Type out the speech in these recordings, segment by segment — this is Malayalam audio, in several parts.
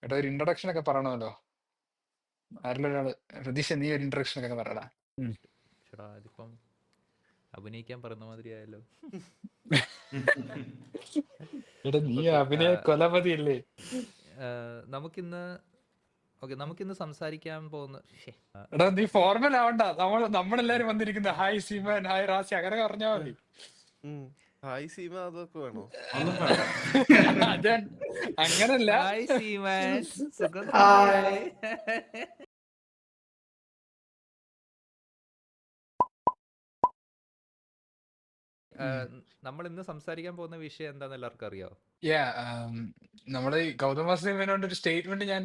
എടാ ഒരു ഇൻട്രൊഡക്ഷൻ ഒക്കെ പറയണമല്ലോ. ആരെങ്കിലും ഒരാള് രതീഷ്, നീ ഒരു ഇൻട്രൊഡക്ഷൻ ഒക്കെ പറയടാ. ഉം. ചേട്ടാ അതിപ്പം അഭിനയിക്കാൻ പറയുന്ന മാതിരി ആയല്ലോ. എടാ നീ ഓക്കെ, അഭിനയ കൊലപതിയല്ലേ. നമുക്കിന്ന് നമുക്കിന്ന് സംസാരിക്കാൻ പോകുന്ന എടാ നീ ഫോർമൽ ആവണ്ട. നമ്മളെല്ലാരും വന്നിരിക്കുന്നത് ഹായ് സീമൻ, ഹായ് റാസി അങ്ങനെ പറഞ്ഞാ മതി. ഹായ് സീമ, അതൊക്കെ വേണോ? ഒന്നും വേണ്ട. അത് അങ്ങനല്ല. ഹായ് സീമൻ, സുഖം ഹായ്. തന്നെ. നമ്മൾ ഇന്ന് സംസാരിക്കാൻ പോകുന്ന വിഷയം എന്താന്ന് എല്ലാവർക്കും അറിയാവോ? നമ്മള് ഗൗതം വാസുദേവ് മേനോന്റെ ഒരു സ്റ്റേറ്റ്മെന്റ് ഞാൻ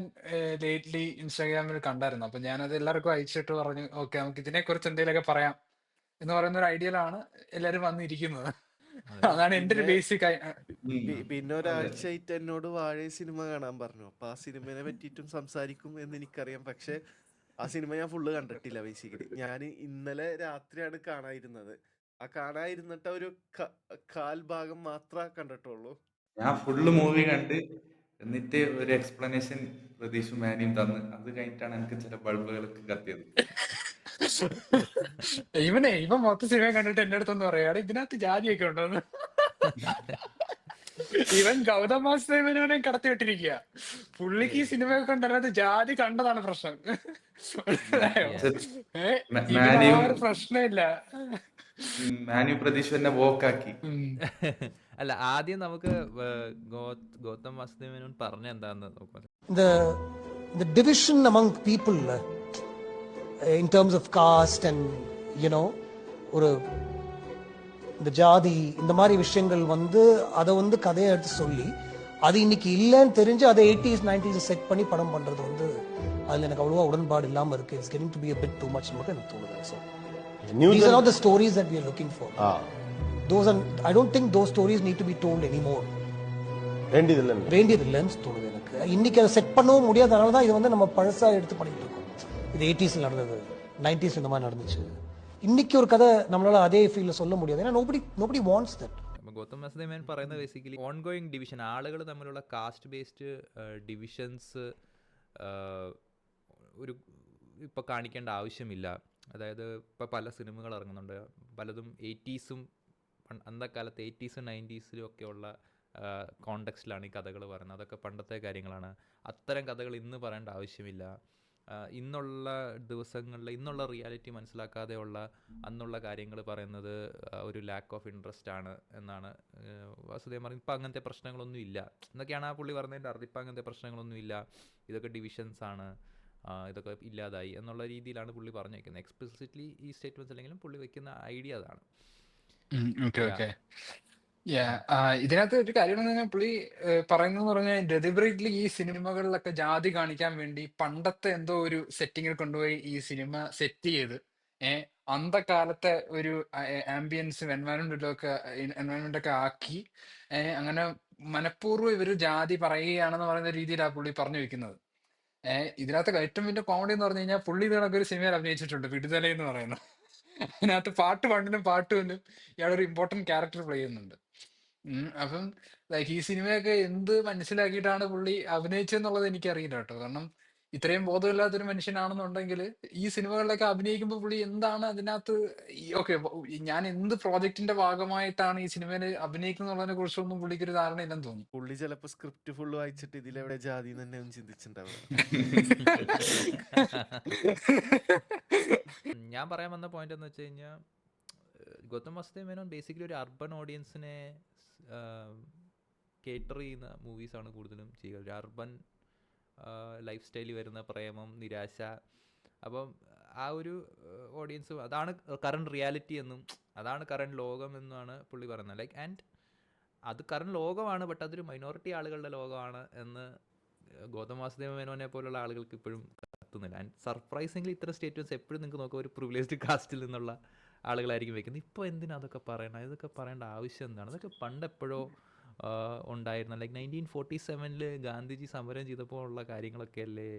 ലേറ്റ്ലി ഇൻസ്റ്റാഗ്രാമിൽ കണ്ടായിരുന്നു. അപ്പൊ ഞാനത് എല്ലാവർക്കും അയച്ചിട്ട് പറഞ്ഞു, ഓക്കെ നമുക്ക് ഇതിനെ കുറിച്ച് എന്തെങ്കിലുമൊക്കെ പറയാം എന്ന് പറയുന്ന ഒരു ഐഡിയയിലാണ് എല്ലാരും വന്നിരിക്കുന്നത്. അതാണ് എന്റെ ഒരു ബേസിക്. പിന്നെ ഒരാഴ്ചയായിട്ട് എന്നോട് വാഴ സിനിമ കാണാൻ പറഞ്ഞു. അപ്പൊ ആ സിനിമയെ പറ്റിയിട്ടും സംസാരിക്കും എന്ന് എനിക്കറിയാം. പക്ഷെ ആ സിനിമ ഞാൻ ഫുള്ള് കണ്ടിട്ടില്ല. ബേസിക്കലി ഞാൻ ഇന്നലെ രാത്രിയാണ് കാണാതിരുന്നത്. ആ കാണാതിരുന്നിട്ട് ഒരു കാൽ ഭാഗം മാത്രമേ കണ്ടിട്ടുള്ളൂ. ഞാൻ ഫുള്ള് മൂവി കണ്ട് എന്നിട്ട് ഒരു എക്സ്പ്ലനേഷൻ പ്രതീക്ഷ മാനിയും തന്ന്. അത് കഴിഞ്ഞിട്ടാണ് എനിക്ക് ചില ബൾബുകളൊക്കെ കത്തിയത്. ഇവൻ മൊത്തം സിനിമ കണ്ടിട്ട് എന്റെ അടുത്തൊന്ന് പറയാ, ഇതിനകത്ത് ജാതിയൊക്കെ ഉണ്ടോന്ന്. ഇവൻ ഗൗതം വാസുദേവനെ കടത്തി വിട്ടിരിക്കുക. പുള്ളിക്ക് ഈ സിനിമ കണ്ടത് ജാതി കണ്ടതാണ് പ്രശ്നം. ഒരു പ്രശ്നമില്ല. മാനു പ്രതീക്ഷ എന്നെ വോക്കാക്കി. അല്ല, ആദ്യം നമുക്ക് ഗൗതം വാസുദേവ് മേനോൻ പറഞ്ഞ എന്താന്ന് നോക്കാം. The division among people in terms of caste and ஒரு இந்த ஜாதி இந்த மாதிரி விஷயங்கள் அதை கதையை எடுத்து சொல்லி அது இன்னைக்கு இல்லைன்னு தெரிஞ்சு அதை 80s 90s செட் பண்ணி படம் பண்றது அதுல எனக்கு அவ்வளவா உடன்பாடு இல்லாம இருக்கு. It's getting to be a bit too much நமக்கு எனக்கு தோணுது. So these are not the stories that we are looking for. Those are, I don't think those stories need to be told anymore. வேண்டியதில்லைன்னு தோணுது எனக்கு. இன்னைக்கு அதை செட் பண்ணவும் முடியாதனால தான் இது நம்ம பழசா எடுத்து பண்ணிட்டு இருக்கோம். இது 80s நடந்தது, 90s இந்த மாதிரி நடந்துச்சு. இன்னைக்கு ஒரு கதை நம்மளால அதே ഫീൽഡിൽ சொல்ல முடியாது. ஏன்னா nobody wants that. Gautam Vasudev Menon പറയുന്നത് ബേസിക്കലി ഓൺഗോയിങ് ഡിവിഷൻ, ആളുകൾ തമ്മിലുള്ള കാസ്റ്റ് ബേസ്ഡ് ഡിവിഷൻസ് ഇപ്പോൾ കാണിക്കേണ്ട ആവശ്യമില്ല. അതായത് ഇപ്പോൾ പല സിനിമകൾ ഇറങ്ങുന്നുണ്ട്, പലതും 80s അന്നക്കാലത്ത് 80s 90s ഒക്കെയുള്ള കോണ്ടെക്സ്റ്റിലാണ് ഈ കഥകൾ പറയുന്നത്. അതൊക്കെ പണ്ടത്തെ കാര്യങ്ങളാണ്. അത്തരം കഥകൾ ഇന്ന് പറയേണ്ട ആവശ്യമില്ല. ഇന്നുള്ള ദിവസങ്ങളിൽ ഇന്നുള്ള റിയാലിറ്റി മനസ്സിലാക്കാതെയുള്ള അന്നുള്ള കാര്യങ്ങൾ പറയുന്നത് ഒരു ലാക്ക് ഓഫ് ഇൻട്രസ്റ്റ് ആണ് എന്നാണ് വാസുദേവ് പറയുന്നത്. ഇപ്പം അങ്ങനത്തെ പ്രശ്നങ്ങളൊന്നും ഇല്ല എന്നൊക്കെയാണ് ആ പുള്ളി പറഞ്ഞതിൻ്റെ അർത്ഥം. ഇപ്പം അങ്ങനത്തെ പ്രശ്നങ്ങളൊന്നും ഇല്ല, ഇതൊക്കെ ഡിവിഷൻസ് ആണ്, ഇതൊക്കെ ഇല്ലാതായി എന്നുള്ള രീതിയിലാണ് പുള്ളി പറഞ്ഞു വയ്ക്കുന്നത്. എക്സ്പ്ലിസിറ്റ്ലി ഈ സ്റ്റേറ്റ്മെൻറ്റ്സ് അല്ലെങ്കിലും പുള്ളി വയ്ക്കുന്ന ഐഡിയ അതാണ്. ഇതിനകത്ത് ഒരു കാര്യം പുള്ളി പറയുന്നത് പറഞ്ഞാൽ, ഡെലിബറേറ്റ്ലി ഈ സിനിമകളിലൊക്കെ ജാതി കാണിക്കാൻ വേണ്ടി പണ്ടത്തെ എന്തോ ഒരു സെറ്റിങ്ങിൽ കൊണ്ടുപോയി ഈ സിനിമ സെറ്റ് ചെയ്ത് അന്തകാലത്തെ ഒരു ആംബിയൻസും എൻവയൺമെന്റ് ഒക്കെ ആക്കി അങ്ങനെ മനഃപൂർവ്വം ഇവര് ജാതി പറയുകയാണെന്ന് പറയുന്ന രീതിയിലാണ് പുള്ളി പറഞ്ഞു വെക്കുന്നത്. ഇതിനകത്ത് ഏറ്റവും വലിയ കോമഡി എന്ന് പറഞ്ഞു കഴിഞ്ഞാൽ, പുള്ളി ഇതിനൊക്കെ ഒരു സിനിമയിൽ അഭിനയിച്ചിട്ടുണ്ട്, വിടുതല എന്ന് പറയുന്നത്. അതിനകത്ത് പാട്ട് 1 പാട്ട് 2 ഇയാളൊരു ഇമ്പോർട്ടന്റ് ക്യാരക്ടർ പ്ലേ ചെയ്യുന്നുണ്ട്. അപ്പം ഈ സിനിമയൊക്കെ എന്ത് മനസ്സിലാക്കിയിട്ടാണ് പുള്ളി അഭിനയിച്ചെന്നുള്ളത് എനിക്കറിയില്ല കേട്ടോ. കാരണം ഇത്രയും ബോധമില്ലാത്തൊരു മനുഷ്യനാണെന്നുണ്ടെങ്കിൽ ഈ സിനിമകളിലൊക്കെ അഭിനയിക്കുമ്പോൾ പുള്ളി എന്താണ് അതിനകത്ത് ഓക്കെ ഞാൻ എന്ത് പ്രോജക്റ്റിന്റെ ഭാഗമായിട്ടാണ് ഈ സിനിമയിൽ അഭിനയിക്കുന്നതിനെ കുറിച്ചൊന്നും പുള്ളിക്ക് ഒരു ധാരണ ഇല്ലെന്ന് തോന്നി. പുള്ളി ചിലപ്പോ സ്ക്രിപ്റ്റ് ഫുള്ള് വായിച്ചിട്ട് ഇതിലെവിടെ ജാതി തന്നെ ചിന്തിച്ചിട്ടുണ്ടാവുക. ഞാൻ പറയാൻ വന്ന പോയിന്റ് എന്ന് വെച്ച് കഴിഞ്ഞാൽ, ഗൗതം വാസുദേവ് മേനോൻ ബേസിക്കലി ഒരു അർബൻ ഓഡിയൻസിനെ കേറ്റർ ചെയ്യുന്ന മൂവീസാണ് കൂടുതലും ചെയ്യുക. ഒരു അർബൻ ലൈഫ് സ്റ്റൈലിൽ വരുന്ന പ്രേമം, നിരാശ. അപ്പം ആ ഒരു ഓഡിയൻസ്, അതാണ് കറണ്ട് റിയാലിറ്റി എന്നും അതാണ് കറണ്ട് ലോകം എന്നുമാണ് പുള്ളി പറയുന്നത്. ലൈക്ക് ആൻഡ് അത് കറണ്ട് ലോകമാണ്, ബട്ട് അതൊരു മൈനോറിറ്റി ആളുകളുടെ ലോകമാണ് എന്ന് ഗൗതം വാസുദേവ് മേനോനെ പോലുള്ള ആളുകൾക്ക് ഇപ്പോഴും കത്തുന്നില്ല. ആൻഡ് സർപ്രൈസിംഗ്ലി ഇത്തരം സ്റ്റേറ്റ്മെൻറ്റ്സ് എപ്പോഴും നിങ്ങൾക്ക് നോക്കുക ഒരു പ്രിവിലേജ്ഡ് കാസ്റ്റിൽ നിന്നുള്ള ആളുകളായിരിക്കും വെക്കുന്നത്. ഇപ്പോൾ എന്തിനാ അതൊക്കെ പറയണം? ഇതൊക്കെ പറയേണ്ട ആവശ്യം എന്താണ്? അതൊക്കെ പണ്ടെപ്പോഴോ ഉണ്ടായിരുന്ന, ലൈക്ക് 1947 ഗാന്ധിജി സമരം ചെയ്തപ്പോൾ ഉള്ള കാര്യങ്ങളൊക്കെ അല്ലേ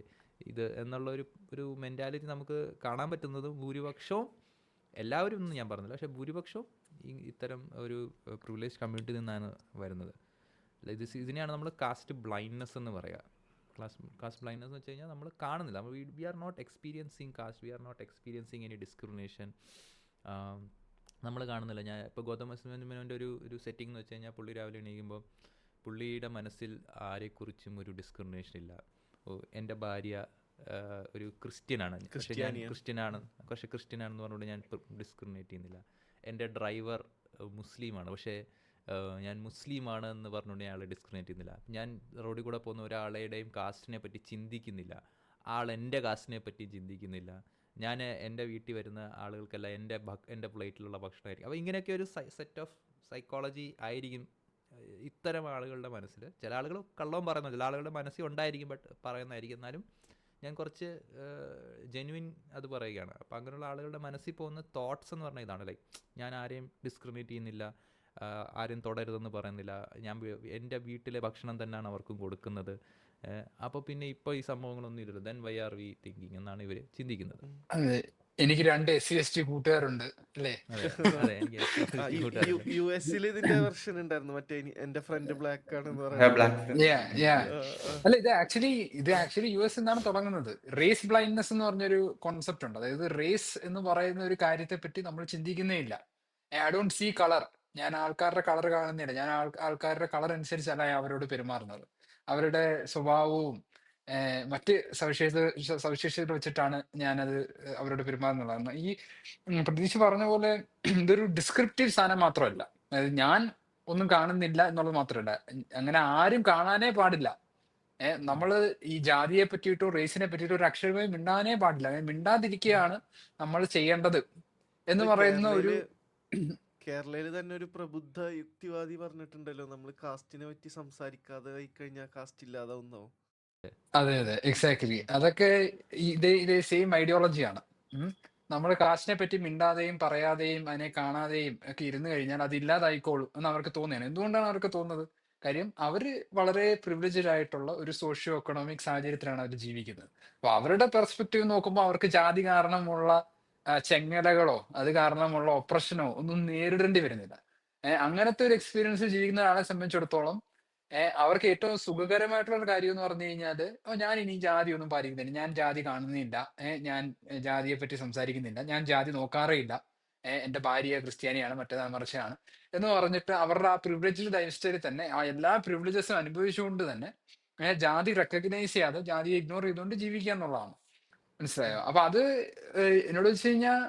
ഇത് എന്നുള്ള ഒരു മെൻറ്റാലിറ്റി നമുക്ക് കാണാൻ പറ്റുന്നതും ഭൂരിപക്ഷവും, എല്ലാവരും ഒന്നും ഞാൻ പറഞ്ഞില്ല, പക്ഷേ ഭൂരിപക്ഷവും ഇത്തരം ഒരു പ്രിവിലേജ് കമ്മ്യൂണിറ്റിയിൽ നിന്നാണ് വരുന്നത്. ഇതിനെയാണ് നമ്മൾ കാസ്റ്റ് ബ്ലൈൻഡ്നെസ് എന്ന് പറയുക. കാസ്റ്റ് ബ്ലൈൻഡ്നെസ് എന്ന് വെച്ച് കഴിഞ്ഞാൽ നമ്മൾ കാണുന്നില്ല, we are not experiencing caste, we are not experiencing any discrimination. നമ്മൾ കാണുന്നില്ല. ഞാൻ ഇപ്പോൾ ഗൗതം മേനോൻ്റെ ഒരു സെറ്റിംഗ് എന്ന് വെച്ച് കഴിഞ്ഞാൽ പുള്ളി രാവിലെ എണീക്കുമ്പോൾ പുള്ളിയുടെ മനസ്സിൽ ആരെക്കുറിച്ചും ഒരു ഡിസ്ക്രിമിനേഷൻ ഇല്ല. എൻ്റെ ഭാര്യ ഒരു ക്രിസ്ത്യനാണ്, പക്ഷേ ഞാൻ ക്രിസ്ത്യനാണെന്ന് പറഞ്ഞുകൊണ്ട് ഞാൻ ഡിസ്ക്രിമിനേറ്റ് ചെയ്യുന്നില്ല. എൻ്റെ ഡ്രൈവർ മുസ്ലിമാണ്, പക്ഷേ ഞാൻ മുസ്ലിമാണ് എന്ന് പറഞ്ഞുകൊണ്ട് ഞാൻ ആളെ ഡിസ്ക്രിമിനേറ്റ് ചെയ്യുന്നില്ല. ഞാൻ റോഡിൽ കൂടെ പോകുന്ന ഒരാളുടെയും കാസ്റ്റിനെ പറ്റി ചിന്തിക്കുന്നില്ല, ആൾ എൻ്റെ കാസ്റ്റിനെ പറ്റി ചിന്തിക്കുന്നില്ല. ഞാൻ എൻ്റെ വീട്ടിൽ വരുന്ന ആളുകൾക്കെല്ലാം എൻ്റെ പ്ലേറ്റിലുള്ള ഭക്ഷണമായിരിക്കും. അപ്പോൾ ഇങ്ങനെയൊക്കെ ഒരു സെറ്റ് ഓഫ് സൈക്കോളജി ആയിരിക്കും ഇത്തരം ആളുകളുടെ മനസ്സിൽ. ചില ആളുകൾ കള്ളവും പറയുന്നു, ചില ആളുകളുടെ മനസ്സിൽ ഉണ്ടായിരിക്കും, ബട്ട് പറയുന്നതായിരിക്കും. എന്നാലും ഞാൻ കുറച്ച് ജെന്യുവിൻ അത് പറയുകയാണ്. അപ്പോൾ അങ്ങനെയുള്ള ആളുകളുടെ മനസ്സിൽ പോകുന്ന തോട്ട്സ് എന്ന് പറഞ്ഞാൽ ഇതാണ്, ലൈക്ക് ഞാൻ ആരെയും ഡിസ്ക്രിമിനേറ്റ് ചെയ്യുന്നില്ല, ആരും തുടരുതെന്ന് പറയുന്നില്ല, ഞാൻ എൻ്റെ വീട്ടിലെ ഭക്ഷണം തന്നെയാണ് അവർക്കും കൊടുക്കുന്നത്. അപ്പോൾ പിന്നെ ഇപ്പോൾ ഈ സംഭവങ്ങളൊന്നും ഇല്ലല്ലോ, then why are we thinking എന്നാണ് ഇവർ ചിന്തിക്കുന്നത്. അതെ, എനിക്ക് 2 SC/ST കൂട്ടുകാരുണ്ട് അല്ലേ. അതെ എനിക്ക് യു എസിൽ ഇതിന്റെ വെർഷൻ ഉണ്ടായിരുന്നു, മറ്റേ എന്റെ ഫ്രണ്ട് ബ്ലാക്ക് ആണെന്ന് പറയുന്നത്. അല്ല, ഇത് ആക്ച്വലി US എന്നാണ് തുടങ്ങുന്നത്. റേസ് ബ്ലൈൻഡ്നെസ് എന്ന് പറഞ്ഞൊരു കോൺസെപ്റ്റ് ഉണ്ട്. അതായത് റേസ് എന്ന് പറയുന്ന ഒരു കാര്യത്തെ പറ്റി നമ്മൾ ചിന്തിക്കുന്നേ ഇല്ല. I don't see colour. ഞാൻ ആൾക്കാരുടെ കളർ കാണുന്നില്ല. ഞാൻ ആൾക്കാരുടെ കളർ അനുസരിച്ചല്ല അവരോട് പെരുമാറുന്നത്. അവരുടെ സ്വഭാവവും മറ്റ് സവിശേഷതകൾ വെച്ചിട്ടാണ് ഞാനത് അവരോട് പെരുമാറുന്നുള്ളത്. ഈ പ്രതീക്ഷ പറഞ്ഞ പോലെ ഇതൊരു ഡിസ്ക്രിപ്റ്റീവ് സാധനം മാത്രമല്ല. അതായത് ഞാൻ ഒന്നും കാണുന്നില്ല എന്നുള്ളത് മാത്രമല്ല, അങ്ങനെ ആരും കാണാനേ പാടില്ല. നമ്മള് ഈ ജാതിയെ പറ്റിയിട്ടോ റേസിനെ പറ്റിയിട്ടോ ഒരു അക്ഷരമായി മിണ്ടാനേ പാടില്ല. മിണ്ടാതിരിക്കുകയാണ് നമ്മൾ ചെയ്യേണ്ടത് എന്ന് പറയുന്ന ഒരു കേരളയിൽ തന്നെ ഒരു പ്രബുദ്ധ യുക്തിവാദി പറഞ്ഞിട്ടുണ്ടല്ലോ, നമ്മൾ കാസ്റ്റിനെ പറ്റി സംസാരിക്കാതെ കഴിഞ്ഞാൽ കാസ്റ്റ് ഇല്ലാതാവുന്നോ. അതെ, എക്സാക്ട്ലി. അതൊക്കെ ഇതേ സെയിം ഐഡിയോളജിയാണ്. നമ്മൾ കാസ്റ്റിനെ പറ്റി മിണ്ടാതെയും പറയാതെയും അതിനെ കാണാതെയും ഒക്കെ ഇരുന്ന് കഴിഞ്ഞാൽ അത് ഇല്ലാതായിക്കോളും എന്ന് അവർക്ക് തോന്നുകയാണ്. എന്തുകൊണ്ടാണ് അവർക്ക് തോന്നുന്നത്? കാര്യം അവര് വളരെ പ്രിവിലേജ്ഡ് ആയിട്ടുള്ള ഒരു സോഷ്യോ എക്കണോമിക് സാഹചര്യത്തിലാണ് അവർ ജീവിക്കുന്നത്. അപ്പൊ അവരുടെ പെർസ്പെക്റ്റീവ് നോക്കുമ്പോൾ അവർക്ക് ജാതി കാരണമുള്ള ചെങ്ങലകളോ അത് കാരണമുള്ള ഒപ്രഷനോ ഒന്നും നേരിടേണ്ടി വരുന്നില്ല. അങ്ങനത്തെ ഒരു എക്സ്പീരിയൻസ് ജീവിക്കുന്ന ഒരാളെ സംബന്ധിച്ചിടത്തോളം അവർക്ക് ഏറ്റവും സുഖകരമായിട്ടുള്ള ഒരു കാര്യം എന്ന് പറഞ്ഞു കഴിഞ്ഞാല് ഞാൻ ഇനി ജാതി ഒന്നും പാലിക്കുന്നില്ല, ഞാൻ ജാതി കാണുന്നില്ല, ഞാൻ ജാതിയെ പറ്റി സംസാരിക്കുന്നില്ല, ഞാൻ ജാതി നോക്കാറേ ഇല്ല, എന്റെ ഭാര്യ ക്രിസ്ത്യാനിയാണ്, മറ്റേതാണ് മറിച്ചാണ് എന്ന് പറഞ്ഞിട്ട് അവരുടെ ആ പ്രിവിലേജ്ഡ് ലൈഫ് സ്റ്റൈലിൽ തന്നെ ആ എല്ലാ പ്രിവിലേജസും അനുഭവിച്ചുകൊണ്ട് തന്നെ ജാതി റെക്കഗ്നൈസ് ചെയ്യാതെ ജാതിയെ ഇഗ്നോർ ചെയ്തുകൊണ്ട് ജീവിക്കുക എന്നുള്ളതാണ്. മനസ്സിലായോ? അപ്പൊ അത് എന്നോട് വെച്ച് കഴിഞ്ഞാൽ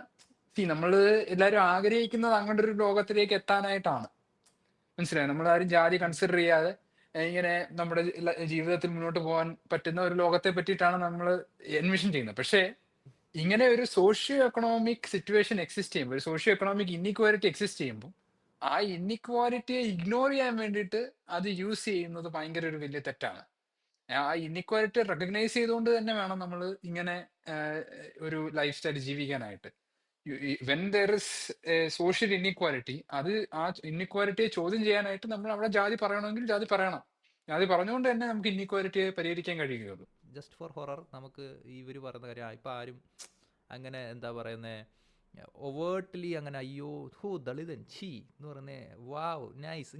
നമ്മള് എല്ലാരും ആഗ്രഹിക്കുന്നത് അങ്ങോട്ട് ഒരു ലോകത്തിലേക്ക് എത്താനായിട്ടാണ്. മനസ്സിലായോ? നമ്മളാരും ജാതി കൺസിഡർ ചെയ്യാതെ ഇങ്ങനെ നമ്മുടെ ജീവിതത്തിൽ മുന്നോട്ട് പോകാൻ പറ്റുന്ന ഒരു ലോകത്തെ പറ്റിയിട്ടാണ് നമ്മൾ എൻവിഷൻ ചെയ്യുന്നത്. പക്ഷേ ഇങ്ങനെ ഒരു സോഷ്യോ എക്കണോമിക് സിറ്റുവേഷൻ എക്സിസ്റ്റ് ചെയ്യുമ്പോൾ, ഒരു സോഷ്യോ എക്കണോമിക് ഇൻഇക്വാലിറ്റി എക്സിസ്റ്റ് ചെയ്യുമ്പോൾ ആ ഇൻഇക്വാലിറ്റിയെ ഇഗ്നോർ ചെയ്യാൻ വേണ്ടിയിട്ട് അത് യൂസ് ചെയ്യുന്നത് ഭയങ്കര ഒരു വലിയ തെറ്റാണ്. ആ ഇൻഇക്വാലിറ്റി റെക്കഗ്നൈസ് ചെയ്തുകൊണ്ട് തന്നെ വേണം നമ്മൾ ഇങ്ങനെ ഒരു ലൈഫ് സ്റ്റൈൽ ജീവിക്കാനായിട്ട്. When there is social inequality, അത് ആ ഇൻഇക്വാലിറ്റിയെ ചോദ്യം ചെയ്യാനായിട്ട് നമ്മൾ അവിടെ ജാതി പറയണമെങ്കിൽ ജാതി പറയണം. ജാതി പറഞ്ഞുകൊണ്ട് തന്നെ നമുക്ക് ഇൻഇക്വാലിറ്റിയെ പരിഹരിക്കാൻ കഴിയുകയുള്ളൂ. ജസ്റ്റ് ഫോർ ഹൊറർ നമുക്ക് ഇവർ പറയുന്ന കാര്യം ഇപ്പം ആരും അങ്ങനെ എന്താ പറയുന്നത് ഒവേർട്ട്ലി അങ്ങനെ അയ്യോ ഹോ ദളിതൻ ചീ എന്ന് പറയുന്നേ വാവ് നൈസ്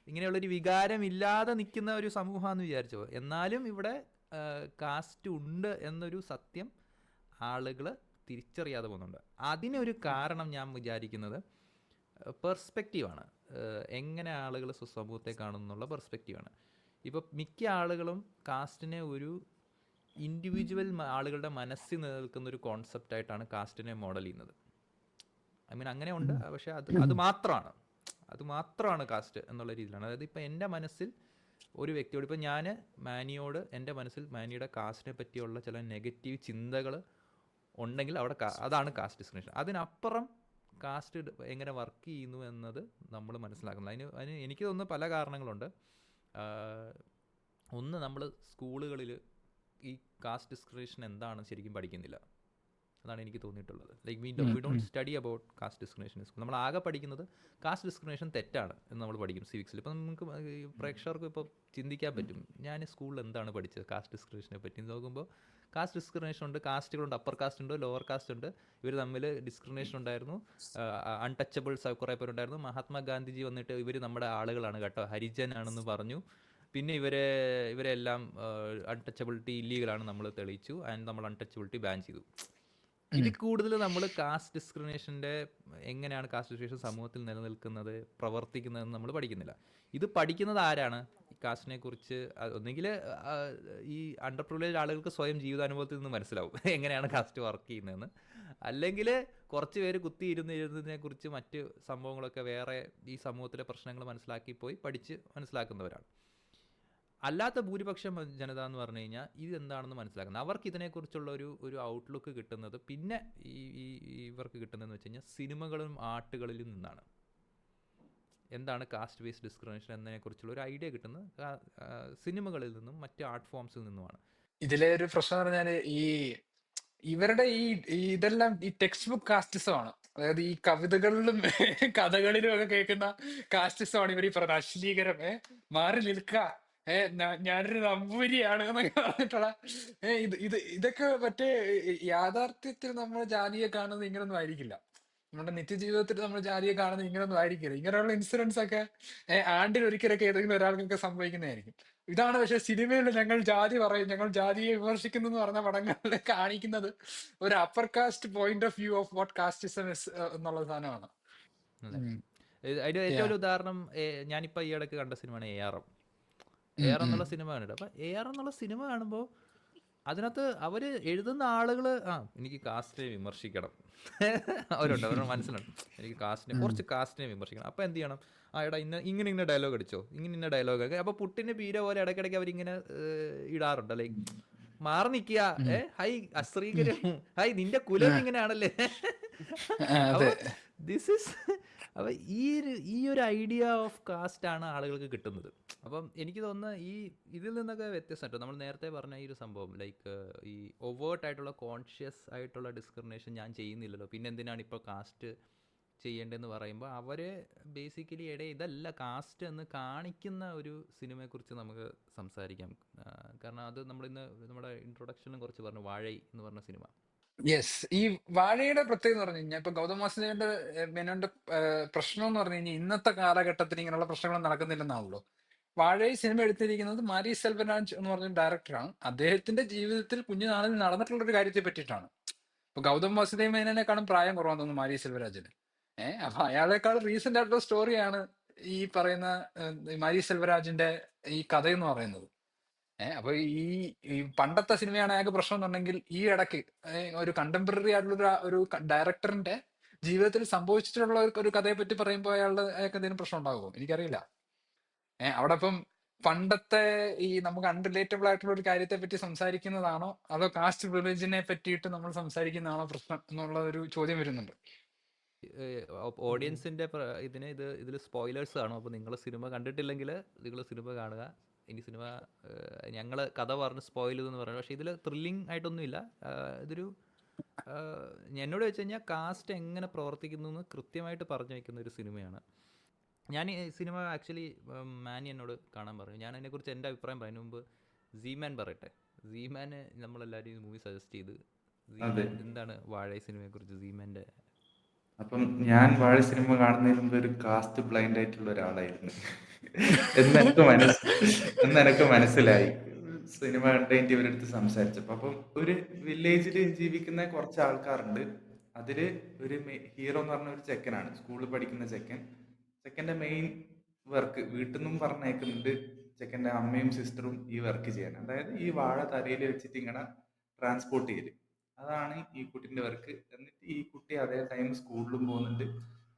ഇങ്ങനെയുള്ളൊരു വികാരം ഇല്ലാതെ നിൽക്കുന്ന ഒരു സമൂഹമാണെന്ന് വിചാരിച്ചോ. എന്നാലും ഇവിടെ കാസ്റ്റ് ഉണ്ട് എന്നൊരു സത്യം ആളുകൾ തിരിച്ചറിയാതെ പോകുന്നുണ്ട്. അതിനൊരു കാരണം ഞാൻ വിചാരിക്കുന്നത് പെർസ്പെക്റ്റീവാണ്. എങ്ങനെ ആളുകൾ സമൂഹത്തെ കാണുന്നുള്ള പെർസ്പെക്റ്റീവാണ്. ഇപ്പോൾ മിക്ക ആളുകളും കാസ്റ്റിനെ ഒരു ഇൻഡിവിജ്വൽ ആളുകളുടെ മനസ്സിൽ നിലനിൽക്കുന്ന ഒരു കോൺസെപ്റ്റായിട്ടാണ് കാസ്റ്റിനെ മോഡൽ ചെയ്യുന്നത്. ഐ മീൻ അങ്ങനെ ഉണ്ട്, പക്ഷേ അത് മാത്രമാണ് കാസ്റ്റ് എന്നുള്ള രീതിയിലാണ്. അതായത് ഇപ്പോൾ എൻ്റെ മനസ്സിൽ ഒരു വ്യക്തിയോട്, ഇപ്പോൾ ഞാൻ മാനിയോട് എൻ്റെ മനസ്സിൽ മാനിയുടെ കാസ്റ്റിനെ പറ്റിയുള്ള ചില നെഗറ്റീവ് ചിന്തകൾ ഉണ്ടെങ്കിൽ അവിടെ അതാണ് കാസ്റ്റ് ഡിസ്ക്രിമിനേഷൻ. അതിനപ്പുറം കാസ്റ്റ് എങ്ങനെ വർക്ക് ചെയ്യുന്നു എന്നത് നമ്മൾ മനസ്സിലാക്കുന്നത്. അതിന് എനിക്ക് തോന്നുന്ന പല കാരണങ്ങളുണ്ട്. ഒന്ന്, നമ്മൾ സ്കൂളുകളിൽ ഈ കാസ്റ്റ് ഡിസ്ക്രിമിനേഷൻ എന്താണെന്ന് ശരിക്കും പഠിക്കുന്നില്ല. അതാണ് എനിക്ക് തോന്നിയിട്ടുള്ളത്. Like we don't study about caste discrimination in school. നമ്മൾ ആകെ പഠിക്കുന്നത് കാസ്റ്റ് ഡിസ്ക്രിമിനേഷൻ തെറ്റാണ് എന്ന് നമ്മൾ പഠിക്കും സിവിക്സിൽ. ഇപ്പം നമുക്ക് പ്രേക്ഷകർക്ക് ഇപ്പോൾ ചിന്തിക്കാൻ പറ്റും, ഞാൻ സ്കൂളിൽ എന്താണ് പഠിച്ചത് കാസ്റ്റ് ഡിസ്ക്രിമിനേഷനെ പറ്റി നോക്കുമ്പോൾ കാസ്റ്റ് ഡിസ്ക്രിമിനേഷൻ ഉണ്ട്, കാസ്റ്റുകളുണ്ട്, അപ്പർ കാസ്റ്റ് ഉണ്ട്, ലോവർ കാസ്റ്റ് ഉണ്ട്. ഇവർ തമ്മിൽ ഡിസ്ക്രിമിനേഷൻ ഉണ്ടായിരുന്നു, അൺടച്ചബിൾസ് കുറേ പേരുണ്ടായിരുന്നു. മഹാത്മാഗാന്ധിജി വന്നിട്ട് ഇവർ നമ്മുടെ ആളുകളാണ് കേട്ടോ, ഹരിജനാണെന്ന് പറഞ്ഞു. പിന്നെ ഇവരെല്ലാം അൺടച്ചബിലിറ്റി ഇല്ലീഗലാണ് നമ്മൾ തെളിയിച്ചു, ആൻഡ് നമ്മൾ അൺടച്ചബിലിറ്റി ബാൻ ചെയ്തു. ഇതിൽ കൂടുതൽ നമ്മൾ കാസ്റ്റ് ഡിസ്ക്രിമിനേഷൻ്റെ എങ്ങനെയാണ് കാസ്റ്റ് ഡിസ്ക്രിമിനേഷൻ സമൂഹത്തിൽ നിലനിൽക്കുന്നത്, പ്രവർത്തിക്കുന്നതെന്ന് നമ്മൾ പഠിക്കുന്നില്ല. ഇത് പഠിക്കുന്നത് ആരാണ്? ഈ കാസ്റ്റിനെ കുറിച്ച് ഒന്നെങ്കിൽ ഈ അണ്ടർ പ്രിവിലേജ് ആളുകൾക്ക് സ്വയം ജീവിതാനുഭവത്തിൽ നിന്ന് മനസ്സിലാവും എങ്ങനെയാണ് കാസ്റ്റ് വർക്ക് ചെയ്യുന്നതെന്ന്, അല്ലെങ്കിൽ കുറച്ച് പേര് ഇരുന്നതിനെ കുറിച്ച് മറ്റ് സംഭവങ്ങളൊക്കെ വേറെ ഈ സമൂഹത്തിലെ പ്രശ്നങ്ങൾ മനസ്സിലാക്കി പോയി പഠിച്ച് മനസ്സിലാക്കുന്നവരാണ്. അല്ലാത്ത ഭൂരിപക്ഷം ജനത എന്ന് പറഞ്ഞു കഴിഞ്ഞാൽ ഇതെന്താണെന്ന് മനസ്സിലാക്കുന്നത്. അവർക്ക് ഇതിനെക്കുറിച്ചുള്ള ഒരു ഔട്ട്ലുക്ക് കിട്ടുന്നത് പിന്നെ ഇവർക്ക് കിട്ടുന്നതെന്ന് വെച്ച് കഴിഞ്ഞാൽ സിനിമകളും ആർട്ടുകളിലും നിന്നാണ്. എന്താണ് കാസ്റ്റ് ബേസ്ഡ് ഡിസ്ക്രിമിനേഷൻ എന്നതിനെക്കുറിച്ചുള്ള ഒരു ഐഡിയ കിട്ടുന്നത് സിനിമകളിൽ നിന്നും മറ്റ് ആർട്ട് ഫോംസിൽ നിന്നുമാണ്. ഇതിലെ ഒരു പ്രശ്നം എന്ന് പറഞ്ഞാല് ഇവരുടെ ഇതെല്ലാം ഈ ടെക്സ്റ്റ് ബുക്ക് കാസ്റ്റിസമാണ്. അതായത് ഈ കവിതകളിലും കഥകളിലും ഒക്കെ കേൾക്കുന്ന കാസ്റ്റിസമാണ് ഇവർ ഈ പറയുന്ന അശ്ലീകരം, മാറി നിൽക്ക, ഞാനൊരു നമ്പൂരിയാണ് എന്നൊക്കെ പറഞ്ഞിട്ടുള്ള ഇതൊക്കെ മറ്റേ യാഥാർത്ഥ്യത്തിൽ നമ്മൾ ജാതിയെ കാണുന്നത് ഇങ്ങനൊന്നും ആയിരിക്കില്ല. നമ്മുടെ നിത്യജീവിതത്തിൽ നമ്മൾ ജാതിയെ കാണുന്നത് ഇങ്ങനൊന്നും ആയിരിക്കില്ല. ഇങ്ങനെയുള്ള ഇൻസിഡൻസ് ഒക്കെ ആണ്ടിലൊരിക്കലൊക്കെ ഏതെങ്കിലും ഒരാൾക്കൊക്കെ സംഭവിക്കുന്നതായിരിക്കും. ഇതാണ് പക്ഷെ സിനിമയിൽ ഞങ്ങൾ ജാതി പറയും, ഞങ്ങൾ ജാതിയെ വിമർശിക്കുന്നു എന്ന് പറഞ്ഞ പടങ്ങളിൽ കാണിക്കുന്നത് ഒരു upper cast point of view of what casteism എന്നുള്ള സാധനമാണ്. അതിന്റെ ഏറ്റവും ഒരു ഉദാഹരണം ഞാനിപ്പോൾ ഈ ഇടയ്ക്ക് കണ്ട സിനിമയാണ് AR എന്നുള്ള സിനിമ കണ്ടിട്ട്. അപ്പം AR എന്നുള്ള സിനിമ കാണുമ്പോൾ അതിനകത്ത് അവർ എഴുതുന്ന ആളുകൾ എനിക്ക് കാസ്റ്റിനെ വിമർശിക്കണം അവരുണ്ട്, അവരുടെ മനസ്സിലുണ്ട് എനിക്ക് കുറച്ച് കാസ്റ്റിനെ വിമർശിക്കണം. അപ്പോൾ എന്ത് ചെയ്യണം? എടാ ഇങ്ങനെ ഡയലോഗ് അടിച്ചോ, ഇന്ന ഡയലോഗ്. അപ്പോൾ പുട്ടിന്റെ പീര പോലെ ഇടയ്ക്കിടയ്ക്ക് അവരിങ്ങനെ ഇടാറുണ്ട്, ലൈക്ക് മാറി നിൽക്കുക, ഹൈ അശ്രീകരം, ഹൈ നിന്റെ കുലം ഇങ്ങനെയാണല്ലേ. അപ്പോൾ ദിസ് ഇസ് അപ്പോൾ ഈ ഒരു ഐഡിയ ഓഫ് കാസ്റ്റ് ആണ് ആളുകൾക്ക് കിട്ടുന്നത്. അപ്പം എനിക്ക് തോന്നുന്നത് ഇതിൽ നിന്നൊക്കെ വ്യത്യസ്തമായിട്ട് നമ്മൾ നേരത്തെ പറഞ്ഞ ഈ ഒരു സംഭവം, ലൈക്ക് ഈ ഒവേർട്ടായിട്ടുള്ള കോൺഷ്യസ് ആയിട്ടുള്ള ഡിസ്ക്രിമിനേഷൻ ഞാൻ ചെയ്യുന്നില്ലല്ലോ, പിന്നെ എന്തിനാണ് ഇപ്പോൾ കാസ്റ്റ് ചെയ്യേണ്ടതെന്ന് പറയുമ്പോൾ അവരെ ബേസിക്കലി ഇതല്ല കാസ്റ്റ് എന്ന് കാണിക്കുന്ന ഒരു സിനിമയെക്കുറിച്ച് നമുക്ക് സംസാരിക്കാം. കാരണം അത് നമ്മളിന്ന് നമ്മുടെ ഇൻട്രൊഡക്ഷനിലും കുറച്ച് പറഞ്ഞു, വാഴൈ എന്ന് പറഞ്ഞ സിനിമ. യെസ്, ഈ വാഴയുടെ പ്രത്യേകത എന്ന് പറഞ്ഞു കഴിഞ്ഞാൽ ഇപ്പൊ ഗൗതം വാസുദേവന്റെ മേനോന്റെ പ്രശ്നം എന്ന് പറഞ്ഞു കഴിഞ്ഞാൽ ഇന്നത്തെ കാലഘട്ടത്തിൽ ഇങ്ങനെയുള്ള പ്രശ്നങ്ങൾ നടക്കുന്നില്ലെന്നാണല്ലോ. വാഴൈ സിനിമ എടുത്തിരിക്കുന്നത് മാരി സെൽവരാജ് എന്ന് പറഞ്ഞ ഡയറക്ടറാണ്. അദ്ദേഹത്തിന്റെ ജീവിതത്തിൽ കുഞ്ഞുനാളിൽ നടന്നിട്ടുള്ള ഒരു കാര്യത്തെ പറ്റിയിട്ടാണ്. ഇപ്പൊ ഗൗതം വാസുദേവ മേനോനെക്കാളും പ്രായം കുറവാന്ന് തോന്നുന്നു മാരി സെൽവരാജിന്. അപ്പൊ അയാളെക്കാൾ റീസെന്റ് ആയിട്ടുള്ള സ്റ്റോറിയാണ് ഈ പറയുന്ന മാരി സെൽവരാജിന്റെ ഈ കഥ എന്ന് പറയുന്നത്. അപ്പൊ ഈ പണ്ടത്തെ സിനിമയാണ് അയാൾക്ക് പ്രശ്നം എന്നുണ്ടെങ്കിൽ ഈ ഇടയ്ക്ക് ഒരു കണ്ടംപററി ആയിട്ടുള്ള ഒരു ഡയറക്ടറിന്റെ ജീവിതത്തിൽ സംഭവിച്ചിട്ടുള്ള ഒരു കഥയെ പറ്റി പറയുമ്പോൾ അയാൾക്ക് എന്തെങ്കിലും പ്രശ്നം ഉണ്ടാകുമോ എനിക്കറിയില്ല. അവിടെ ഇപ്പം പണ്ടത്തെ ഈ നമുക്ക് അൺറിലേറ്റബിൾ ആയിട്ടുള്ള ഒരു കാര്യത്തെ പറ്റി സംസാരിക്കുന്നതാണോ അതോ കാസ്റ്റ് പ്രിവിലേജിനെ പറ്റിയിട്ട് നമ്മൾ സംസാരിക്കുന്നതാണോ പ്രശ്നം എന്നുള്ള ഒരു ചോദ്യം വരുന്നുണ്ട്. ഓഡിയൻസിന്റെ ഇതിൽ സ്പോയിലേഴ്സ് കാണും. അപ്പോൾ നിങ്ങൾ സിനിമ കണ്ടിട്ടില്ലെങ്കിൽ നിങ്ങൾ സിനിമ കാണുക. ഇനി സിനിമ ഞങ്ങൾ കഥ പറഞ്ഞ് സ്പോയിൽ ചെയ്തെന്ന് പറയുന്നത്, പക്ഷേ ഇതിൽ ത്രില്ലിംഗ് ആയിട്ടൊന്നുമില്ല. ഇതൊരു എന്നോട് വെച്ച് കഴിഞ്ഞാൽ കാസ്റ്റ് എങ്ങനെ പ്രവർത്തിക്കുന്നു എന്ന് കൃത്യമായിട്ട് പറഞ്ഞു വയ്ക്കുന്ന ഒരു സിനിമയാണ്. ഞാൻ ഈ സിനിമ ആക്ച്വലി മാനി എന്നോട് കാണാൻ പറഞ്ഞു. ഞാൻ അതിനെക്കുറിച്ച് എൻ്റെ അഭിപ്രായം പറയുന്നതിന് മുമ്പ് സീമാൻ പറയട്ടെ. സീമാന് നമ്മളെല്ലാവരും ഈ മൂവി സജസ്റ്റ് ചെയ്ത്, എന്താണ് വാഴൈ സിനിമയെക്കുറിച്ച് സീമാൻ്റെ? അപ്പം ഞാൻ വാഴ സിനിമ കാണുന്നതിന് മുമ്പ് ഒരു കാസ്റ്റ് ബ്ലൈൻഡ് ആയിട്ടുള്ള ഒരാളായിരുന്നു എന്നെനിക്ക് മനസ്സിലായി സിനിമ കണ്ടിട്ട് ഇവരടുത്ത് സംസാരിച്ചപ്പോൾ. അപ്പം ഒരു വില്ലേജിൽ ജീവിക്കുന്ന കുറച്ച് ആൾക്കാരുണ്ട്. അതില് ഒരു ഹീറോ എന്ന് പറഞ്ഞ ഒരു ചെക്കനാണ്, സ്കൂളിൽ പഠിക്കുന്ന ചെക്കൻ്റെ മെയിൻ വർക്ക് വീട്ടിൽ നിന്നും പറഞ്ഞേക്കുന്നുണ്ട് ചെക്കൻ്റെ അമ്മയും സിസ്റ്ററും ഈ വർക്ക് ചെയ്യാൻ. അതായത് ഈ വാഴ തലയിൽ വെച്ചിട്ട് ഇങ്ങനെ ട്രാൻസ്പോർട്ട് ചെയ്യല്, അതാണ് ഈ കുട്ടിന്റെ വർക്ക്. എന്നിട്ട് ഈ കുട്ടി അതേ ടൈം സ്കൂളിലും പോകുന്നുണ്ട്.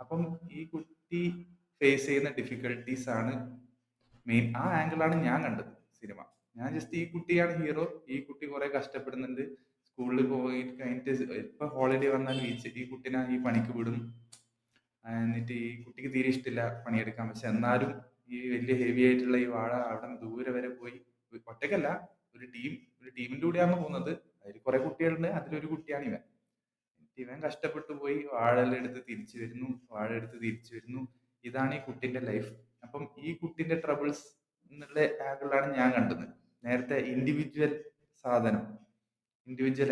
അപ്പം ഈ കുട്ടി ഫേസ് ചെയ്യുന്ന ഡിഫിക്കൽട്ടീസ് ആണ് മെയിൻ. ആ ആംഗിളാണ് ഞാൻ കണ്ടത് സിനിമ. ഞാൻ ജസ്റ്റ് ഈ കുട്ടിയാണ് ഹീറോ, ഈ കുട്ടി കുറെ കഷ്ടപ്പെടുന്നുണ്ട്, സ്കൂളിൽ പോയി കഴിഞ്ഞിട്ട് ഇപ്പൊ ഹോളിഡേ വന്നാൽ ഈ കുട്ടിനെ ഈ പണിക്ക് വിടും. എന്നിട്ട് ഈ കുട്ടിക്ക് തീരെ ഇഷ്ടമില്ല പണിയെടുക്കാൻ. പക്ഷെ എന്നാലും ഈ വലിയ ഹെവി ആയിട്ടുള്ള ഈ വാഴ അവിടെ ദൂരെ വരെ പോയി, ഒറ്റക്കല്ല ഒരു ടീമിന്റെ കൂടെയാണ് പോകുന്നത്. അതിൽ കുറെ കുട്ടികളുണ്ട്, അതിലൊരു കുട്ടിയാണ് ഇവൻ കഷ്ടപ്പെട്ടു പോയി വാഴ എടുത്ത് തിരിച്ചു വരുന്നു. ഇതാണ് ഈ കുട്ടിന്റെ ലൈഫ്. അപ്പം ഈ കുട്ടിന്റെ ട്രബിൾസ് എന്നുള്ള ആംഗിളാണ് ഞാൻ കണ്ടത്. നേരത്തെ ഇൻഡിവിജ്വൽ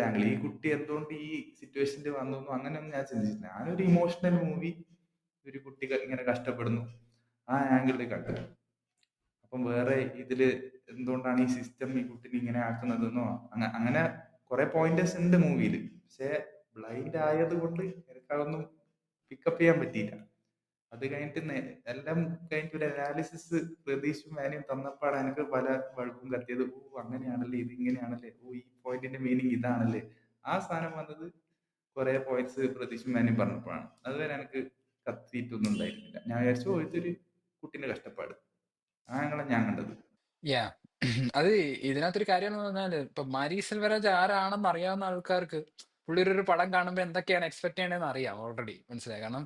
ആംഗിൾ, ഈ കുട്ടി എന്തുകൊണ്ട് ഈ സിറ്റുവേഷനിൽ വന്നു അങ്ങനെയൊന്നും ഞാൻ ചിന്തിച്ചില്ല. ഞാനൊരു ഇമോഷണൽ മൂവി, ഒരു കുട്ടി ഇങ്ങനെ കഷ്ടപ്പെടുന്നു, ആ ആംഗിളിൽ കണ്ടത്. അപ്പം വേറെ ഇതില് എന്തുകൊണ്ടാണ് ഈ സിസ്റ്റം ഈ കുട്ടിനെ ഇങ്ങനെ ആക്കുന്നതെന്നോ അങ്ങനെ കുറെ പോയിന്റേഴ്സ് ഉണ്ട് മൂവിയിൽ. പക്ഷെ ബ്ലൈൻഡ് ആയത് കൊണ്ട് എനിക്ക് അതൊന്നും പിക്കപ്പ് ചെയ്യാൻ പറ്റിയില്ല. അത് കഴിഞ്ഞിട്ട് എല്ലാം കഴിഞ്ഞിട്ട് ഒരു അനാലിസിസ് പ്രതീക്ഷയും മാനയും തന്നപ്പോഴാണ് എനിക്ക് പല വഴുക്കും കത്തിയത്. ഓ അങ്ങനെയാണല്ലേ, ഇത് ഇങ്ങനെയാണല്ലേ, ഓ ഈ പോയിന്റിന്റെ മീനിങ് ഇതാണല്ലേ. ആ സാധനം വന്നത് കുറെ പോയിന്റ്സ് പ്രതീക്ഷയും മാനയും പറഞ്ഞപ്പോഴാണ്. അതുവരെ എനിക്ക് കത്തിയിട്ടൊന്നും ഉണ്ടായിരുന്നില്ല. ഞാൻ വിചാരിച്ചു, ഓ ഇതൊരു കുട്ടീന്റെ കഷ്ടപ്പാട്. അങ്ങനെ ഞാൻ കണ്ടത്. യാ അത് ഇതിനകത്തൊരു കാര്യം എന്ന് പറഞ്ഞാല് ഇപ്പൊ മാരി സെൽവരാജ് ആരാണെന്ന് അറിയാവുന്ന ആൾക്കാർക്ക് പുള്ളി ഒരു പടം കാണുമ്പോൾ എന്തൊക്കെയാണ് എക്സ്പെക്ട് ചെയ്യണതെന്ന് അറിയാം ഓൾറെഡി, മനസ്സിലായി. കാരണം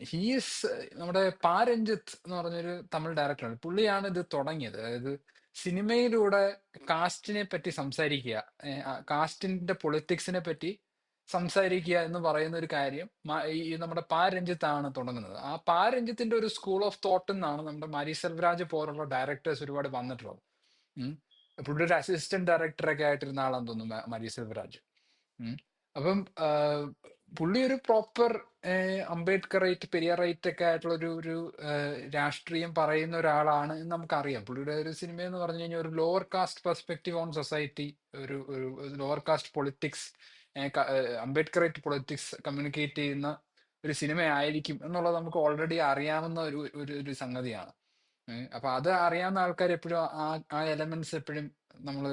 ഹീസ് നമ്മുടെ പാ രഞ്ജിത്ത് എന്ന് പറഞ്ഞൊരു തമിഴ് ഡയറക്ടറാണ്. പുള്ളിയാണ് ഇത് തുടങ്ങിയത്. അതായത് സിനിമയിലൂടെ കാസ്റ്റിനെ പറ്റി സംസാരിക്കുക, കാസ്റ്റിന്റെ പൊളിറ്റിക്സിനെ പറ്റി സംസാരിക്കുക എന്ന് പറയുന്ന ഒരു കാര്യം ഈ നമ്മുടെ പാ രഞ്ജിത്താണ് തുടങ്ങുന്നത്. ആ പാ രഞ്ജിത്തിന്റെ ഒരു സ്കൂൾ ഓഫ് തോട്ട് എന്നാണ് നമ്മുടെ മാരി സെൽവരാജ് പോലുള്ള ഡയറക്ടേഴ്സ് ഒരുപാട് വന്നിട്ടുള്ളത്. പുള്ളി ഒരു അസിസ്റ്റന്റ് ഡയറക്ടറൊക്കെ ആയിട്ടിരുന്ന ആളാന്ന് തോന്നുന്നു മാരി സെൽവരാജ്. അപ്പം പുള്ളി ഒരു പ്രോപ്പർ അംബേദ്കറൈറ്റ് പെരിയറൈറ്റ് ഒക്കെ ആയിട്ടുള്ള ഒരു രാഷ്ട്രീയം പറയുന്ന ഒരാളാണ് എന്ന് നമുക്കറിയാം. പുള്ളിയുടെ ഒരു സിനിമ എന്ന് പറഞ്ഞു കഴിഞ്ഞാൽ ഒരു lower caste perspective on society, ഒരു lower caste politics, Ambedkarite politics communicate ചെയ്യുന്ന ഒരു സിനിമ ആയിരിക്കും എന്നുള്ളത് നമുക്ക് ഓൾറെഡി അറിയാവുന്ന ഒരു സംഗതിയാണ്. അപ്പൊ അത് അറിയാവുന്ന ആൾക്കാർ എപ്പോഴും ആ എലമെന്റ്സ് എപ്പോഴും നമ്മൾ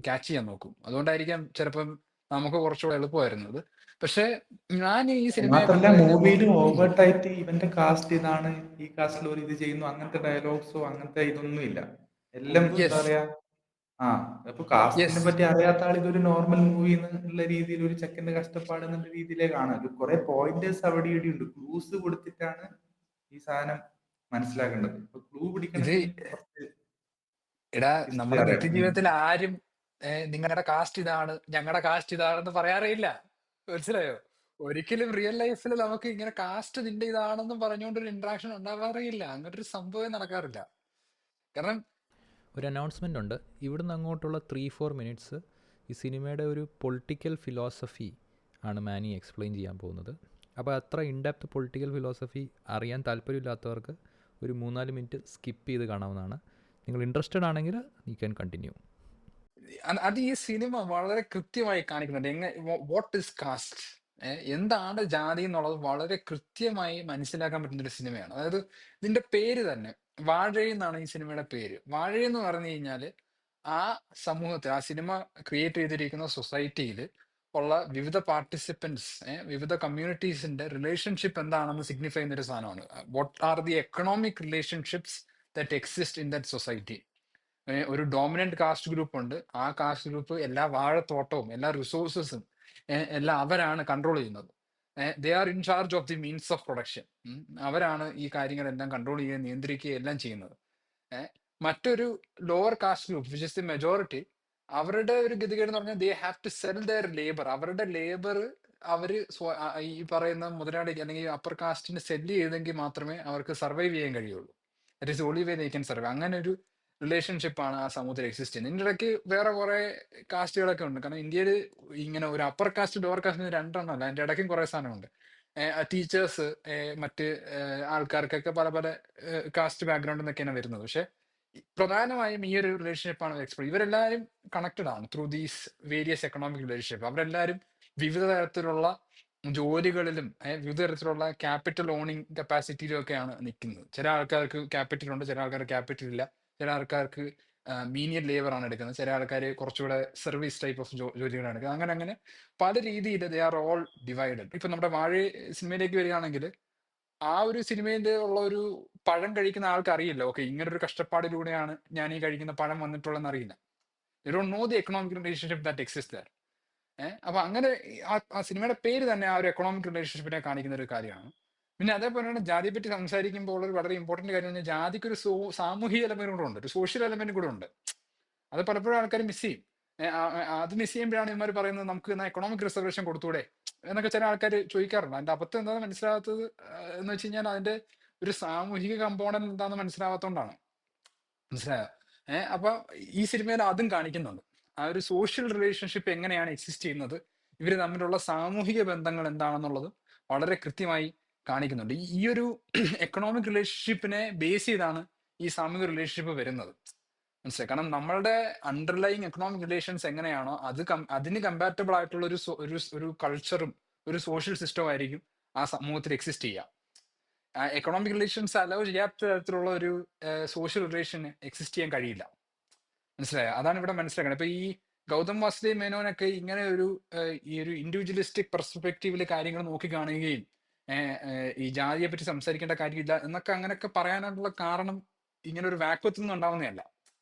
ക്യാച്ച് ചെയ്യാൻ നോക്കും. അതുകൊണ്ടായിരിക്കാം ചിലപ്പം നമുക്ക് കുറച്ചുകൂടെ എളുപ്പമായിരുന്നത്. പക്ഷെ ഞാൻ ഈ സിനിമയെ മാത്രല്ല കണ്ടു കഴിഞ്ഞപ്പോൾ മൂവിയിലും ഓവർട്ടായിട്ട് ഇവന്റെ കാസ്റ്റ് ഇതാണ്, ഈ കാസ്റ്റിൽ ഒരു ഇത് ചെയ്യുന്നു, അങ്ങനത്തെ ഡയലോഗ്സോ അങ്ങനത്തെ ഇതൊന്നും ഇല്ല. എല്ലാം എന്താ യെസ് പറയാ, ആ അപ്പൊ കാസ്റ്റിനെ യെസ് പറ്റി അറിയാത്ത ആൾ ഇതൊരു നോർമൽ മൂവി എന്നുള്ള രീതിയിൽ ഒരു ചെക്കന്റെ കഷ്ടപ്പാട് എന്നുള്ള രീതിയിലേ കാണാം. കുറെ പോയിന്റേഴ്സ് അവിടെ ഇവിടെ ഉണ്ട്, ക്ലൂസ് കൊടുത്തിട്ടാണ് ഈ സാധനം മനസ്സിലാക്കേണ്ടത്. ഇപ്പൊ ക്ലൂ ഇത് പിടിക്കണമെങ്കിൽ കുറച്ച് എടാ ഹിസ്റ്ററി നമ്മുടെ അറിയാം. നിത്യജീവിതത്തിൽ ആരും നിങ്ങളുടെ കാസ്റ്റ് ഇതാണ് ഞങ്ങളുടെ കാസ്റ്റ് ഇതാണെന്ന് പറയാറില്ല, മനസ്സിലായോ? ഒരിക്കലും റിയൽ ലൈഫിൽ നമുക്ക് ഇങ്ങനെ കാസ്റ്റ് നിന്റെ ഇതാണെന്നും പറഞ്ഞുകൊണ്ട് ഒരു ഇന്ററാക്ഷൻ ഉണ്ടാവാറില്ല. അങ്ങനെ ഒരു സംഭവം നടക്കാറില്ല. കാരണം ഒരു അനൗൺസ്മെൻ്റ് ഉണ്ട്. ഇവിടുന്ന് അങ്ങോട്ടുള്ള 3-4 മിനിറ്റ്സ് ഈ സിനിമയുടെ ഒരു പൊളിറ്റിക്കൽ ഫിലോസഫി ആണ് മാനി എക്സ്പ്ലെയിൻ ചെയ്യാൻ പോകുന്നത്. അപ്പോൾ അത്ര ഇൻഡെപ്ത് പൊളിറ്റിക്കൽ ഫിലോസഫി അറിയാൻ താല്പര്യമില്ലാത്തവർക്ക് ഒരു 3-4 മിനിറ്റ് സ്കിപ്പ് ചെയ്ത് കാണാവുന്നതാണ്. നിങ്ങൾ ഇൻട്രസ്റ്റഡ് ആണെങ്കിൽ യു ക്യാൻ കണ്ടിന്യൂ. അത് ഈ സിനിമ വളരെ കൃത്യമായി കാണിക്കുന്നുണ്ട്. വാട്ട് ഇസ് കാസ്റ്റ്, എന്താണ് ജാതി എന്നുള്ളത് വളരെ കൃത്യമായി മനസ്സിലാക്കാൻ പറ്റുന്ന ഒരു സിനിമയാണ്. അതായത് ഇതിന്റെ പേര് തന്നെ വാഴ എന്നാണ് ഈ സിനിമയുടെ പേര്. വാഴ എന്ന് പറഞ്ഞു കഴിഞ്ഞാല് ആ സമൂഹത്തിൽ, ആ സിനിമ ക്രിയേറ്റ് ചെയ്തിരിക്കുന്ന സൊസൈറ്റിയിൽ ഉള്ള വിവിധ പാർട്ടിസിപ്പൻസ്, വിവിധ കമ്മ്യൂണിറ്റീസിന്റെ റിലേഷൻഷിപ്പ് എന്താണെന്ന് സിഗ്നിഫൈ ചെയ്യുന്ന ഒരു സാധനമാണ്. What are the economic relationships that exist in that society. ഒരു ഡോമിനന്റ് കാസ്റ്റ് ഗ്രൂപ്പ് ഉണ്ട്. ആ കാസ്റ്റ് ഗ്രൂപ്പ് എല്ലാ വാഴത്തോട്ടവും എല്ലാ റിസോഴ്സസും എല്ലാം അവരാണ് കൺട്രോൾ ചെയ്യുന്നത്. They are in charge of the means of production. അവരാണ് ഈ കാര്യങ്ങളെല്ലാം കൺട്രോൾ ചെയ്യുകയും നിയന്ത്രിക്കുകയും എല്ലാം ചെയ്യുന്നത്. മറ്റൊരു lower caste group which is the majority, അവരുടെ ഒരു ഗതികേട് എന്ന് പറഞ്ഞാൽ they have to sell their labour. അവരുടെ ലേബർ അവര് ഈ പറയുന്ന മുതലാളി അല്ലെങ്കിൽ അപ്പർ കാസ്റ്റിന് സെല്ല് ചെയ്തെങ്കിൽ മാത്രമേ അവർക്ക് സർവൈവ് ചെയ്യാൻ കഴിയുള്ളൂ. That is only way they can survive. അങ്ങനെ ഒരു റിലേഷൻഷിപ്പാണ് ആ സമൂഹത്തിൽ എക്സിസ്റ്റ് ചെയ്യുന്നത്. ഇതിൻ്റെ ഇടയ്ക്ക് വേറെ കുറെ കാസ്റ്റുകളൊക്കെ ഉണ്ട്. കാരണം ഇന്ത്യയിൽ ഇങ്ങനെ ഒരു അപ്പർ കാസ്റ്റ് ലോവർ കാസ്റ്റ് രണ്ടെണ്ണം അല്ല, അതിൻ്റെ ഇടയ്ക്കും കുറെ സാധനമുണ്ട്. ടീച്ചേഴ്സ്, മറ്റ് ആൾക്കാർക്കൊക്കെ പല പല കാസ്റ്റ് ബാക്ക്ഗ്രൗണ്ടിൽ നിന്നൊക്കെയാണ് വരുന്നത്. പക്ഷെ പ്രധാനമായും ഈ ഒരു റിലേഷൻഷിപ്പാണ് എക്സ്പ്ലോർ. ഇവരെല്ലാവരും കണക്റ്റഡ് ആണ് through these various economic relationship. അവരെല്ലാവരും വിവിധ തരത്തിലുള്ള ജോലികളിലും വിവിധ തരത്തിലുള്ള ക്യാപിറ്റൽ ഓണിങ് കപ്പാസിറ്റിയിലും ഒക്കെയാണ് നിൽക്കുന്നത്. ചില ആൾക്കാർക്ക് ക്യാപിറ്റൽ ഉണ്ട്, ചില ആൾക്കാർക്ക് ക്യാപിറ്റൽ ഇല്ല, ചില ആൾക്കാർക്ക് മീനിയൽ ലേബർ ആണ് എടുക്കുന്നത്, ചില ആൾക്കാർ കുറച്ചുകൂടെ സർവീസ് ടൈപ്പ് ഓഫ് ജോലികളാണ് എടുക്കുന്നത്. അങ്ങനെ അങ്ങനെ പല രീതിയിൽ ദേ ആർ ഓൾ ഡിവൈഡഡ്. ഇപ്പൊ നമ്മുടെ വാഴ സിനിമയിലേക്ക് വരികയാണെങ്കിൽ ആ ഒരു സിനിമയിൽ ഉള്ള ഒരു പഴം കഴിക്കുന്ന ആൾക്ക് അറിയില്ല, ഓക്കെ ഇങ്ങനൊരു കഷ്ടപ്പാടിലൂടെയാണ് ഞാൻ ഈ കഴിക്കുന്ന പഴം വന്നിട്ടുള്ളതെന്ന് അറിയില്ല. You don't know the economic relationship that exist there. അപ്പൊ അങ്ങനെ ആ സിനിമയുടെ പേര് തന്നെ ആ ഒരു എക്കണോമിക് റിലേഷൻഷിപ്പിനെ കാണിക്കുന്ന ഒരു കാര്യമാണ്. പിന്നെ അതേപോലെയാണ് ജാതിയെ പറ്റി സംസാരിക്കുമ്പോൾ ഒരു വളരെ ഇമ്പോർട്ടന്റ് കാര്യം എന്ന് പറഞ്ഞാൽ ജാതിക്ക് ഒരു സാമൂഹിക എലമെന്റ് കൂടെ ഉണ്ട്, ഒരു സോഷ്യൽ എലമെന്റ് കൂടെ ഉണ്ട്. അത് പലപ്പോഴും ആൾക്കാർ മിസ് ചെയ്യും. അത് മിസ് ചെയ്യുമ്പോഴാണ് ഇവന്മാർ പറയുന്നത് നമുക്ക് എക്കണോമിക് റിസർവേഷൻ കൊടുത്തൂടെ എന്നൊക്കെ ചില ആൾക്കാർ ചോദിക്കാറുണ്ട്. അതിന്റെ അബദ്ധം എന്താണെന്ന് മനസ്സിലാകാത്തത് എന്ന് വെച്ച് കഴിഞ്ഞാൽ അതിന്റെ ഒരു സാമൂഹിക കമ്പോണന്റ് എന്താണെന്ന് മനസ്സിലാവാത്തോണ്ടാണ്. മനസ്സിലായോ? അപ്പൊ ഈ സിനിമയിൽ അതും കാണിക്കുന്നുണ്ട്. ആ ഒരു സോഷ്യൽ റിലേഷൻഷിപ്പ് എങ്ങനെയാണ് എക്സിസ്റ്റ് ചെയ്യുന്നത്, ഇവർ തമ്മിലുള്ള സാമൂഹിക ബന്ധങ്ങൾ എന്താണെന്നുള്ളത് വളരെ കൃത്യമായി കാണിക്കുന്നുണ്ട്. ഈ ഒരു എക്കണോമിക് റിലേഷൻഷിപ്പിനെ ബേസ് ചെയ്താണ് ഈ സാമൂഹിക റിലേഷൻഷിപ്പ് വരുന്നത്. മനസ്സിലായി? കാരണം നമ്മളുടെ അണ്ടർലൈങ് എക്കണോമിക് റിലേഷൻസ് എങ്ങനെയാണോ അതിന് കമ്പാറ്റബിൾ ആയിട്ടുള്ള ഒരു കൾച്ചറും ഒരു സോഷ്യൽ സിസ്റ്റവും ആയിരിക്കും ആ സമൂഹത്തിൽ എക്സിസ്റ്റ് ചെയ്യുക. എക്കണോമിക് റിലേഷൻസ് അലോ ചെയ്യാത്ത തരത്തിലുള്ള ഒരു സോഷ്യൽ റിലേഷൻ എക്സിസ്റ്റ് ചെയ്യാൻ കഴിയില്ല. മനസ്സിലായോ? അതാണ് ഇവിടെ മനസ്സിലാക്കുന്നത്. ഇപ്പൊ ഈ ഗൗതം വാസുദേവ് മേനോനൊക്കെ ഇങ്ങനെ ഈ ഒരു ഇൻഡിവിജ്വലിസ്റ്റിക് പെർസ്പെക്റ്റീവില് കാര്യങ്ങൾ നോക്കി കാണുകയും ഈ ജാതിയെ പറ്റി സംസാരിക്കേണ്ട കാര്യമില്ല എന്നൊക്കെ അങ്ങനെയൊക്കെ പറയാനുള്ള കാരണം ഇങ്ങനെ ഒരു വാക്വത്തിൽ നിന്ന് ഉണ്ടാവുന്നതല്ല.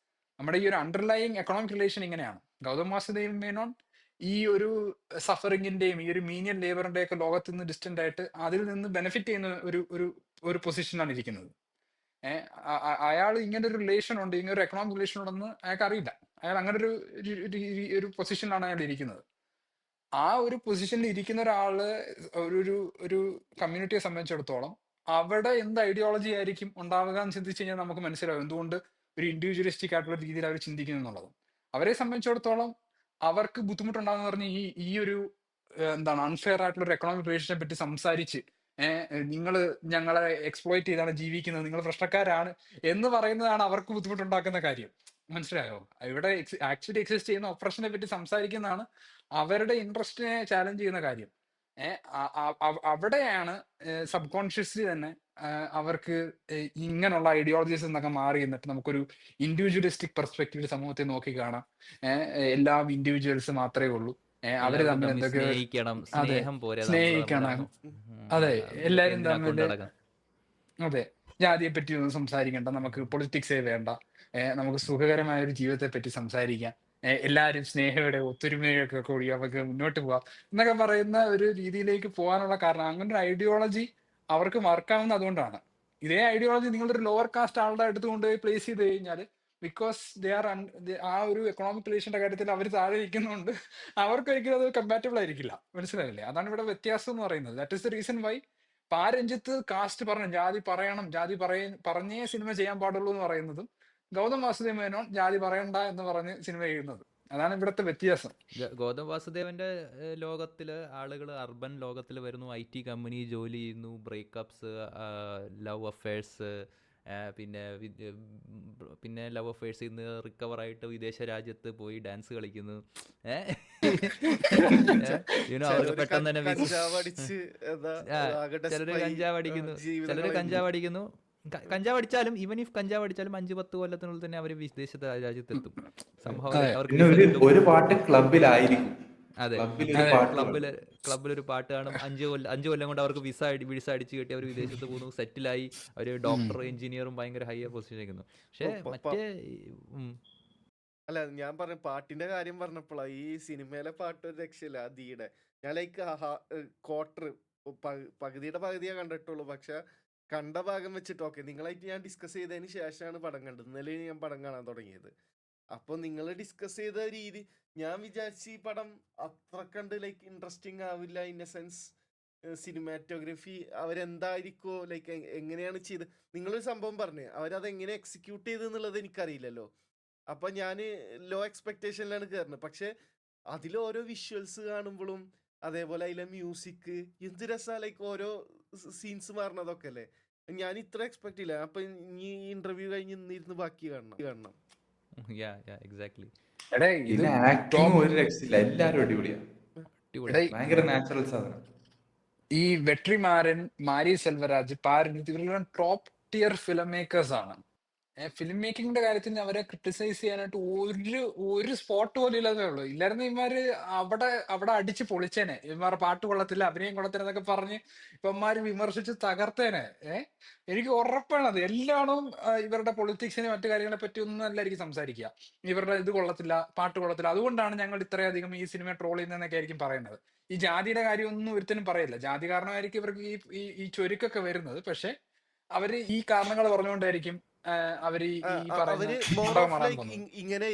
നമ്മുടെ ഈ ഒരു അണ്ടർലൈങ് എക്കണോമിക് റിലേഷൻ ഇങ്ങനെയാണ്. ഗൗതം വാസുദേവ് മേനോൻ ഈ ഒരു സഫറിങ്ങിന്റെയും ഈ ഒരു മീനിയൽ ലേബറിന്റെ ഒക്കെ ലോകത്ത് നിന്ന് ഡിസ്റ്റന്റ് ആയിട്ട് അതിൽ നിന്ന് ബെനിഫിറ്റ് ചെയ്യുന്ന ഒരു പൊസിഷനിലാണ് ഇരിക്കുന്നത്. അയാൾ ഇങ്ങനെ ഒരു റിലേഷൻ ഉണ്ട്, ഇങ്ങനെ ഒരു എക്കണോമിക് റിലേഷൻ ഉണ്ടെന്ന് അയാൾക്ക് അറിയില്ല. അയാൾ അങ്ങനെ ഒരു പൊസിഷനിലാണ് അയാൾ ഇരിക്കുന്നത്. ആ ഒരു പൊസിഷനിൽ ഇരിക്കുന്ന ഒരാള് ഒരു കമ്മ്യൂണിറ്റിയെ സംബന്ധിച്ചിടത്തോളം അവിടെ എന്ത് ഐഡിയോളജി ആയിരിക്കും ഉണ്ടാവുക എന്ന് ചിന്തിച്ചു കഴിഞ്ഞാൽ നമുക്ക് മനസ്സിലാവും എന്തുകൊണ്ട് ഒരു ഇൻഡിവിജ്വലിസ്റ്റിക് ആയിട്ടുള്ള രീതിയിൽ അവർ ചിന്തിക്കുന്നു എന്നുള്ളത്. അവരെ സംബന്ധിച്ചിടത്തോളം അവർക്ക് ബുദ്ധിമുട്ടുണ്ടാകുന്ന പറഞ്ഞ് ഈ ഒരു എന്താണ് അൺഫെയർ ആയിട്ടുള്ള ഒരു എക്കണോമിക് റിലേഷനെ പറ്റി സംസാരിച്ച് നിങ്ങൾ ഞങ്ങളെ എക്സ്പ്ലോയിറ്റ് ചെയ്താണ് ജീവിക്കുന്നത്, നിങ്ങൾ പ്രശ്നക്കാരാണ് എന്ന് പറയുന്നതാണ് അവർക്ക് ബുദ്ധിമുട്ടുണ്ടാക്കുന്ന കാര്യം. മനസ്സിലായോ? ഇവിടെ ആക്ച്വലി എക്സിസ്റ്റ് ചെയ്യുന്ന ഓപ്പറേഷനെ പറ്റി സംസാരിക്കുന്നതാണ് അവരുടെ ഇൻട്രസ്റ്റിനെ ചാലഞ്ച് ചെയ്യുന്ന കാര്യം. അവിടെയാണ് സബ് കോൺഷ്യസ്ലി തന്നെ അവർക്ക് ഇങ്ങനെയുള്ള ഐഡിയോളജീസ് എന്നൊക്കെ മാറി എന്നിട്ട് നമുക്കൊരു ഇൻഡിവിജ്വലിസ്റ്റിക് പെർസ്പെക്റ്റീവിൽ സമൂഹത്തെ നോക്കി കാണാം. എല്ലാം ഇൻഡിവിജ്വൽസ് മാത്രമേ ഉള്ളൂ, അവര് എല്ലാവരും തമ്മിൽ തമ്മിൽ എന്തൊക്കെ സ്നേഹിക്കണം, അതെ സ്നേഹം പോരെ സ്നേഹിക്കണം, അതെ എല്ലാരും എന്തിനാ തമ്മിൽ കൊണ്ടടക്കണം. അതെ ജാതിയെ പറ്റി ഒന്നും സംസാരിക്കണ്ട, നമുക്ക് പൊളിറ്റിക്സേ വേണ്ട, നമുക്ക് സുഖകരമായ ഒരു ജീവിതത്തെ പറ്റി സംസാരിക്കാം, എല്ലാവരും സ്നേഹയുടെ ഒത്തൊരുമയൊക്കെ കൂടി നമുക്ക് മുന്നോട്ട് പോവാം എന്നൊക്കെ പറയുന്ന ഒരു രീതിയിലേക്ക് പോകാനുള്ള കാരണം അങ്ങനെ ഒരു ഐഡിയോളജി അവർക്ക് മറക്കാവുന്ന അതുകൊണ്ടാണ്. ഇതേ ഐഡിയോളജി നിങ്ങളൊരു ലോവർ കാസ്റ്റ് ആളുടെ അടുത്ത് കൊണ്ടുപോയി പ്ലേസ് ചെയ്ത് കഴിഞ്ഞാൽ ബിക്കോസ് ദേ ആർ ആ ഒരു എക്കണോമിക് റിലേഷന്റെ കാര്യത്തിൽ അവർ താഴെ ഇരിക്കുന്നുണ്ട്, അവർക്ക് ഒരിക്കലും അത് കമ്പാറ്റബിൾ ആയിരിക്കില്ല. മനസ്സിലായില്ലേ? അതാണ് ഇവിടെ വ്യത്യാസം എന്ന് പറയുന്നത്. That is the reason why Ranjith caste പറഞ്ഞു, ജാതി പറയണം, പറഞ്ഞേ സിനിമ ചെയ്യാൻ പാടുള്ളൂ എന്ന് പറയുന്നതും ഗൗതം വാസുദേവ് മേനോൻ ജാതി പറയണ്ട എന്ന് പറഞ്ഞ് സിനിമ ചെയ്യുന്നത്. അതാണ് ഇവിടുത്തെ വ്യത്യാസം. ഗൗതം വാസുദേവന്റെ ലോകത്തില് ആളുകൾ അർബൻ ലോകത്തിൽ വരുന്നു, IT കമ്പനി ജോലി ചെയ്യുന്നു, ബ്രേക്കപ്സ്, ലവ് അഫയേഴ്സ്, പിന്നെ ലവ് അഫയേഴ്സിൽ നിന്ന് റിക്കവർ ആയിട്ട് വിദേശ രാജ്യത്ത് പോയി ഡാൻസ് കളിക്കുന്നു. അവർക്ക് പെട്ടെന്ന് തന്നെ ചിലര് കഞ്ചാവ് അടിക്കുന്നു, ചിലര് കഞ്ചാവ് അടിക്കുന്നു. കഞ്ചാവ് അടിച്ചാലും ഈവൻ ഇഫ് കഞ്ചാവ് അടിച്ചാലും 5-10 കൊല്ലത്തിനുള്ളിൽ തന്നെ അവർ വിദേശ രാജ്യത്തെത്തും. സംഭവം അവർക്ക് ഒരു പാട്ട് ക്ലബിലായിരിക്കും. അതെ, ക്ലബിലൊരു പാട്ട് കാണും. 5 കൊല്ലം കൊണ്ട് അവർക്ക് വിസ അടിച്ച് കിട്ടി, അവർ വിദേശത്ത് പോകുന്നു, സെറ്റിലായി, അവർ ഡോക്ടർ എഞ്ചിനീയറും ഭയങ്കര ഹയർ പൊസിഷൻ നിൽക്കുന്നു. പക്ഷെ മറ്റേ അല്ല, ഞാൻ പറഞ്ഞ പാട്ടിന്റെ കാര്യം പറഞ്ഞപ്പോഴാ ഈ സിനിമയിലെ പാട്ട് ഒരു രക്ഷയില്ല. ദീയുടെ ഞാൻ ലൈക്ക് പകുതിയുടെ പകുതിയെ കണ്ടിട്ടുള്ളൂ. പക്ഷെ കണ്ട ഭാഗം വെച്ചിട്ട് ഓക്കെ നിങ്ങളായിട്ട് ഞാൻ ഡിസ്കസ് ചെയ്തതിന് ശേഷമാണ് പടം കണ്ടത്. ഇന്നലെ ഞാൻ പടം കാണാൻ തുടങ്ങിയത്. അപ്പൊ നിങ്ങൾ ഡിസ്കസ് ചെയ്ത രീതി ഞാൻ വിചാരിച്ചു ഈ പടം അത്ര കണ്ട് ലൈക്ക് ഇൻട്രസ്റ്റിംഗ് ആവില്ല. ഇൻ എ സെൻസ് സിനിമാറ്റോഗ്രഫി അവരെന്തായിരിക്കോ ലൈക്ക് എങ്ങനെയാണ് ചെയ്ത് നിങ്ങളൊരു സംഭവം പറഞ്ഞ് അവരത് എങ്ങനെ എക്സിക്യൂട്ട് ചെയ്ത് എന്നുള്ളത് എനിക്കറിയില്ലല്ലോ. അപ്പൊ ഞാൻ ലോ എക്സ്പെക്ടേഷനിലാണ് കയറുന്നത്. പക്ഷെ അതിൽ ഓരോ വിഷ്വൽസ് കാണുമ്പോഴും അതേപോലെ അതിലെ മ്യൂസിക് എന്ത് രസാ, ലൈക്ക് ഓരോ സീൻസ് മാറണതൊക്കെ അല്ലേ. ഞാൻ ഇത്ര എക്സ്പെക്ട് ഇല്ല. അപ്പൊ ഇനി ഇന്റർവ്യൂ കഴിഞ്ഞ് ഇന്നിരുന്ന് ബാക്കി കാണണം. എക്സാക്ട്ലി. പിന്നെ ആക്ടിങ് ഒരു രക്ഷയില്ല, എല്ലാരും അടിപൊളിയാണ്, ഭയങ്കര നാച്ചുറൽ സാധനം. ഈ വെട്രിമാരൻ, മാരി സെൽവരാജ്, പാരഞ്ജിത്ത് ഇവരെല്ലാം ടോപ്പ് ടിയർ ഫിലിം മേക്കേഴ്സ് ആണ്. ഫിലിം മേക്കിങ്ങിന്റെ കാര്യത്തിൽ അവരെ ക്രിട്ടിസൈസ് ചെയ്യാനായിട്ട് ഒരു സ്പോട്ട് പോലും ഇല്ലാതെ ഉള്ളൂ. ഇല്ലായിരുന്നു ഇവന്മാര് അവിടെ അടിച്ച് പൊളിച്ചേനെ. ഇവന്മാരുടെ പാട്ട് കൊള്ളത്തില്ല, അഭിനയം കൊള്ളത്തില്ല എന്നൊക്കെ പറഞ്ഞ് ഇവന്മാര് വിമർശിച്ച് തകർത്തേനെ. എനിക്ക് ഉറപ്പാണത്. എല്ലാവരും ഇവരുടെ പൊളിറ്റിക്സിനെ മറ്റു കാര്യങ്ങളെ പറ്റി ഒന്നും അല്ലായിരിക്കും സംസാരിക്കുക. ഇവരുടെ ഇത് കൊള്ളത്തില്ല, പാട്ട് കൊള്ളത്തില്ല, അതുകൊണ്ടാണ് ഞങ്ങൾ ഇത്രയധികം ഈ സിനിമ ട്രോൾ ചെയ്യുന്നതെന്നൊക്കെ ആയിരിക്കും പറയുന്നത്. ഈ ജാതിയുടെ കാര്യമൊന്നും ഒരുത്തനും പറയില്ല. ജാതി കാരണമായിരിക്കും ഇവർക്ക് ഈ ചൊരുക്കൊക്കെ വരുന്നത്. പക്ഷെ അവര് ഈ കാരണങ്ങൾ പറഞ്ഞുകൊണ്ടായിരിക്കും അവര് ഇങ്ങനെ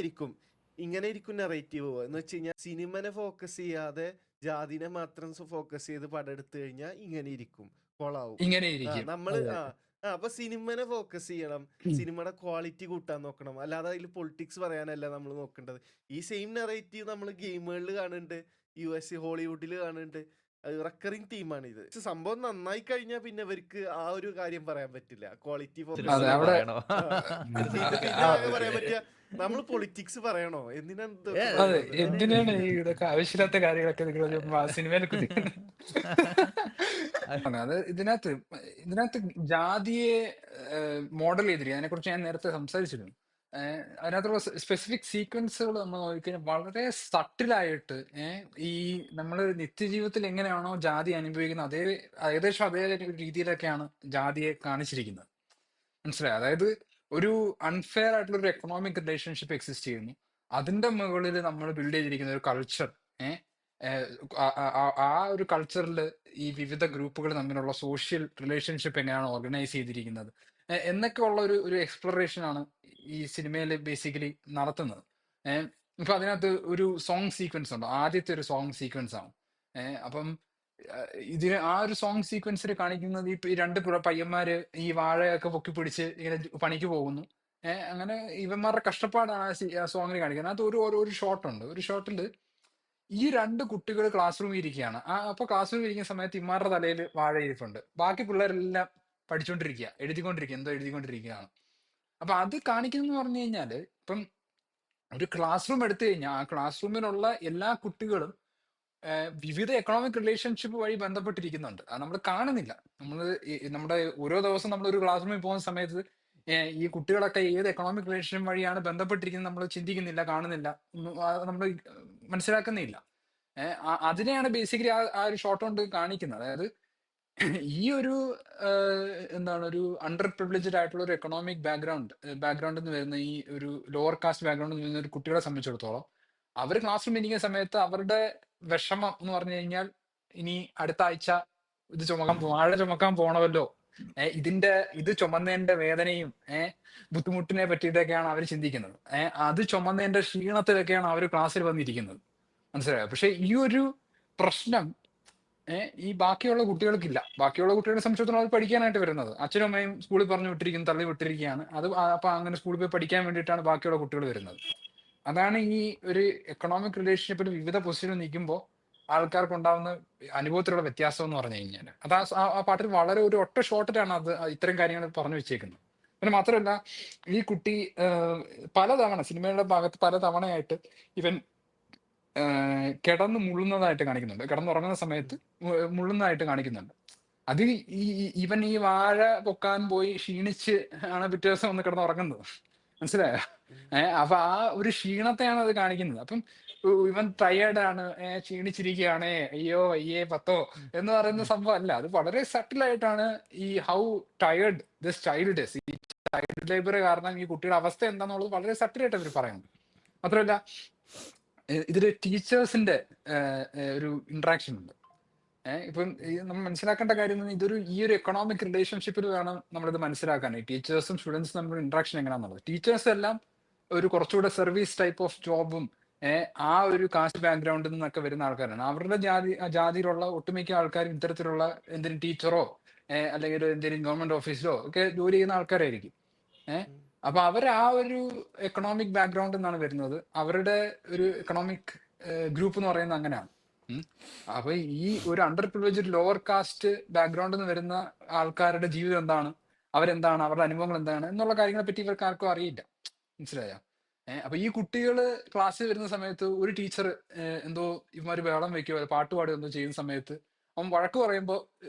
ഇരിക്കും നെറേറ്റീവ് എന്ന് വെച്ച് കഴിഞ്ഞാൽ സിനിമനെ ഫോക്കസ് ചെയ്യാതെ ജാതിനെ മാത്രം ഫോക്കസ് ചെയ്ത് പടം എടുത്തു കഴിഞ്ഞാൽ ഇങ്ങനെ ഇരിക്കും, കൊളാവും. നമ്മള് അപ്പൊ സിനിമനെ ഫോക്കസ് ചെയ്യണം, സിനിമയുടെ ക്വാളിറ്റി കൂട്ടാൻ നോക്കണം. അല്ലാതെ അതിൽ പൊളിറ്റിക്സ് പറയാനല്ല നമ്മൾ നോക്കേണ്ടത്. ഈ സെയിം നെറേറ്റീവ് നമ്മൾ ഗെയിമുകളിൽ കാണുന്നുണ്ട്, US ഹോളിവുഡിൽ കാണുന്നുണ്ട്. റെക്കറിങ് തീമാണ് ഇത്. സംഭവം നന്നായി കഴിഞ്ഞാൽ പിന്നെ ഇവർക്ക് ആ ഒരു കാര്യം പറയാൻ പറ്റില്ല, ക്വാളിറ്റി ഫോക്കസ് അതെ സിനിമകൾ അവിടെ പറയണോ? പിന്നെ ആകെ പറയാൻ പറ്റിയ നമ്മൾ പൊളിറ്റിക്സ് പറയണോ, എന്തിനാണ് ഇതൊക്കെ അതെ പറയുന്നത്? എന്തിനാണ് ഈ ഇതൊക്കെ ആവശ്യമില്ലാത്ത കാര്യങ്ങളൊക്കെ നിങ്ങൾ സിനിമയിൽ കുതിക്കുന്നത്? അത് ഇതിനകത്ത് ജാതിയെ മോഡൽ ചെയ്തിരിക്കുക, അതിനെ കുറിച്ച് ഞാൻ നേരത്തെ സംസാരിച്ചിരുന്നു. അതിനകത്തുള്ള സ്പെസിഫിക് സീക്വൻസുകൾ നമ്മൾ നോക്കിക്കഴിഞ്ഞാൽ വളരെ സട്ടിലായിട്ട് ഈ നമ്മൾ നിത്യജീവിതത്തിൽ എങ്ങനെയാണോ ജാതി അനുഭവിക്കുന്നത് ഏകദേശം അതേ രീതിയിലൊക്കെയാണ് ജാതിയെ കാണിച്ചിരിക്കുന്നത്. മനസ്സിലായോ? അതായത് ഒരു അൺഫെയർ ആയിട്ടുള്ള ഒരു എക്കണോമിക് റിലേഷൻഷിപ്പ് എക്സിസ്റ്റ് ചെയ്യുന്നു. അതിന്റെ മുകളിൽ നമ്മൾ ബിൽഡ് ചെയ്തിരിക്കുന്ന ഒരു കൾച്ചർ, ആ ഒരു കൾച്ചറിൽ ഈ വിവിധ ഗ്രൂപ്പുകൾ തമ്മിലുള്ള സോഷ്യൽ റിലേഷൻഷിപ്പ് എങ്ങനെയാണ് ഓർഗനൈസ് ചെയ്തിരിക്കുന്നത് എന്നൊക്കെ ഉള്ള ഒരു എക്സ്പ്ലോറേഷൻ ആണ് ഈ സിനിമയിൽ ബേസിക്കലി നടത്തുന്നത്. ഇപ്പൊ അതിനകത്ത് ഒരു സോങ് സീക്വൻസ് ഉണ്ട്, ആദ്യത്തെ ഒരു സോങ് സീക്വൻസ് ആണ്. അപ്പം ഇതിന് ആ ഒരു സോങ് സീക്വൻസിൽ കാണിക്കുന്നത് ഈ രണ്ട് പയ്യന്മാര് ഈ വാഴയൊക്കെ പൊക്കി പിടിച്ച് ഇങ്ങനെ പണിക്ക് പോകുന്നു. അങ്ങനെ ഇവന്മാരുടെ കഷ്ടപ്പാടാണ് ആ സോങ്ങിൽ കാണിക്കുന്നത്. അതിനകത്ത് ഒരു ഷോട്ട് ഉണ്ട്. ഒരു ഷോട്ടിൽ ഈ രണ്ട് കുട്ടികൾ ക്ലാസ് റൂമിൽ ഇരിക്കുകയാണ്. അപ്പൊ ക്ലാസ് റൂമിൽ ഇരിക്കുന്ന സമയത്ത് ഇമാരുടെ തലയിൽ വാഴ ഇരിപ്പുണ്ട്. ബാക്കി പിള്ളേരെല്ലാം പഠിച്ചുകൊണ്ടിരിക്കുക, എന്തോ എഴുതിക്കൊണ്ടിരിക്കുകയാണ്. അപ്പൊ അത് കാണിക്കുന്നു പറഞ്ഞു കഴിഞ്ഞാല്, ഇപ്പം ഒരു ക്ലാസ് റൂം എടുത്തു കഴിഞ്ഞാൽ ആ ക്ലാസ് റൂമിലുള്ള എല്ലാ കുട്ടികളും വിവിധ എക്കണോമിക് റിലേഷൻഷിപ്പ് വഴി ബന്ധപ്പെട്ടിരിക്കുന്നുണ്ട്. അത് നമ്മൾ കാണുന്നില്ല. നമ്മുടെ ഓരോ ദിവസം നമ്മൾ ഒരു ക്ലാസ് റൂമിൽ പോകുന്ന സമയത്ത് ഈ കുട്ടികളൊക്കെ ഏത് എക്കണോമിക് റിലേഷൻ വഴിയാണ് ബന്ധപ്പെട്ടിരിക്കുന്നത് നമ്മൾ ചിന്തിക്കുന്നില്ല, കാണുന്നില്ല, നമ്മൾ മനസ്സിലാക്കുന്നില്ല. അതിനെയാണ് ബേസിക്കലി ആ ഒരു ഷോർട്ട് കൊണ്ട് കാണിക്കുന്നത്. അതായത് ഈ ഒരു എന്താണ് ഒരു അണ്ടർ പ്രിവിലേജ്ഡ് ആയിട്ടുള്ള ഒരു എക്കണോമിക് ബാക്ക്ഗ്രൗണ്ടിൽ നിന്ന് വരുന്ന ഈ ഒരു ലോവർ കാസ്റ്റ് ബാക്ക്ഗ്രൗണ്ടിൽ നിന്ന് വരുന്ന ഒരു കുട്ടികളെ സംബന്ധിച്ചിടത്തോളം അവർ ക്ലാസ് റൂമിൽ ഇരിക്കുന്ന സമയത്ത് അവരുടെ വിഷമം എന്ന് പറഞ്ഞു കഴിഞ്ഞാൽ ഇനി അടുത്ത ആഴ്ച വാഴ ചുമക്കാൻ പോണമല്ലോ, ഇത് ചുമന്നതിന്റെ വേദനയും ബുദ്ധിമുട്ടിനെ പറ്റിയിട്ടൊക്കെയാണ് അവർ ചിന്തിക്കുന്നത്. അത് ചുമന്നതിന്റെ ക്ഷീണത്തിലൊക്കെയാണ് അവർ ക്ലാസ്സിൽ വന്നിരിക്കുന്നത്. മനസ്സിലായോ? പക്ഷെ ഈ ഒരു പ്രശ്നം ഈ ബാക്കിയുള്ള കുട്ടികൾക്കില്ല. ബാക്കിയുള്ള കുട്ടികളെ സംബന്ധിച്ചിടത്തോളം അവർ പഠിക്കാനായിട്ട് വരുന്നത്, അച്ഛനും അമ്മയും സ്കൂളിൽ പറഞ്ഞു വിട്ടിരിക്കുന്നു, തള്ളി വിട്ടിരിക്കുകയാണ്. അപ്പൊ അങ്ങനെ സ്കൂളിൽ പോയി പഠിക്കാൻ വേണ്ടിയിട്ടാണ് ബാക്കിയുള്ള കുട്ടികൾ വരുന്നത്. അതാണ് ഈ ഒരു എക്കണോമിക് റിലേഷൻഷിപ്പിൽ വിവിധ പൊസിഷനിൽ നിൽക്കുമ്പോൾ ആൾക്കാർക്ക് ഉണ്ടാവുന്ന അനുഭവത്തിലുള്ള വ്യത്യാസം എന്ന് പറഞ്ഞു കഴിഞ്ഞാൽ അത് ആ പാട്ടിൽ വളരെ ഒരു ഒറ്റ ഷോട്ടിലാണ് അത് ഇത്തരം കാര്യങ്ങൾ പറഞ്ഞു വെച്ചേക്കുന്നത്. പിന്നെ മാത്രമല്ല, ഈ കുട്ടി പലതവണ സിനിമയുടെ ഭാഗത്ത് പലതവണയായിട്ട് ഇവൻ കിടന്ന് മുള്ളുന്നതായിട്ട് കാണിക്കുന്നുണ്ട്. കിടന്നുറങ്ങുന്ന സമയത്ത് മുള്ളുന്നതായിട്ട് കാണിക്കുന്നുണ്ട്. അത് ഇവൻ ഈ വാഴ പൊക്കാൻ പോയി ക്ഷീണിച്ച് ആണ് പിറ്റേ ദിവസം ഒന്ന് കിടന്നുറങ്ങുന്നത്. മനസ്സിലായോ? അപ്പൊ ആ ഒരു ക്ഷീണത്തെയാണ് അത് കാണിക്കുന്നത്. അപ്പം ഇവൻ ടയേർഡാണ്, ക്ഷീണിച്ചിരിക്കുകയാണ്, അയ്യോ അയ്യേ പത്തോ എന്ന് പറയുന്ന സംഭവം അല്ല. അത് വളരെ സട്ടിലായിട്ടാണ് ഈ how tired this child is, ഈ ചൈൽഡ് ലേബർ കാരണം ഈ കുട്ടിയുടെ അവസ്ഥ എന്താണെന്നുള്ളത് വളരെ സട്ടിലായിട്ട് അവർ പറയുന്നത്. മാത്രമല്ല, ഇതില് ടീച്ചേഴ്സിന്റെ ഒരു ഇന്ററാക്ഷൻ ഉണ്ട്. ഇപ്പം നമ്മൾ മനസ്സിലാക്കേണ്ട കാര്യം ഇതൊരു ഈ ഒരു എക്കണോമിക് റിലേഷൻഷിപ്പിൽ വേണം നമ്മളിത് മനസ്സിലാക്കാൻ. ഈ ടീച്ചേഴ്സും സ്റ്റുഡൻസും തമ്മിലുള്ള ഇന്ററാക്ഷൻ എങ്ങനെയാണെന്നുള്ളത്. ടീച്ചേഴ്സ് എല്ലാം ഒരു കുറച്ചുകൂടെ സർവീസ് ടൈപ്പ് ഓഫ് ജോബും ആ ഒരു കാസ്റ്റ് ബാക്ക്ഗ്രൗണ്ടിൽ നിന്നൊക്കെ വരുന്ന ആൾക്കാരാണ്. അവരുടെ ജാതിയിലുള്ള ഒട്ടുമിക്ക ആൾക്കാരും ഇത്തരത്തിലുള്ള എന്തെങ്കിലും ടീച്ചറോ അല്ലെങ്കിൽ എന്തെങ്കിലും ഗവൺമെന്റ് ഓഫീസിലോ ഒക്കെ ജോലി ചെയ്യുന്ന ആൾക്കാരായിരിക്കും. അപ്പൊ അവർ ആ ഒരു എക്കണോമിക് ബാക്ക്ഗ്രൗണ്ടിൽ നിന്നാണ് വരുന്നത്. അവരുടെ ഒരു എക്കണോമിക് ഗ്രൂപ്പ് എന്ന് പറയുന്നത് അങ്ങനെയാണ്. അപ്പൊ ഈ ഒരു അണ്ടർ പ്രിവിലേജ്ഡ് ലോവർ കാസ്റ്റ് ബാക്ക്ഗ്രൗണ്ടിൽ നിന്ന് വരുന്ന ആൾക്കാരുടെ ജീവിതം എന്താണ്, അവരെന്താണ്, അവരുടെ അനുഭവങ്ങൾ എന്താണ് എന്നുള്ള കാര്യങ്ങളെ പറ്റി ഇവർക്ക് ആർക്കും അറിയില്ല. മനസ്സിലായോ? അപ്പൊ ഈ കുട്ടികള് ക്ലാസ്സിൽ വരുന്ന സമയത്ത് ഒരു ടീച്ചർ എന്തോ ഇവന്മാര് ബഹളം വെക്കുകയോ പാട്ട് പാടുകയോ എന്തോ ചെയ്യുന്ന സമയത്ത് അവൻ വഴക്ക് പറയുമ്പോ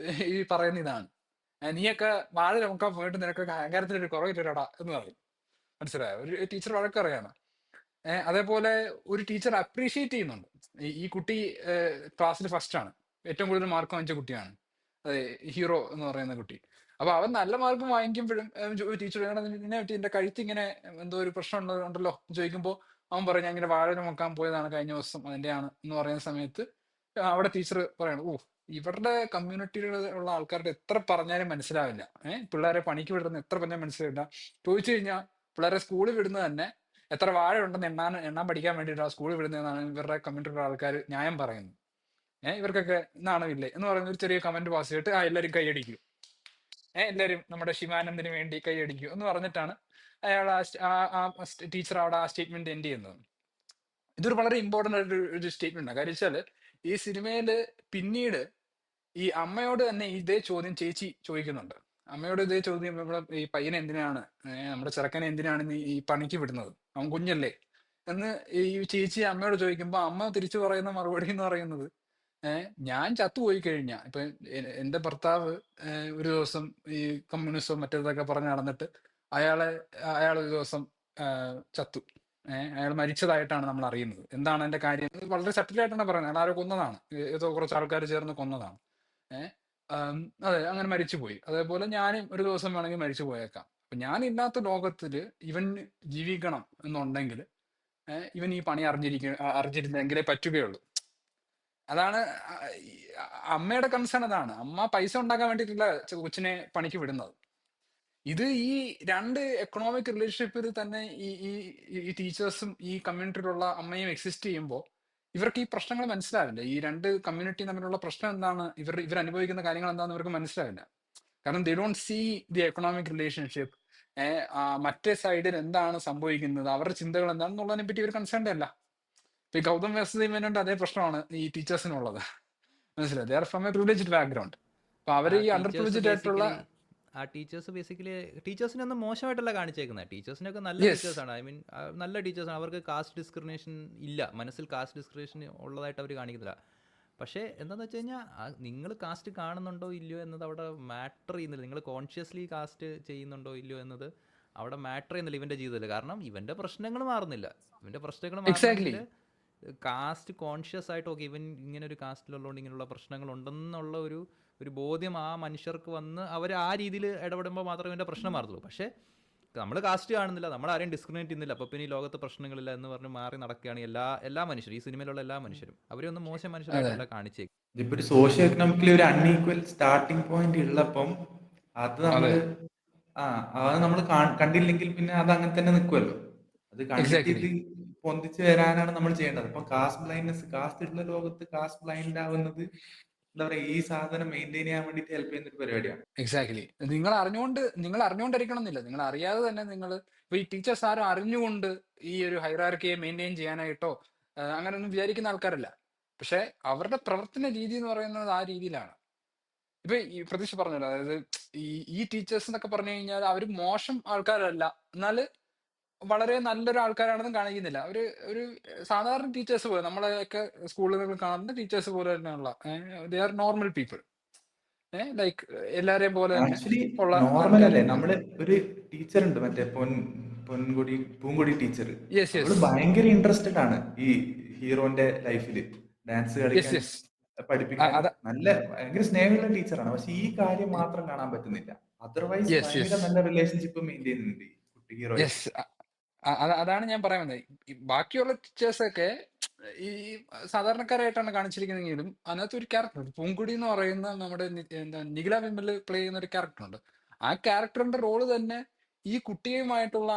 ഈ പറയുന്ന ഇതാണ്, നീയൊക്കെ വാഴ ചുമക്കാൻ പോയിട്ട് നിനക്കൊക്കെ അഹങ്കാരത്തിനൊരു കുറവില്ലടാ എന്ന് പറയും. മനസ്സിലായോ? ഒരു ടീച്ചർ വഴക്കറിയാണ്. അതേപോലെ ഒരു ടീച്ചർ അപ്രീഷിയേറ്റ് ചെയ്യുന്നുണ്ട്. ഈ കുട്ടി ക്ലാസ്സിൽ ഫസ്റ്റ് ആണ്, ഏറ്റവും കൂടുതൽ മാർക്ക് വാങ്ങിച്ച കുട്ടിയാണ്, ഹീറോ എന്ന് പറയുന്ന കുട്ടി. അപ്പൊ അവൻ നല്ല മാർക്ക് വാങ്ങിക്കുമ്പോഴും ടീച്ചർ നിന്നെ പറ്റി എന്റെ കഴുത്ത് ഇങ്ങനെ എന്തോ ഒരു പ്രശ്നം ഉണ്ടല്ലോ ചോദിക്കുമ്പോൾ അവൻ പറയും ഞാൻ ഇങ്ങനെ വാഴ നോക്കാൻ പോയതാണ് കഴിഞ്ഞ ദിവസം, അതിന്റെയാണ് എന്ന് പറയുന്ന സമയത്ത് അവിടെ ടീച്ചർ പറയണം, ഇവരുടെ കമ്മ്യൂണിറ്റിയിലുള്ള ആൾക്കാരുടെ എത്ര പറഞ്ഞാലും മനസ്സിലാവില്ല. പിള്ളേരെ പണിക്ക് വിടുന്ന എത്ര പറഞ്ഞാൽ മനസ്സിലാവില്ല. ചോദിച്ചു കഴിഞ്ഞാൽ പിള്ളേരെ സ്കൂളിൽ വിടുന്നത് തന്നെ എത്ര വാഴ ഉണ്ടെന്ന് എണ്ണാൻ പഠിക്കാൻ വേണ്ടിയിട്ടാണ് സ്കൂളിൽ വിടുന്നതെന്നാണ് ഇവരുടെ കമ്മ്യൂണിറ്റിയിലുള്ള ആൾക്കാർ ന്യായം പറയുന്നത്. ഇവർക്കൊക്കെ നാണമില്ലേ എന്ന് പറയുന്ന ഒരു ചെറിയ കമന്റ് പാസ് ചെയ്തിട്ട് എല്ലാവരും കൈയടിക്കും, എല്ലാവരും നമ്മുടെ ശിവാനന്ദിന് വേണ്ടി കൈയടിക്കും എന്ന് പറഞ്ഞിട്ടാണ് അയാൾ ആ ടീച്ചർ അവിടെ ആ സ്റ്റേറ്റ്മെന്റ് എൻഡ് ചെയ്യുന്നത്. ഇതൊരു വളരെ ഇമ്പോർട്ടന്റ് ആയിട്ട് ഒരു സ്റ്റേറ്റ്മെന്റ് ആണ്. കാര്യം വെച്ചാൽ ഈ സിനിമയില് പിന്നീട് ഈ അമ്മയോട് തന്നെ ഇതേ ചോദ്യം ചേച്ചി ചോദിക്കുന്നുണ്ട്. അമ്മയോട് ഇതേ ചോദ്യം ഇവിടെ ഈ പയ്യനെ എന്തിനാണ് നമ്മുടെ ചെറുക്കനെ എന്തിനാണ് നീ ഈ പണിക്ക് വിടുന്നത്? അവൻ കുഞ്ഞല്ലേ? എന്ന് ഈ ചേച്ചി അമ്മയോട് ചോദിക്കുമ്പോൾ അമ്മ തിരിച്ചു പറയുന്ന മറുപടി എന്ന് പറയുന്നത് ഞാൻ ചത്തുപോയി കഴിഞ്ഞാ ഇപ്പൊ എന്റെ ഭർത്താവ് ഒരു ദിവസം ഈ കമ്മ്യൂണിസവും മറ്റേതൊക്കെ പറഞ്ഞ് നടന്നിട്ട് അയാൾ ഒരു ദിവസം ചത്തു. അയാൾ മരിച്ചതായിട്ടാണ് നമ്മൾ അറിയുന്നത്. എന്താണ് അതിന്റെ കാര്യം? ഇത് വളരെ സട്ടിലായിട്ടാണ് പറയുന്നത്. അയാൾ ആരോ കൊന്നതാണ്. ഏതോ കുറച്ച് ആൾക്കാർ ചേർന്ന് കൊന്നതാണ്. ഏഹ് അതെ, അങ്ങനെ മരിച്ചുപോയി. അതേപോലെ ഞാനും ഒരു ദിവസം വേണമെങ്കിൽ മരിച്ചു പോയേക്കാം. അപ്പൊ ഞാൻ ഇല്ലാത്ത ലോകത്തില് ഇവൻ ജീവിക്കണം എന്നുണ്ടെങ്കിൽ ഇവൻ ഈ പണി അറിഞ്ഞിരുന്നെങ്കിലേ പറ്റുകയുള്ളൂ. അതാണ് അമ്മയുടെ കൺസേൺ. അതാണ് അമ്മ പൈസ ഉണ്ടാക്കാൻ വേണ്ടിയിട്ടില്ല കൊച്ചിനെ പണിക്ക് വിടുന്നത്. ഇത് ഈ രണ്ട് എക്കണോമിക് റിലേഷൻഷിപ്പിൽ തന്നെ ഈ ഈ ഈ ടീച്ചേഴ്സും ഈ കമ്മ്യൂണിറ്റിയിലുള്ള അമ്മയും എക്സിസ്റ്റ് ചെയ്യുമ്പോൾ ഇവർക്ക് ഈ പ്രശ്നങ്ങൾ മനസ്സിലാവില്ല. ഈ രണ്ട് കമ്മ്യൂണിറ്റി തമ്മിലുള്ള പ്രശ്നം എന്താണ്, ഇവർ അനുഭവിക്കുന്ന കാര്യങ്ങൾ എന്താണെന്ന് ഇവർക്ക് മനസ്സിലാവില്ല. കാരണം they don't see the economic relationship. മറ്റേ സൈഡിൽ എന്താണ് സംഭവിക്കുന്നത്, അവരുടെ ചിന്തകൾ എന്താണെന്നുള്ളതിനെ പറ്റി ഇവർ കൺസേൺഡ് അല്ല. ഇപ്പൊ ഈ ഗൗതം വാസുദേവനുണ്ട് അതേ പ്രശ്നമാണ് ഈ ടീച്ചേഴ്സിനുള്ളത്. മനസ്സിലായി? They are from A privileged background. അപ്പൊ അവർ ഈ അണ്ടർ പ്രിവിലേജ്ഡ് ആയിട്ടുള്ള ടീച്ചേഴ്സ് ബേസിക്കലി ടീച്ചേഴ്സിനെ ഒന്നും മോശമായിട്ടല്ല കാണിച്ചേക്കുന്നത്. ടീച്ചേഴ്സിനൊക്കെ നല്ല ടീച്ചേഴ്സാണ്. ഐ മീൻ നല്ല ടീച്ചേഴ്സാണ്. അവർക്ക് കാസ്റ്റ് ഡിസ്ക്രിമിനേഷൻ ഇല്ല, മനസ്സിൽ കാസ്റ്റ് ഡിസ്ക്രിമിനേഷൻ ഉള്ളതായിട്ട് അവർ കാണിക്കുന്നില്ല. പക്ഷേ എന്താണെന്ന് വെച്ച് കഴിഞ്ഞാൽ നിങ്ങൾ കാസ്റ്റ് കാണുന്നുണ്ടോ ഇല്ലയോ എന്നത് അവിടെ മാറ്റർ ചെയ്യുന്നില്ല. നിങ്ങൾ കോൺഷ്യസ്ലി കാസ്റ്റ് ചെയ്യുന്നുണ്ടോ ഇല്ലയോ എന്നത് അവിടെ മാറ്റർ ചെയ്യുന്നില്ല ഇവൻ്റെ ജീവിതത്തിൽ. കാരണം ഇവൻ്റെ പ്രശ്നങ്ങൾ മാറുന്നില്ല. ഇവൻ്റെ പ്രശ്നങ്ങൾ മാറണമെങ്കിൽ കാസ്റ്റ് കോൺഷ്യസ് ആയിട്ട് ഓക്കെ ഇവൻ ഇങ്ങനെ ഒരു കാസ്റ്റിലുള്ളതുകൊണ്ട് ഇങ്ങനെയുള്ള പ്രശ്നങ്ങളുണ്ടെന്നുള്ള ഒരു ബോധ്യം ആ മനുഷ്യർക്ക് വന്ന് അവർ ആ രീതിയിൽ ഇടപെടുമ്പോൾ മാത്രമേ ഇവൻ്റെ പ്രശ്നം മാറുള്ളൂ. പക്ഷേ നമ്മൾ കാസ്റ്റ് കാണുന്നില്ല, നമ്മൾ ആരെയും ഡിസ്ക്രിമിനേറ്റ് ചെയ്യുന്നില്ല. അപ്പോൾ പിന്നെ ഈ ലോകത്ത് പ്രശ്നങ്ങളില്ല എന്ന് പറഞ്ഞ് മാറി നടക്കുകയാണ് എല്ലാ മനുഷ്യരും, ഈ സിനിമയിലുള്ള എല്ലാ മനുഷ്യരും. അവരെ ഒന്നും മോശം മനുഷ്യരായിട്ടല്ല കാണിച്ചേക്കും. ഇതിപ്പോ ഒരു സോഷ്യോ എക്കണോമിക്കലി ഒരു അൺഈക്വൽ സ്റ്റാർട്ടിംഗ് പോയിന്റ് ഉള്ളപ്പം അത് നമ്മൾ കണ്ടില്ലെങ്കിൽ പിന്നെ അത് അങ്ങനെ തന്നെ നിൽക്കുമല്ലോ. അത് കണ്ടിട്ട് ഇത് പൊന്തിച്ചു വരാനാണ് നമ്മൾ ചെയ്യേണ്ടത്. ഇപ്പൊ കാസ്റ്റ് ബ്ലൈൻഡ്നെസ്, കാസ്റ്റ് ഉള്ള ലോകത്ത് കാസ്റ്റ് ബ്ലൈൻഡ് ആവുന്നത് എന്താ പറയാ, ഈ സാധനം മെയിൻറ്റെയിൻ ചെയ്യാൻ വേണ്ടിട്ട് ഹെൽപ്പ് ചെയ്യുന്ന ഒരു പരിപാടിയാണ്. എക്സാക്ട്ലി. നിങ്ങൾ അറിഞ്ഞുകൊണ്ടിരിക്കണം എന്നില്ല, നിങ്ങൾ അറിയാതെ തന്നെ നിങ്ങൾ ഇപ്പൊ ഈ ടീച്ചേഴ്സ് ആരും അറിഞ്ഞുകൊണ്ട് ഈ ഒരു ഹൈറാർക്കിയെ മെയിൻറ്റെയിൻ ചെയ്യാനായിട്ടോ അങ്ങനെയൊന്നും വിചാരിക്കുന്ന ആൾക്കാരല്ല. പക്ഷെ അവരുടെ പ്രവർത്തന രീതി എന്ന് പറയുന്നത് ആ രീതിയിലാണ്. ഇപ്പൊ ഈ പ്രതീക്ഷ പറഞ്ഞല്ലോ, അതായത് ഈ ടീച്ചേഴ്സ് എന്നൊക്കെ പറഞ്ഞു കഴിഞ്ഞാൽ അവർ മോശം ആൾക്കാരല്ല, എന്നാൽ വളരെ നല്ലൊരു ആൾക്കാരാണെന്നും കാണിക്കുന്നില്ല. ഒരു സാധാരണ ടീച്ചേഴ്സ് പോലെ, നമ്മളെയൊക്കെ സ്കൂളുകളിൽ കാണുന്ന ടീച്ചേഴ്സ് പോലെ തന്നെയുള്ള they are normal people. Like എല്ലാരെയും പോലെ തന്നെ ആക്ച്വലി ഉള്ള നോർമൽ അല്ലേ. ആൾക്കാർ. നമ്മള് ഒരു ടീച്ചർ ഉണ്ട്, മറ്റേ പൂങ്കൊടി ടീച്ചർ. യെസ് അവള് യെസ് ഭയങ്കര ഇൻട്രസ്റ്റഡ് ആണ് ഈ ഹീറോന്റെ ലൈഫിൽ ഡാൻസ് കളിക്കാൻ, യെസ് പഠിപ്പിക്കാൻ. അതാ നല്ല ഭയങ്കര സ്നേഹമുള്ള ടീച്ചറാണ്. പക്ഷെ ഈ കാര്യം മാത്രം കാണാൻ പറ്റുന്നില്ല. അതർവൈസ് യെസ് ഭയങ്കര യെസ് നല്ല റിലേഷൻഷിപ്പ് മെയിൻറ്റെയിൻ ചെയ്യുന്നുണ്ട് ഈ കുട്ടി ഹീറോയിൽ. യെസ് അതാണ് ഞാൻ പറയാൻ വന്നത്. ഈ ബാക്കിയുള്ള ടീച്ചേഴ്സൊക്കെ ഈ സാധാരണക്കാരായിട്ടാണ് കാണിച്ചിരിക്കുന്നതെങ്കിലും അതിനകത്ത് ഒരു ക്യാരക്ടർ ഉണ്ട്, പൂങ്കുടി എന്ന് പറയുന്ന നമ്മുടെ എന്താ നിഖില വിമൽ പ്ലേ ചെയ്യുന്ന ഒരു ക്യാരക്ടർ ഉണ്ട്. ആ ക്യാരക്ടറിന്റെ റോള് തന്നെ ഈ കുട്ടിയുമായിട്ടുള്ള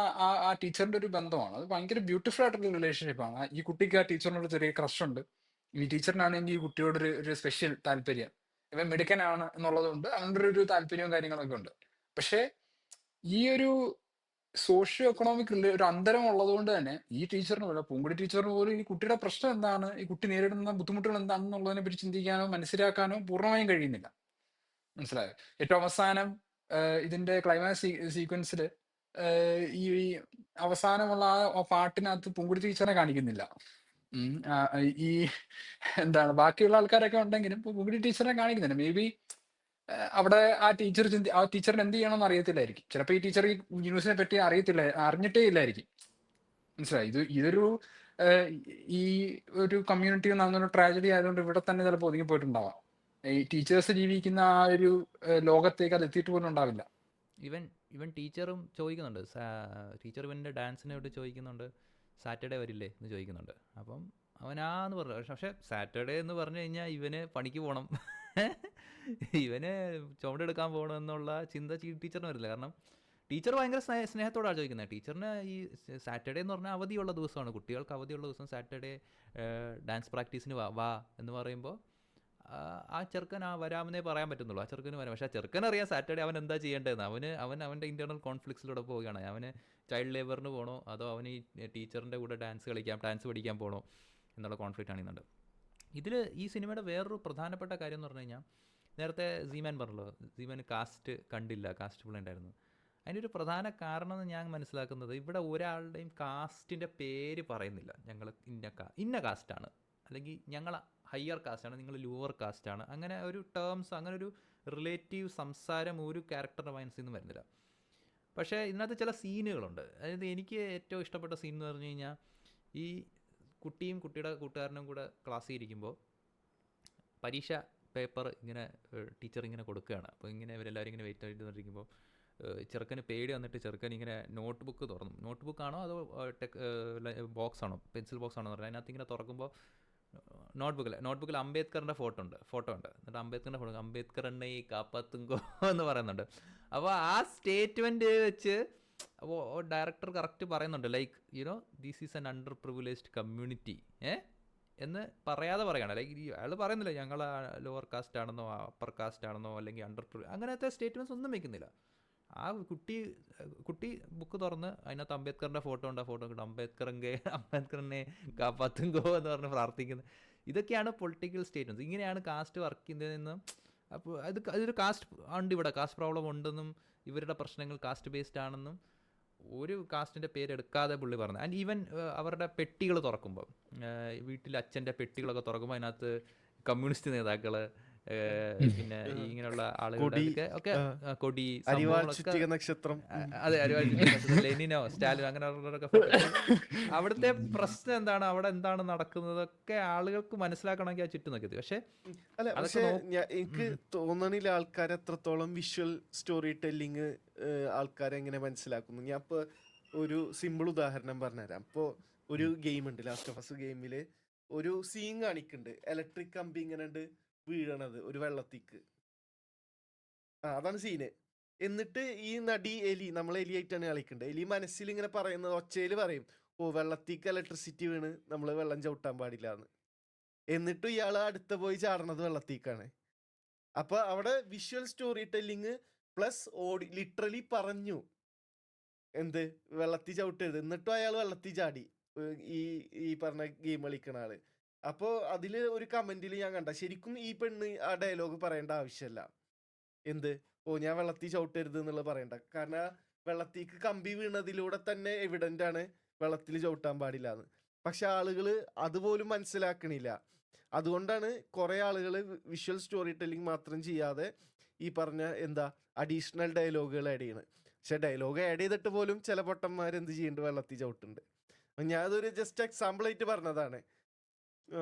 ആ ടീച്ചറിന്റെ ഒരു ബന്ധമാണ്. അത് ഭയങ്കര ബ്യൂട്ടിഫുൾ ആയിട്ടുള്ള റിലേഷൻഷിപ്പാണ്. ഈ കുട്ടിക്ക് ആ ടീച്ചറിനോട് ചെറിയ ക്രഷ് ഉണ്ട്. ഈ ടീച്ചറിനാണെങ്കിൽ ഈ കുട്ടിയോട് ഒരു സ്പെഷ്യൽ താല്പര്യം, ഇവൻ മിടുക്കനാണ് എന്നുള്ളത് കൊണ്ട് അങ്ങനെ ഒരു താല്പര്യവും കാര്യങ്ങളൊക്കെ ഉണ്ട്. പക്ഷെ ഈ ഒരു സോഷ്യോ എക്കണോമിക് ഒരു അന്തരം ഉള്ളത് കൊണ്ട് തന്നെ ഈ ടീച്ചറിന് പോലും, പൂങ്കുടി ടീച്ചറിന് പോലും ഈ കുട്ടിയുടെ പ്രശ്നം എന്താണ്, ഈ കുട്ടി നേരിടുന്ന ബുദ്ധിമുട്ടുകൾ എന്താണെന്നുള്ളതിനെ പറ്റി ചിന്തിക്കാനോ മനസ്സിലാക്കാനോ പൂർണ്ണമായും കഴിയുന്നില്ല. മനസ്സിലായോ? ഏറ്റവും അവസാനം ഇതിന്റെ ക്ലൈമാക്സ് സീക്വൻസിൽ ഈ അവസാനമുള്ള ആ പാട്ടിനകത്ത് പൂങ്കുടി ടീച്ചറിനെ കാണിക്കുന്നില്ല. ഈ എന്താണ് ബാക്കിയുള്ള ആൾക്കാരൊക്കെ ഉണ്ടെങ്കിലും പൂങ്കുടി ടീച്ചറിനെ കാണിക്കുന്നില്ല. മേ ബി അവിടെ ആ ടീച്ചറിന് എന്ത് ചെയ്യണമെന്ന് അറിയത്തില്ലായിരിക്കും. ചിലപ്പോൾ ഈ ടീച്ചർ ഈ ന്യൂസിനെ പറ്റി അറിഞ്ഞിട്ടേ ഇല്ലായിരിക്കും. മനസ്സിലായി? ഇതൊരു ഈ ഒരു കമ്മ്യൂണിറ്റിയിൽ നടന്നൊരു ട്രാജഡി ആയതുകൊണ്ട് ഇവിടെ തന്നെ ചിലപ്പോൾ ഒതുങ്ങി പോയിട്ടുണ്ടാവാം. ഈ ടീച്ചേഴ്സ് ജീവിക്കുന്ന ആ ഒരു ലോകത്തേക്ക് അത് എത്തിയിട്ട് പോലും ഉണ്ടാവില്ല. ഇവൻ ടീച്ചറും ചോദിക്കുന്നുണ്ട്, ടീച്ചർ ഇവൻ്റെ ഡാൻസിനോട് ചോദിക്കുന്നുണ്ട്, സാറ്റർഡേ വരില്ലേ എന്ന് ചോദിക്കുന്നുണ്ട്. അപ്പം അവനാന്ന് പറഞ്ഞു. പക്ഷെ സാറ്റർഡേ എന്ന് പറഞ്ഞു കഴിഞ്ഞാൽ ഇവന് പണിക്ക് പോകണം, ഇവന് ചുമടെടുക്കാൻ പോകണം എന്നുള്ള ചിന്ത ടീച്ചറിന് വരില്ല. കാരണം ടീച്ചർ ഭയങ്കര സ്നേഹത്തോടാണ് ചോദിക്കുന്നത്. ടീച്ചറിന് ഈ സാറ്റർഡേ എന്ന് പറഞ്ഞാൽ അവധിയുള്ള ദിവസമാണ്, കുട്ടികൾക്ക് അവധിയുള്ള ദിവസം സാറ്റർഡേ ഡാൻസ് പ്രാക്ടീസിന് വാ എന്ന് പറയുമ്പോൾ ആ ചെറുക്കൻ വരാമെന്നേ പറയാൻ പറ്റുന്നുള്ളൂ. ആ ചെറുക്കന് വരാം. പക്ഷേ ആ ചെറുക്കൻ അറിയാം സാറ്റർഡേ അവൻ എന്താ ചെയ്യേണ്ടതെന്ന്. അവൻ്റെ ഇൻറ്റേർണൽ കോൺഫ്ലിക്ട്സിലൂടെ പോവുകയാണ്. അവന് ചൈൽഡ് ലേബറിന് പോകണോ അതോ അവന് ഈ ടീച്ചറിൻ്റെ കൂടെ ഡാൻസ് പഠിക്കാൻ പോകണോ എന്നുള്ള കോൺഫ്ലിക്റ്റ് ആണ് ഇന്നുണ്ട്. ഈ സിനിമയുടെ വേറൊരു പ്രധാനപ്പെട്ട കാര്യം എന്ന് പറഞ്ഞു കഴിഞ്ഞാൽ, നേരത്തെ സീമാൻ പറഞ്ഞല്ലോ, സീമാൻ കാസ്റ്റ് കണ്ടില്ല, കാസ്റ്റ് ഫുൾ ഉണ്ടായിരുന്നു. അതിനൊരു പ്രധാന കാരണം എന്ന് ഞാൻ മനസ്സിലാക്കുന്നത്, ഇവിടെ ഒരാളുടെയും കാസ്റ്റിൻ്റെ പേര് പറയുന്നില്ല. ഞങ്ങൾ ഇന്ന കാസ്റ്റാണ്, അല്ലെങ്കിൽ ഞങ്ങൾ ഹയർ കാസ്റ്റാണ്, നിങ്ങൾ ലോവർ കാസ്റ്റാണ്, അങ്ങനെ ഒരു ടേംസ്, അങ്ങനെ ഒരു റിലേറ്റീവ് സംസാരം ഒരു ക്യാരക്ടറുടെ മനസ്സിൽ നിന്ന് വരുന്നില്ല. പക്ഷേ ഇതിനകത്ത് ചില സീനുകളുണ്ട്. അതായത് എനിക്ക് ഏറ്റവും ഇഷ്ടപ്പെട്ട സീൻ എന്ന് പറഞ്ഞു കഴിഞ്ഞാൽ, ഈ കുട്ടിയും കുട്ടിയുടെ കൂട്ടുകാരനും കൂടെ ക്ലാസ്സിൽ ഇരിക്കുമ്പോൾ പരീക്ഷ പേപ്പർ ഇങ്ങനെ ടീച്ചർ ഇങ്ങനെ കൊടുക്കുകയാണ്. അപ്പോൾ ഇങ്ങനെ ഇവരെല്ലാവരും ഇങ്ങനെ വെയിറ്റ് ചെയ്തിരിക്കുമ്പോൾ ചെറുക്കന് പേടി വന്നിട്ട് ചെറുക്കൻ ഇങ്ങനെ നോട്ട് ബുക്ക് തുറന്നു. നോട്ട് ബുക്കാണോ അതോ ബോക്സ് ആണോ, പെൻസിൽ ബോക്സ് ആണോ എന്ന് പറഞ്ഞാൽ അതിനകത്ത് ഇങ്ങനെ തുറക്കുമ്പോൾ നോട്ട്ബുക്കിൽ അംബേദ്കറിൻ്റെ ഫോട്ടോ ഉണ്ട്. എന്നിട്ട് അംബേദ്കറിൻ്റെ ഫോട്ടോ, അംബേദ്കർ എന്നെ ഈ കാപ്പാത്തുങ്കോ എന്ന് പറയുന്നുണ്ട്. അപ്പോൾ ആ സ്റ്റേറ്റ്മെൻറ്റ് വെച്ച് അപ്പോൾ ഡയറക്ടർ കറക്റ്റ് പറയുന്നുണ്ട്, like you know this is N under privileged community എന്ന് പറയാതെ പറയണം. ലൈക്ക് അയാൾ പറയുന്നില്ല ഞങ്ങൾ ലോവർ കാസ്റ്റ് ആണെന്നോ അപ്പർ കാസ്റ്റ് ആണെന്നോ അല്ലെങ്കിൽ അങ്ങനത്തെ സ്റ്റേറ്റ്മെൻറ്റ്സ് ഒന്നും വെക്കുന്നില്ല. ആ കുട്ടി ബുക്ക് തുറന്ന് അതിനകത്ത് അംബേദ്കറിൻ്റെ ഫോട്ടോ ഉണ്ട്. ആ ഫോട്ടോ കിട്ടും, അംബേദ്കറിനെ കാപ്പാത്തുങ്കോ എന്ന് പറഞ്ഞ് പ്രാർത്ഥിക്കുന്നത്. ഇതൊക്കെയാണ് പൊളിറ്റിക്കൽ സ്റ്റേറ്റ്മെൻറ്റ്സ്. ഇങ്ങനെയാണ് കാസ്റ്റ് വർക്ക് ചെയ്യുന്നതെന്നും. അപ്പോൾ അതൊരു കാസ്റ്റ് ഉണ്ട്, ഇവിടെ കാസ്റ്റ് പ്രോബ്ലം ഉണ്ടെന്നും ഇവരുടെ പ്രശ്നങ്ങൾ കാസ്റ്റ് ബേസ്ഡ് ആണെന്നും ഒരു കാസ്റ്റിൻ്റെ പേരെടുക്കാതെ പുള്ളി പറഞ്ഞു. ആൻഡ് ഈവൻ അവരുടെ പെട്ടികൾ തുറക്കുമ്പോൾ, വീട്ടിൽ അച്ഛൻ്റെ പെട്ടികളൊക്കെ തുറക്കുമ്പോൾ അതിനകത്ത് കമ്മ്യൂണിസ്റ്റ് നേതാക്കൾ, പിന്നെ ഇങ്ങനെയുള്ള ആളുകളുടെ ഒക്കെ കൊടി, നക്ഷത്രം, അതെ, ലെനിനോ സ്റ്റാലിനോ അങ്ങനെയുള്ളവരൊക്കെ. അവിടുത്തെ പ്രശ്നം എന്താണ്, അവിടെ എന്താണ് നടക്കുന്നതൊക്കെ ആളുകൾക്ക് മനസ്സിലാക്കണമെങ്കിൽ ആ ചുറ്റും നോക്കിയത്. പക്ഷെ എനിക്ക് തോന്നണില്ല ആൾക്കാർ എത്രത്തോളം വിഷ്വൽ സ്റ്റോറി ടെല്ലിങ് ആൾക്കാരെങ്ങനെ മനസ്സിലാക്കുന്നു. ഞാൻ ഇപ്പൊ ഒരു സിമ്പിൾ ഉദാഹരണം പറഞ്ഞുതരാം. ഇപ്പൊ ഒരു ഗെയിം ഉണ്ട്, ലാസ്റ്റ് ഓഫ് അസ് ഗെയിമില് ഒരു സീൻ കാണിക്കുന്നുണ്ട്, ഇലക്ട്രിക് കമ്പി ഇങ്ങനെ ഉണ്ട് വീഴണത് ഒരു വെള്ളത്തിക്ക്. അതാണ് സീന്. എന്നിട്ട് ഈ നടി എലി, നമ്മൾ എലിയായിട്ടാണ് കളിക്കേണ്ടത്. എലി മനസ്സിൽ ഇങ്ങനെ പറയുന്നത്, ഒച്ചയിൽ പറയും, ഓ വെള്ളത്തിക്ക് ഇലക്ട്രിസിറ്റി വീണ് നമ്മൾ വെള്ളം ചവിട്ടാൻ പാടില്ല എന്ന്. എന്നിട്ടും ഇയാൾ അടുത്ത പോയി ചാടണത് വെള്ളത്തിക്കാണ്. അപ്പൊ അവിടെ visual story telling plus literally പറഞ്ഞു എന്ത് വെള്ളത്തിൽ ചവിട്ടരുത്, എന്നിട്ടും അയാൾ വെള്ളത്തിൽ ചാടി, ഈ പറഞ്ഞ ഗെയിം കളിക്കണ ആള്. അപ്പോൾ അതില് ഒരു കമന്റിൽ ഞാൻ കണ്ട, ശരിക്കും ഈ പെണ്ണ് ആ ഡയലോഗ് പറയേണ്ട ആവശ്യമല്ല. എന്ത് ഓ ഞാൻ വെള്ളത്തിൽ ചവിട്ടരുത് എന്നുള്ളത് പറയണ്ട. കാരണം വെള്ളത്തിക്ക് കമ്പി വീണതിലൂടെ തന്നെ എവിഡന്റ് ആണ് വെള്ളത്തിൽ ചവിട്ടാൻ പാടില്ല എന്ന്. പക്ഷെ ആളുകൾ അതുപോലും മനസ്സിലാക്കണില്ല. അതുകൊണ്ടാണ് കുറെ ആളുകൾ വിഷ്വൽ സ്റ്റോറി ടെല്ലിംഗ് മാത്രം ചെയ്യാതെ ഈ പറഞ്ഞ അഡീഷണൽ ഡയലോഗുകൾ ആഡ് ചെയ്യണം. പക്ഷെ ഡയലോഗ് ആഡ് ചെയ്തിട്ട് പോലും ചില പൊട്ടന്മാർ എന്ത് ചെയ്യുന്നുണ്ട്, വെള്ളത്തിൽ ചവിട്ടുണ്ട്. ഞാൻ അതൊരു ജസ്റ്റ് എക്സാമ്പിൾ ആയിട്ട് പറഞ്ഞതാണ്.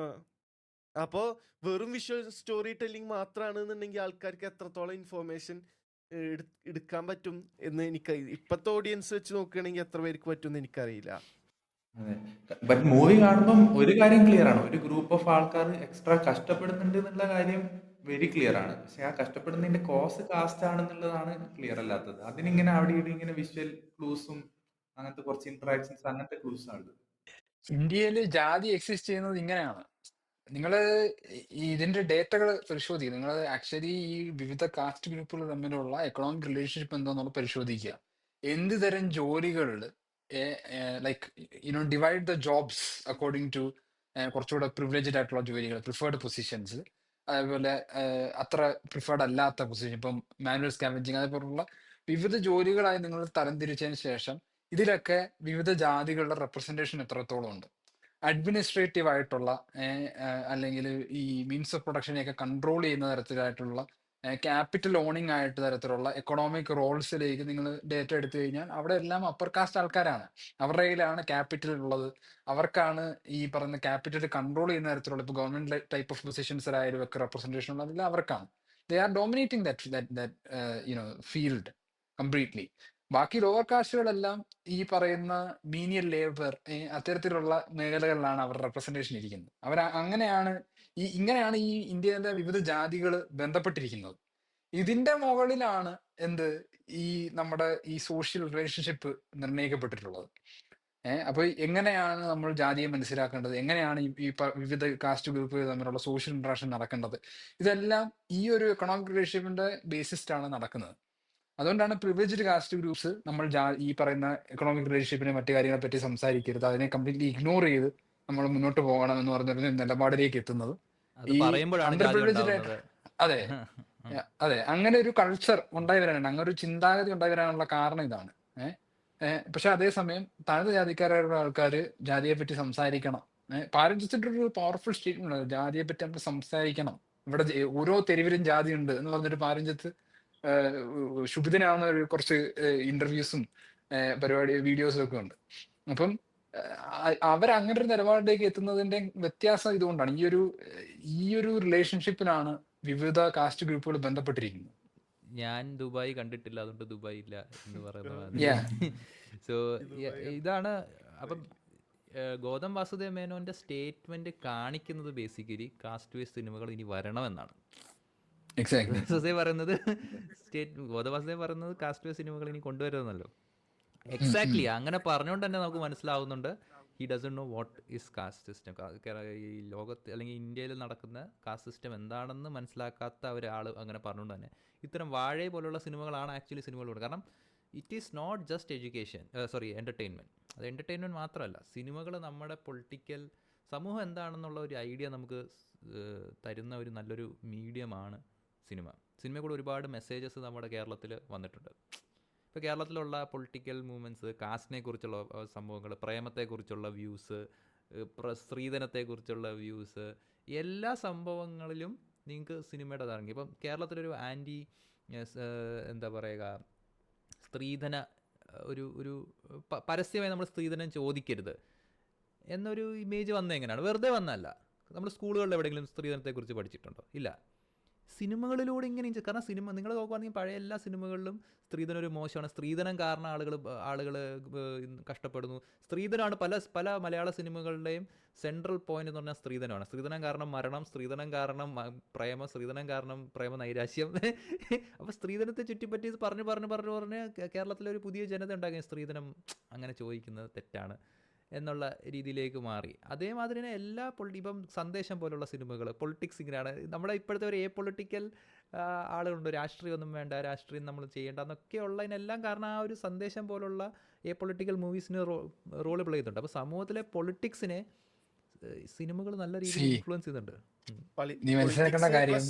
അപ്പോൾ വെറും വിഷ്വൽ സ്റ്റോറി ടെല്ലിംഗ് മാത്രമാണെന്നുണ്ടെങ്കിൽ ആൾക്കാർക്ക് എത്രത്തോളം ഇൻഫോർമേഷൻ എടുക്കാൻ പറ്റും എന്ന് എനിക്ക് ഇപ്പോഴത്തെ ഓഡിയൻസ് വെച്ച് നോക്കുകയാണെങ്കിൽ എത്ര പേർക്ക് പറ്റും എന്ന് എനിക്കറിയില്ല. അതെ. ബട്ട് മൂവി കാണുമ്പം ഒരു കാര്യം ക്ലിയർ ആണ്, ഒരു ഗ്രൂപ്പ് ഓഫ് ആൾക്കാർ എക്സ്ട്രാ കഷ്ടപ്പെടുന്നുണ്ട് എന്നുള്ള കാര്യം വെരി ക്ലിയർ ആണ്. പക്ഷെ ആ കഷ്ടപ്പെടുന്നതിന്റെ കോസ് കാസ്റ്റ് ആണെന്നുള്ളതാണ് ക്ലിയർ അല്ലാത്തത്. അതിനിങ്ങനെ അവിടെ ഇവിടെ ഇങ്ങനെ വിഷ്വൽ ക്ലൂസും അങ്ങനത്തെ കുറച്ച് ഇന്ററാക്ഷൻസ് അങ്ങനത്തെ ക്ലൂസ് ആണ്. ഇന്ത്യയിൽ ജാതി എക്സിസ്റ്റ് ചെയ്യുന്നത് ഇങ്ങനെയാണ്. നിങ്ങൾ ഇതിന്റെ ഡേറ്റകൾ പരിശോധിക്കുക. നിങ്ങൾ ആക്ച്വലി ഈ വിവിധ കാസ്റ്റ് ഗ്രൂപ്പുകൾ തമ്മിലുള്ള എക്കണോമിക് റിലേഷൻഷിപ്പ് എന്താണെന്നുള്ള പരിശോധിക്കുക. എന്ത് തരം ജോലികളിൽ like divide the jobs according to കുറച്ചുകൂടെ പ്രിവിലേജ്ഡ് ആയിട്ടുള്ള ജോലികൾ, പ്രിഫേർഡ് പൊസിഷൻസ്, അതേപോലെ അത്ര പ്രിഫേർഡ് അല്ലാത്ത പൊസിഷൻ, ഇപ്പം മാനുവൽ സ്കാവഞ്ചിങ്, അതേപോലുള്ള വിവിധ ജോലികളായി നിങ്ങൾ തരംതിരിച്ചതിന് ശേഷം ഇതിലൊക്കെ വിവിധ ജാതികളുടെ റെപ്രസെന്റേഷൻ എത്രത്തോളം ഉണ്ട്. അഡ്മിനിസ്ട്രേറ്റീവ് ആയിട്ടുള്ള അല്ലെങ്കിൽ ഈ മീൻസ് ഓഫ് പ്രൊഡക്ഷനെയൊക്കെ കൺട്രോൾ ചെയ്യുന്ന തരത്തിലായിട്ടുള്ള ക്യാപിറ്റൽ ഓണിംഗ് ആയിട്ട് തരത്തിലുള്ള എക്കണോമിക് റോൾസിലേക്ക് നിങ്ങൾ ഡേറ്റ എടുത്തു കഴിഞ്ഞാൽ അവിടെ എല്ലാം അപ്പർ കാസ്റ്റ് ആൾക്കാരാണ്. അവരുടെ കയ്യിലാണ് ക്യാപിറ്റൽ ഉള്ളത്. അവർക്കാണ് ഈ പറയുന്ന ക്യാപിറ്റൽ കൺട്രോൾ ചെയ്യുന്ന തരത്തിലുള്ള ഇപ്പോൾ ഗവൺമെന്റ് ടൈപ്പ് ഓഫ് പൊസിഷൻസിലായാലും ഒക്കെ റെപ്രസെന്റേഷൻ ഉള്ളതെല്ലാം അവർക്കാണ്. They are dominating that field completely. ബാക്കി ലോവർ കാസ്റ്റുകളെല്ലാം ഈ പറയുന്ന മീനിയൽ ലേബർ അത്തരത്തിലുള്ള മേഖലകളിലാണ് അവർ റെപ്രസെന്റേഷൻ ഇരിക്കുന്നത്. അങ്ങനെയാണ് ഈ ഇന്ത്യയിലെ വിവിധ ജാതികൾ ബന്ധപ്പെട്ടിരിക്കുന്നത്. ഇതിന്റെ മുകളിലാണ് ഈ നമ്മുടെ ഈ സോഷ്യൽ റിലേഷൻഷിപ്പ് നിർണ്ണയിക്കപ്പെട്ടിട്ടുള്ളത്. അപ്പൊ എങ്ങനെയാണ് നമ്മൾ ജാതിയെ മനസ്സിലാക്കേണ്ടത്, എങ്ങനെയാണ് ഈ വിവിധ കാസ്റ്റ് ഗ്രൂപ്പുകൾ തമ്മിലുള്ള സോഷ്യൽ ഇന്ററാക്ഷൻ നടക്കേണ്ടത്, ഇതെല്ലാം ഈ ഒരു എക്കണോമിക് റിലേഷൻഷിപ്പിന്റെ ബേസിസിലാണ് നടക്കുന്നത്. അതുകൊണ്ടാണ് പ്രിവിലേജ്ഡ് കാസ്റ്റ് ഗ്രൂപ്പ്സ് നമ്മൾ ഈ പറയുന്ന എക്കണോമിക് റിലേഷൻഷിപ്പിനെ മറ്റു കാര്യങ്ങളെ പറ്റി സംസാരിക്കരുത്, അതിനെ കംപ്ലീറ്റ്ലി ഇഗ്നോർ ചെയ്ത് നമ്മൾ മുന്നോട്ട് പോകണം എന്ന് പറഞ്ഞൊരു നിലപാടിലേക്ക് എത്തുന്നത്. ഈ അണ്ടർ പ്രിവിലേജ്ഡ്, അതെ, അതെ, അങ്ങനെ ഒരു കൾച്ചർ ഉണ്ടായി വരാനുണ്ട്, അങ്ങനെ ഒരു ചിന്താഗതി ഉണ്ടായി വരാനുള്ള കാരണം ഇതാണ്. പക്ഷെ അതേസമയം താഴ്ന്ന ജാതിക്കാരായുള്ള ആൾക്കാർ ജാതിയെ പറ്റി സംസാരിക്കണം. പാരന്റ്സിന്റെ ഒരു പവർഫുൾ സ്റ്റേറ്റ്മെന്റ് ആണ്, ജാതിയെ പറ്റി നമുക്ക് സംസാരിക്കണം, ഇവിടെ ഓരോ തെരുവിലും ജാതി ഉണ്ട് എന്ന് പറഞ്ഞൊരു പാരഞ്ചത്ത് ശുഭിതനാവുന്ന ഒരു കുറച്ച് ഇന്റർവ്യൂസും പരിപാടി വീഡിയോസും ഒക്കെ ഉണ്ട്. അപ്പം അവരങ്ങനെ ഒരു നിലപാടിലേക്ക് എത്തുന്നതിന്റെ വ്യത്യാസം ഇതുകൊണ്ടാണ്. ഈ ഒരു റിലേഷൻഷിപ്പിലാണ് വിവിധ കാസ്റ്റ് ഗ്രൂപ്പുകൾ ബന്ധപ്പെട്ടിരിക്കുന്നത്. ഞാൻ ദുബായ് കണ്ടിട്ടില്ല, അതുകൊണ്ട് ദുബായ് ഇല്ല എന്ന് പറയുന്ന മാതിരി. Yeah. സോ ഇതാണ്. അപ്പം ഗൗതം വാസുദേവ് മേനോന്റെ സ്റ്റേറ്റ്മെന്റ് കാണിക്കുന്നത് ബേസിക്കലി കാസ്റ്റ് വേസ് സിനിമകൾ ഇനി വരണമെന്നാണ്. Exactly. പറയുന്നത് ഗൗതം വാസുദേവ് പറയുന്നത് കാസ്റ്റ് വേസ് സിനിമകൾ ഇനി കൊണ്ടുവരുമെന്നല്ലോ. എക്സാക്ട്ലി അങ്ങനെ പറഞ്ഞുകൊണ്ട് തന്നെ നമുക്ക് മനസ്സിലാവുന്നുണ്ട് he doesn't know what is caste system. ഈ ലോകത്ത് അല്ലെങ്കിൽ ഇന്ത്യയിൽ നടക്കുന്ന കാസ്റ്റ് സിസ്റ്റം എന്താണെന്ന് മനസ്സിലാക്കാത്ത ഒരാൾ അങ്ങനെ പറഞ്ഞുകൊണ്ട് തന്നെ ഇത്തരം വാഴ പോലുള്ള സിനിമകളാണ് ആക്ച്വലി സിനിമകളുണ്ട്. കാരണം it is not just education, entertainment. അത് എൻ്റർടൈൻമെൻറ്റ് മാത്രമല്ല, സിനിമകൾ നമ്മുടെ പൊളിറ്റിക്കൽ സമൂഹം എന്താണെന്നുള്ള ഒരു ഐഡിയ നമുക്ക് തരുന്ന ഒരു നല്ലൊരു മീഡിയമാണ് സിനിമ. സിനിമയിൽ കൂടെ ഒരുപാട് മെസ്സേജസ് നമ്മുടെ കേരളത്തിൽ വന്നിട്ടുണ്ട്. ഇപ്പോൾ കേരളത്തിലുള്ള പൊളിറ്റിക്കൽ മൂവ്മെൻറ്റ്സ്, കാസ്റ്റിനെ കുറിച്ചുള്ള സംഭവങ്ങൾ, പ്രേമത്തെക്കുറിച്ചുള്ള വ്യൂസ്, സ്ത്രീധനത്തെക്കുറിച്ചുള്ള വ്യൂസ്, എല്ലാ സംഭവങ്ങളിലും നിങ്ങൾക്ക് സിനിമയുടെ ഇറങ്ങി. ഇപ്പം കേരളത്തിലൊരു ആൻറ്റി എന്താ പറയുക, സ്ത്രീധന ഒരു പരസ്യമായി നമ്മൾ സ്ത്രീധനം ചോദിക്കരുത് എന്നൊരു ഇമേജ് വന്നത് എങ്ങനെയാണ്? വെറുതെ വന്നതല്ല. നമ്മൾ സ്കൂളുകളിൽ എവിടെയെങ്കിലും സ്ത്രീധനത്തെക്കുറിച്ച് പഠിച്ചിട്ടുണ്ടോ? ഇല്ല. സിനിമകളിലൂടെ ഇങ്ങനെ, കാരണം സിനിമ നിങ്ങൾ നോക്കുകയാണെങ്കിൽ പഴയ എല്ലാ സിനിമകളിലും സ്ത്രീധനം ഒരു മോശമാണ്, സ്ത്രീധനം കാരണം ആളുകൾ കഷ്ടപ്പെടുന്നു, സ്ത്രീധനമാണ് പല മലയാള സിനിമകളുടെയും സെൻട്രൽ പോയിന്റ് എന്ന് പറഞ്ഞാൽ സ്ത്രീധനമാണ്. സ്ത്രീധനം കാരണം മരണം, സ്ത്രീധനം കാരണം പ്രേമം, സ്ത്രീധനം കാരണം പ്രേമ നൈരാശ്യം. അപ്പോൾ സ്ത്രീധനത്തെ ചുറ്റിപ്പറ്റി പറഞ്ഞ് കേരളത്തിലൊരു പുതിയ ജനത ഉണ്ടാക്കി സ്ത്രീധനം അങ്ങനെ ചോദിക്കുന്നത് തെറ്റാണ് എന്നുള്ള രീതിയിലേക്ക് മാറി. അതേമാതിരി തന്നെ എല്ലാ ഇപ്പം സന്ദേശം പോലുള്ള സിനിമകൾ പൊളിറ്റിക്സ് ഇങ്ങനെയാണ്. നമ്മുടെ ഇപ്പോഴത്തെ ഒരു പൊളിറ്റിക്കൽ ആളുകളുണ്ട്, രാഷ്ട്രീയമൊന്നും വേണ്ട, രാഷ്ട്രീയം നമ്മൾ ചെയ്യേണ്ട എന്നൊക്കെ ഉള്ളതിനെല്ലാം കാരണം ആ ഒരു സന്ദേശം പോലുള്ള പൊളിറ്റിക്കൽ മൂവീസിന് റോൾ പ്ലേ ചെയ്തിട്ടുണ്ട്. അപ്പോൾ സമൂഹത്തിലെ പൊളിറ്റിക്സിനെ സിനിമകൾ നല്ല രീതിയിൽ ഇൻഫ്ലുവൻസ് ചെയ്തിട്ടുണ്ട്. നീ മനസ്സിലാക്കേണ്ട കാര്യം,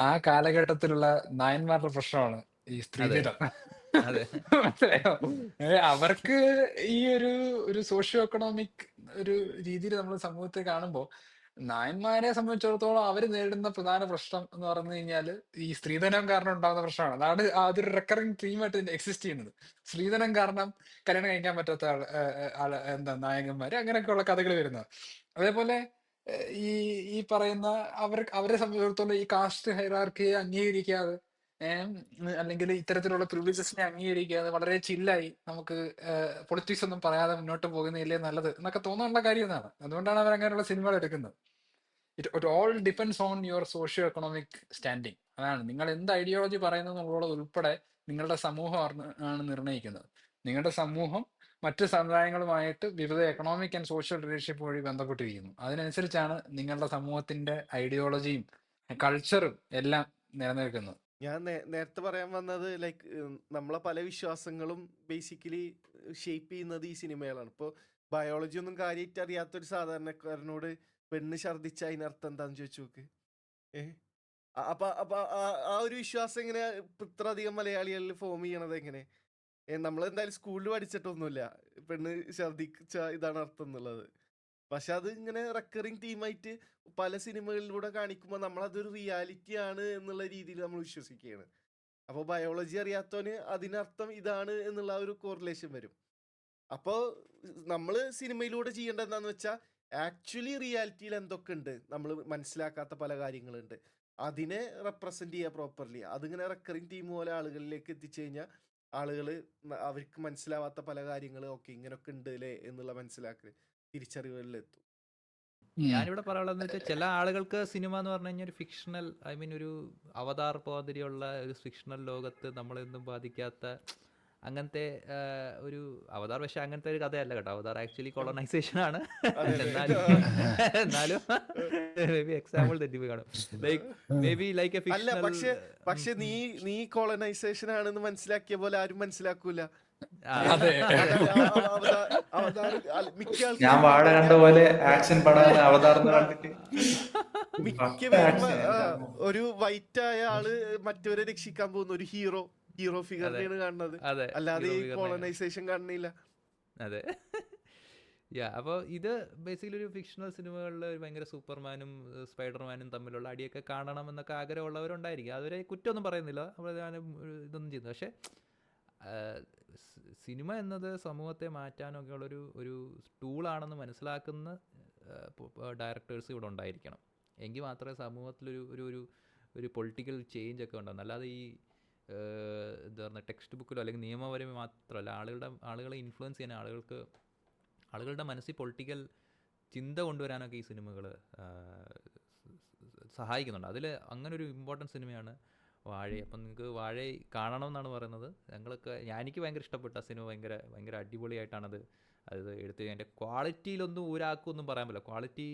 ആ കാലഘട്ടത്തിലുള്ള നായന്മാരുടെ പ്രശ്നമാണ് ഈ സ്ത്രീധനം. മനസ്സിലായോ? അവർക്ക് ഈ ഒരു സോഷ്യോ എക്കണോമിക് ഒരു രീതിയിൽ നമ്മൾ സമൂഹത്തെ കാണുമ്പോൾ നായന്മാരെ സംബന്ധിച്ചിടത്തോളം അവർ നേരിടുന്ന പ്രധാന പ്രശ്നം എന്ന് പറഞ്ഞു കഴിഞ്ഞാല് ഈ സ്ത്രീധനം കാരണം ഉണ്ടാകുന്ന പ്രശ്നമാണ്. അതൊരു റെക്കറിങ് തീമായിട്ട് എക്സിസ്റ്റ് ചെയ്യുന്നത്. സ്ത്രീധനം കാരണം കല്യാണം കഴിക്കാൻ പറ്റാത്ത എന്താ നായകന്മാര്, അങ്ങനെയൊക്കെയുള്ള കഥകൾ വരുന്നത്. അതേപോലെ ഈ പറയുന്ന അവരെ സംബന്ധിച്ചിടത്തോളം ഈ കാസ്റ്റ് ഹൈറാർക്കിയെ അംഗീകരിക്കാതെ അല്ലെങ്കിൽ ഇത്തരത്തിലുള്ള പ്രിവിലേജസിനെ അംഗീകരിക്കാതെ വളരെ ചില്ലായി നമുക്ക് പൊളിറ്റിക്സ് ഒന്നും പറയാതെ മുന്നോട്ട് പോകുന്നില്ലേ നല്ലത് എന്നൊക്കെ തോന്നാനുള്ള കാര്യം എന്നാണ്. അതുകൊണ്ടാണ് അവർ അങ്ങനെയുള്ള സിനിമകൾ എടുക്കുന്നത്. It all depends on your socio economic standing. അതാണ് നിങ്ങൾ എന്ത് ഐഡിയോളജി പറയുന്നത് എന്നുള്ളത് ഉൾപ്പെടെ നിങ്ങളുടെ സമൂഹം ആണ് നിർണ്ണയിക്കുന്നത്. നിങ്ങളുടെ സമൂഹം മറ്റ് സമുദായങ്ങളുമായിട്ട് വിവിധ എക്കണോമിക് ആൻഡ് സോഷ്യൽ റിലേഷൻഷിപ്പ് വഴി ബന്ധപ്പെട്ടിരിക്കുന്നു. അതിനനുസരിച്ചാണ് നിങ്ങളുടെ സമൂഹത്തിന്റെ ഐഡിയോളജിയും കൾച്ചറും എല്ലാം നിലനിൽക്കുന്നത്. ഞാൻ നേരത്തെ പറയാൻ വന്നത് ലൈക്ക് നമ്മളെ പല വിശ്വാസങ്ങളും ബേസിക്കലി ഷേപ്പ് ചെയ്യുന്നത് ഈ സിനിമകളാണ്. ഇപ്പോൾ ബയോളജി ഒന്നും കാര്യമായിട്ട് അറിയാത്തൊരു സാധാരണക്കാരനോട് പെണ്ണ് ഛർദ്ദിച്ച അതിനർത്ഥം എന്താന്ന് ചോദിച്ചു നോക്ക്. അപ്പൊ ആ ഒരു വിശ്വാസം എങ്ങനെ ഇത്ര അധികം മലയാളികളിൽ ഫോം ചെയ്യണത് എങ്ങനെ? നമ്മളെന്തായാലും സ്കൂളിൽ പഠിച്ചിട്ടൊന്നുമില്ല പെണ്ണ് ഛർദ്ദിച്ച ഇതാണ് അർത്ഥം എന്നുള്ളത്. പക്ഷെ അത് ഇങ്ങനെ റെക്കറിങ് തീമായിട്ട് പല സിനിമകളിലൂടെ കാണിക്കുമ്പോൾ നമ്മളതൊരു റിയാലിറ്റി ആണ് എന്നുള്ള രീതിയിൽ നമ്മൾ വിശ്വസിക്കുകയാണ്. അപ്പോൾ ബയോളജി അറിയാത്തവന് അതിനർത്ഥം ഇതാണ് എന്നുള്ള ഒരു കോറിലേഷൻ വരും. അപ്പോൾ നമ്മൾ സിനിമയിലൂടെ ചെയ്യേണ്ടത് എന്താന്ന് വെച്ചാൽ ആക്ച്വലി റിയാലിറ്റിയിൽ എന്തൊക്കെ ഉണ്ട്, നമ്മൾ മനസ്സിലാക്കാത്ത പല കാര്യങ്ങളുണ്ട്, അതിനെ റെപ്രസെന്റ് ചെയ്യുക പ്രോപ്പർലി. അതിങ്ങനെ റെക്കറിങ് തീം പോലെ ആളുകളിലേക്ക് എത്തിച്ചു കഴിഞ്ഞാൽ ആളുകൾ അവർക്ക് മനസ്സിലാവാത്ത പല കാര്യങ്ങൾ ഓക്കെ ഇങ്ങനൊക്കെ ഉണ്ട് അല്ലേ എന്നുള്ള മനസ്സിലാക്കൽ തിരിച്ചറിവുകളിലെത്തും. ഞാനിവിടെ പറയാനുള്ളതെന്ന് വെച്ചാൽ ചില ആളുകൾക്ക് സിനിമ എന്ന് പറഞ്ഞു കഴിഞ്ഞാൽ ഒരു ഫിക്ഷണൽ, ഐ മീൻ ഒരു അവതാർ പോതിരിയുള്ള ഒരു ഫിക്ഷണൽ ലോകത്ത് നമ്മളെന്നും ബാധിക്കാത്ത അങ്ങനത്തെ ഒരു അവതാർ. പക്ഷെ അങ്ങനത്തെ ഒരു കഥയല്ല കേട്ടോ. അവതാർ ആക്ച്വലി കോളനൈസേഷൻ ആണ്. എന്നാലും മേ ബി എക്സാമ്പിൾ തെറ്റിപ്പോയി കാണും. Like may be like A അല്ല, ഫിക്ഷണൽ. പക്ഷെ നീ കോളനൈസേഷൻ ആണെന്ന് മനസ്സിലാക്കിയ പോലെ ആരും മനസ്സിലാക്കൂല. ആ, അതെ. മിക്ക ഞാൻ വാഴ ആൾക്കാരും കണ്ട പോലെ ആക്ഷൻ പടമാണ് അവതാർ എന്ന് കണ്ടിട്ട് മിക്ക പക്ക പേരും ആക്ഷൻ. ഒരു വൈറ്റ് ആയ ആള് മറ്റവരെ രക്ഷിക്കാൻ പോകുന്ന ഒരു ഹീറോ അതെ ഫിഗറിനെയാണ് കാണുന്നത്, അതെ അല്ലാതെ ഹീറോ ഈ ഫിഗറിനെ കോളനൈസേഷൻ കാണുന്നില്ല. അതെ അപ്പോൾ ഇത് ബേസിക്കലി ഒരു ഫിക്ഷണൽ സിനിമകളിൽ ഭയങ്കര സൂപ്പർമാനും സ്പൈഡർമാനും തമ്മിലുള്ള അടിയൊക്കെ കാണണം എന്നൊക്കെ ആഗ്രഹമുള്ളവരുണ്ടായിരിക്കും. അവരെ കുറ്റമൊന്നും പറയുന്നില്ല, അവർ ഞാനും ഇതൊന്നും ചെയ്യുന്നത്. പക്ഷേ സിനിമ എന്നത് സമൂഹത്തെ മാറ്റാനൊക്കെ ഉള്ളൊരു ഒരു ടൂളാണെന്ന് മനസ്സിലാക്കുന്ന ഡയറക്ടേഴ്സ് ഇവിടെ ഉണ്ടായിരിക്കണം. എങ്കിൽ മാത്രമേ സമൂഹത്തിലൊരു ഒരു ഒരു ഒരു പൊളിറ്റിക്കൽ ചേഞ്ച് ഒക്കെ ഉണ്ടാകുന്നു. അല്ലാതെ ഈ എന്താ പറയുക, ടെക്സ്റ്റ് ബുക്കിലോ അല്ലെങ്കിൽ നിയമപരമായി മാത്രമല്ല, ആളുകളെ ഇൻഫ്ലുവൻസ് ചെയ്യാൻ, ആളുകളുടെ മനസ്സിൽ പൊളിറ്റിക്കൽ ചിന്ത കൊണ്ടുവരാനൊക്കെ ഈ സിനിമകൾ സഹായിക്കുന്നുണ്ട്. അതിൽ അങ്ങനെ ഒരു ഇമ്പോർട്ടൻറ്റ് സിനിമയാണ് വാഴ. അപ്പം നിങ്ങൾക്ക് വാഴ കാണണം എന്നാണ് പറയുന്നത്. എനിക്ക് ഭയങ്കര ഇഷ്ടപ്പെട്ട സിനിമ. ഭയങ്കര അടിപൊളിയായിട്ടാണത് എടുത്ത്. അതിൻ്റെ ക്വാളിറ്റിയിലൊന്നും ഒരാൾക്കൊന്നും പറയാൻ പറ്റില്ല. ക്വാളിറ്റി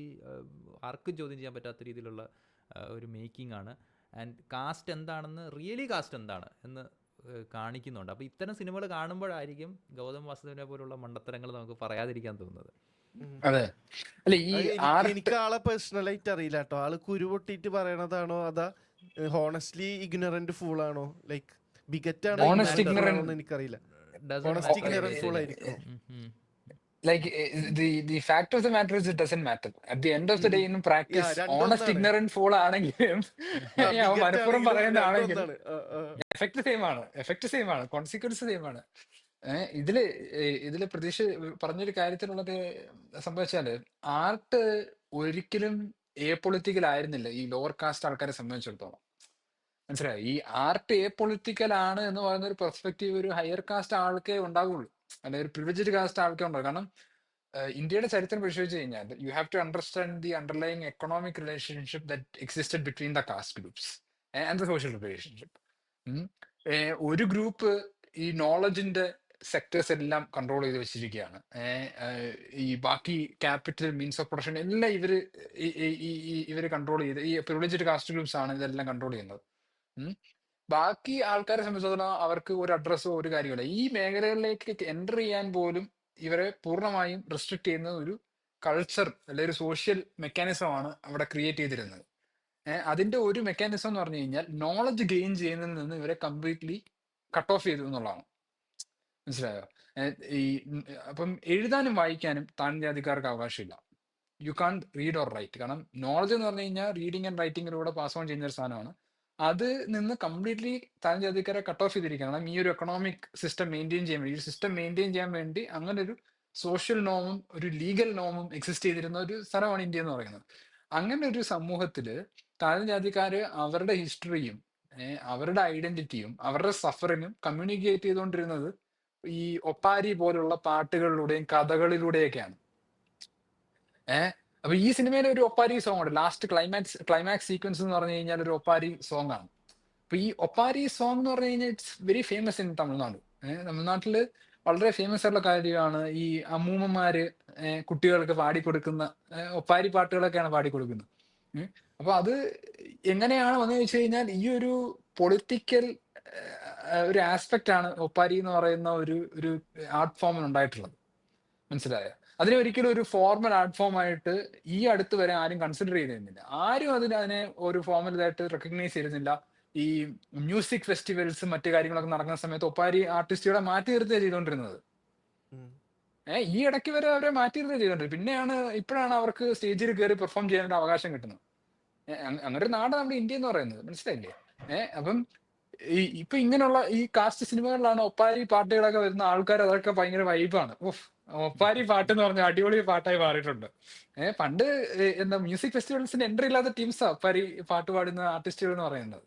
ആർക്കും ചോദ്യം ചെയ്യാൻ പറ്റാത്ത രീതിയിലുള്ള ഒരു മേക്കിംഗ് ആണ്. ആൻഡ് കാസ്റ്റ് എന്താണെന്ന്, റിയലി കാസ്റ്റ് എന്താണ് എന്ന് കാണിക്കുന്നുണ്ട്. അപ്പോൾ ഇത്തരം സിനിമകൾ കാണുമ്പോഴായിരിക്കും ഗൗതം വാസുദേവനെ പോലുള്ള മണ്ടത്തരങ്ങൾ നമുക്ക് പറയാതിരിക്കാൻ തോന്നുന്നത്. അതെ. അല്ല ഈ ആർട്ട് എനിക്ക് ആളെ പേഴ്സണലായിട്ട് അറിയില്ല കേട്ടോ. ആള് കുരുപൊട്ടിട്ട് പറയണതാണോ അതാ ഹോണസ്റ്റ്ലി ഇഗ്നറന്റ് ഫൂൾ ആണോ, ലൈക്ക് ബിഗറ്റാണോ Honest ignorant. ആണോന്ന് എനിക്കറിയില്ല. Doesn't Honest matter. ignorant ശരി. fool ആയിരിക്കും. like the fact of the matter is it doesn't matter at the end of the day in practice. രണ്ടും honest ഒന്നാണ്. ignorant fool ആണെങ്കിലും അവൻ മനഃപൂർവ്വം പറയുന്നതാണെങ്കിലും എഫക്ട് സെയിം ആണ്, കോൺസിക്വൻസ് സെയിം ആണ്. ഇതില് പ്രതീക്ഷ പറഞ്ഞൊരു കാര്യത്തിനുള്ളത് സംഭവിച്ചാല്, ആർട്ട് ഒരിക്കലും പൊളിറ്റിക്കൽ ആയിരുന്നില്ല ഈ ലോവർ കാസ്റ്റ് ആൾക്കാരെ സംബന്ധിച്ചിടത്തോളം. മനസ്സിലായോ? ഈ ആർട്ട് പൊളിറ്റിക്കൽ ആണ് എന്ന് പറയുന്ന ഒരു പെർസ്പെക്റ്റീവ് ഒരു ഹയർ കാസ്റ്റ് ആൾക്കേ ഉണ്ടാകുള്ളൂ, അല്ലെങ്കിൽ ഒരു പ്രിവിലേജ്ഡ് കാസ്റ്റ് ആൾക്കേ ഉണ്ടാകും. കാരണം ഇന്ത്യയുടെ ചരിത്രം പരിശോധിച്ച് കഴിഞ്ഞാൽ you have to understand the underlying economic relationship that existed between the caste groups and the social relationship. ഒരു ഗ്രൂപ്പ് ഈ നോളജിന്റെ സെക്ടേഴ്സ് എല്ലാം കൺട്രോൾ ചെയ്ത് വെച്ചിരിക്കുകയാണ്. ഈ ബാക്കി ക്യാപിറ്റൽ, മീൻസ് ഓഫ് പ്രൊഡക്ഷൻ എല്ലാം ഇവര് കൺട്രോൾ ചെയ്ത്, ഈ പ്രിവിലേജ്ഡ് കാസ്റ്റ് ഗ്രൂപ്പ്സ് ആണ് ഇതെല്ലാം കൺട്രോൾ ചെയ്യുന്നത്. ബാക്കി ആൾക്കാരെ സംബന്ധിച്ചിടത്തോളം അവർക്ക് ഒരു അഡ്രസ്സോ ഒരു കാര്യമില്ല. ഈ മേഖലകളിലേക്ക് എൻ്റർ ചെയ്യാൻ പോലും ഇവരെ പൂർണ്ണമായും റെസ്ട്രിക്ട് ചെയ്യുന്ന ഒരു കൾച്ചർ അല്ലെങ്കിൽ ഒരു സോഷ്യൽ മെക്കാനിസം ആണ് അവിടെ ക്രിയേറ്റ് ചെയ്തിരുന്നത്. അതിന്റെ ഒരു മെക്കാനിസം എന്ന് പറഞ്ഞു കഴിഞ്ഞാൽ നോളജ് ഗെയിൻ ചെയ്യുന്നതിൽ നിന്ന് ഇവരെ കംപ്ലീറ്റ്ലി കട്ട് ഓഫ് ചെയ്തു എന്നുള്ളതാണ്. മനസ്സിലായോ? അപ്പം എഴുതാനും വായിക്കാനും താഴ്ന്ന ജാതിക്കാർക്ക് അവകാശമില്ല. You can't read or write. കാരണം നോളജ് എന്ന് പറഞ്ഞു കഴിഞ്ഞാൽ റീഡിങ് ആൻഡ് റൈറ്റിങ്ങിലൂടെ പാസ് ഓൺ ചെയ്യുന്ന ഒരു സാധനമാണ്. അത് നിന്ന് കംപ്ലീറ്റ്ലി താഴ്ന്ന ജാതിക്കാരെ കട്ട് ഓഫ് ചെയ്തിരിക്കണം. കാരണം ഈ ഒരു എക്കണോമിക് സിസ്റ്റം മെയിൻറ്റെയിൻ ചെയ്യാൻ വേണ്ടി, ഈ സിസ്റ്റം മെയിൻറ്റെയിൻ ചെയ്യാൻ വേണ്ടി അങ്ങനെ ഒരു സോഷ്യൽ നോമും ഒരു ലീഗൽ നോമും എക്സിസ്റ്റ് ചെയ്തിരുന്ന ഒരു സ്ഥലമാണ് ഇന്ത്യ എന്ന് പറയുന്നത്. അങ്ങനെ ഒരു സമൂഹത്തില് താഴ്ന്ന ജാതിക്കാര് അവരുടെ ഹിസ്റ്ററിയും അവരുടെ ഐഡന്റിറ്റിയും അവരുടെ സഫറിങ്ങും കമ്മ്യൂണിക്കേറ്റ് ചെയ്തുകൊണ്ടിരുന്നത് ഈ ഒപ്പാരി പോലുള്ള പാട്ടുകളിലൂടെയും കഥകളിലൂടെയൊക്കെയാണ്. അപ്പൊ ഈ സിനിമയിലെ ഒരു ഒപ്പാരി സോങ് ഉണ്ട്, ലാസ്റ്റ് ക്ലൈമാക്സ് സീക്വൻസ് എന്ന് പറഞ്ഞു കഴിഞ്ഞാൽ ഒരു ഒപ്പാരി സോങ് ആണ്. അപ്പൊ ഈ ഒപ്പാരി സോങ് എന്ന് പറഞ്ഞു കഴിഞ്ഞാൽ it's very famous in Tamil Nadu. തമിഴ്നാട്ടില് വളരെ ഫേമസ് ആയിട്ടുള്ള കാര്യമാണ് ഈ അമ്മൂമ്മമാര് കുട്ടികൾക്ക് പാടിക്കൊടുക്കുന്ന ഒപ്പാരി പാട്ടുകളൊക്കെയാണ് പാടിക്കൊടുക്കുന്നത്. അപ്പൊ അത് എങ്ങനെയാണ് വന്നു വെച്ച് കഴിഞ്ഞാൽ ഈ ഒരു പൊളിറ്റിക്കൽ ഒരു ആസ്പെക്ട് ആണ് ഒപ്പാരി എന്ന് പറയുന്ന ഒരു ആർട്ട് ഫോമിൽ ഉണ്ടായിട്ടുള്ളത്. മനസ്സിലായോ? അതിനെ ഒരിക്കലും ഒരു ഫോർമൽ ആർട്ട് ഫോം ആയിട്ട് ഈ അടുത്ത് വരെ ആരും കൺസിഡർ ചെയ്തിരുന്നില്ല. ആരും അതിനെ ഒരു ഫോർമൽ ഇതായിട്ട് റെക്കഗ്നൈസ് ചെയ്തിരുന്നില്ല. ഈ മ്യൂസിക് ഫെസ്റ്റിവൽസ് മറ്റു കാര്യങ്ങളൊക്കെ നടക്കുന്ന സമയത്ത് ഒപ്പാരി ആർട്ടിസ്റ്റുകളെ മാറ്റി നിർത്തുക ചെയ്തുകൊണ്ടിരുന്നത്. ഈ ഇടയ്ക്ക് വരെ അവരെ മാറ്റി നിർത്തുക ചെയ്തോണ്ടിരുന്നത്. പിന്നെയാണ് ഇപ്പോഴാണ് അവർക്ക് സ്റ്റേജിൽ കയറി പെർഫോം ചെയ്യാനുള്ള അവകാശം കിട്ടുന്നത്. അങ്ങനെ ഒരു നാട് നമ്മുടെ ഇന്ത്യ എന്ന് പറയുന്നത്. മനസ്സിലായില്ലേ? അപ്പം ഇപ്പൊ ഇങ്ങനെയുള്ള ഈ കാസ്റ്റ് സിനിമകളിലാണ് ഒപ്പാരി പാട്ടുകളൊക്കെ വരുന്ന ആൾക്കാർ അതൊക്കെ ഭയങ്കര വൈബാണ്. ഒപ്പാരി പാട്ട് എന്ന് പറഞ്ഞാൽ അടിപൊളി പാട്ടായി മാറിയിട്ടുണ്ട്. പണ്ട് എന്താ മ്യൂസിക് ഫെസ്റ്റിവൽസിന് എൻട്രി ഇല്ലാത്ത ടീംസാ ഒപ്പാരി പാട്ട് പാടുന്ന ആർട്ടിസ്റ്റുകൾ എന്ന് പറയുന്നത്.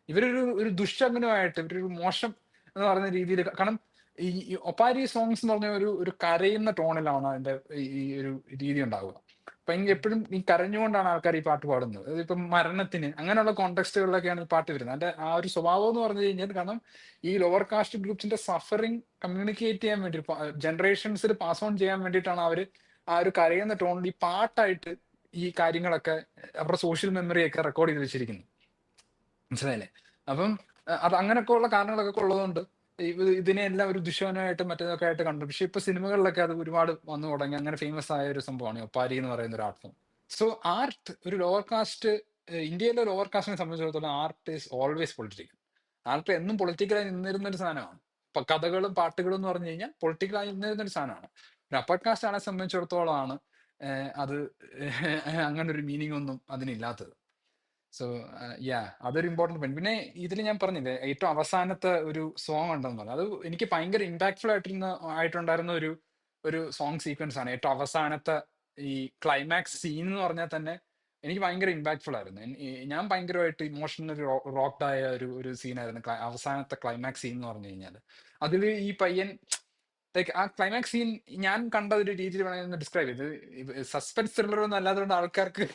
ഇവരൊരു ദുഷ്ടങ്ങനുമായിട്ട് ഇവരൊരു മോശം എന്ന് പറയുന്ന രീതിയിൽ, കാരണം ഈ ഒപ്പാരി സോങ്സ് എന്ന് പറഞ്ഞ ഒരു കരയുന്ന ടോണിലാണ് അതിന്റെ ഈ ഒരു രീതി ഉണ്ടാവുക. അപ്പൊ എപ്പോഴും ഈ കരഞ്ഞുകൊണ്ടാണ് ആൾക്കാർ ഈ പാട്ട് പാടുന്നത്. അതിപ്പം മരണത്തിന് അങ്ങനെയുള്ള കോണ്ടെക്സ്റ്റുകളിലൊക്കെയാണ് ഈ പാട്ട് വരുന്നത്. അതിന്റെ ആ ഒരു സ്വഭാവം എന്ന് പറഞ്ഞു കഴിഞ്ഞാൽ, കാരണം ഈ ലോവർ കാസ്റ്റ് ഗ്രൂപ്പ്സിന്റെ സഫറിങ് കമ്മ്യൂണിക്കേറ്റ് ചെയ്യാൻ വേണ്ടി ജനറേഷൻസിൽ പാസ് ഓൺ ചെയ്യാൻ വേണ്ടിയിട്ടാണ് അവർ ആ ഒരു കരയുന്ന ടോണിൽ ഈ പാട്ടായിട്ട് ഈ കാര്യങ്ങളൊക്കെ അവരുടെ സോഷ്യൽ മെമ്മറിയൊക്കെ റെക്കോർഡ് ചെയ്ത് വെച്ചിരിക്കുന്നു. മനസ്സിലായില്ലേ? അപ്പം അത് അങ്ങനെയൊക്കെ ഉള്ള കാരണങ്ങളൊക്കെ ഉള്ളതുകൊണ്ട് ഇതിനെല്ലാം ഒരു ദുഷ്കരമായിട്ട് മറ്റേതൊക്കെ ആയിട്ട് കണ്ടു. പക്ഷെ ഇപ്പൊ സിനിമകളിലൊക്കെ അത് ഒരുപാട് വന്നു തുടങ്ങി. അങ്ങനെ ഫേമസ് ആയ ഒരു സംഭവമാണ് ഈ ഒപ്പാരി എന്ന് പറയുന്ന ഒരു ആർട്ട് ഫോം. സോ ആർട്ട് ഒരു ലോവർ കാസ്റ്റ്, ഇന്ത്യയിലെ ലോവർ കാസ്റ്റിനെ സംബന്ധിച്ചിടത്തോളം art is always political. Art എന്നും പൊളിറ്റിക്കലായി നിന്നിരുന്ന ഒരു സാധനമാണ്. ഇപ്പൊ കഥകളും പാട്ടുകളും എന്ന് പറഞ്ഞു കഴിഞ്ഞാൽ പൊളിറ്റിക്കലായി നിന്നിരുന്ന ഒരു സാധനമാണ്. ഒരു അപ്പർ കാസ്റ്റ് ആളെ സംബന്ധിച്ചിടത്തോളമാണ് അത് അങ്ങനെ ഒരു മീനിങ് ഒന്നും അതിനില്ലാത്തത്. സോ യാ, അതൊരു ഇമ്പോർട്ടന്റ് പോയിന്റ്. പിന്നെ ഇതിൽ ഞാൻ പറഞ്ഞില്ലേ ഏറ്റവും അവസാനത്തെ ഒരു സോങ് ഉണ്ടെന്ന് പറഞ്ഞു, അത് എനിക്ക് ഭയങ്കര ഇമ്പാക്ട്ഫുൾ ആയിട്ടുണ്ടായിരുന്ന ഒരു സോങ് സീക്വൻസ് ആണ്. ഏറ്റവും അവസാനത്തെ ഈ ക്ലൈമാക്സ് സീൻ എന്ന് പറഞ്ഞാൽ തന്നെ എനിക്ക് ഭയങ്കര ഇമ്പാക്ട്ഫുൾ ആയിരുന്നു. ഞാൻ ഭയങ്കരമായിട്ട് ഇമോഷണലി റോക്ക്ഡ് ആയ ഒരു സീനായിരുന്നു അവസാനത്തെ ക്ലൈമാക്സ് സീൻ എന്ന് പറഞ്ഞു കഴിഞ്ഞാൽ. അതിൽ ഈ പയ്യൻ ലൈക്ക് ആ ക്ലൈമാക്സ് സീൻ ഞാൻ കണ്ട ഒരു രീതിയിൽ വേണമെങ്കിൽ ഡിസ്ക്രൈബ് ചെയ്ത്, സസ്പെൻസ് ത്രില്ലർ ഒന്നും അല്ലാത്തതുകൊണ്ട് ആൾക്കാർക്ക്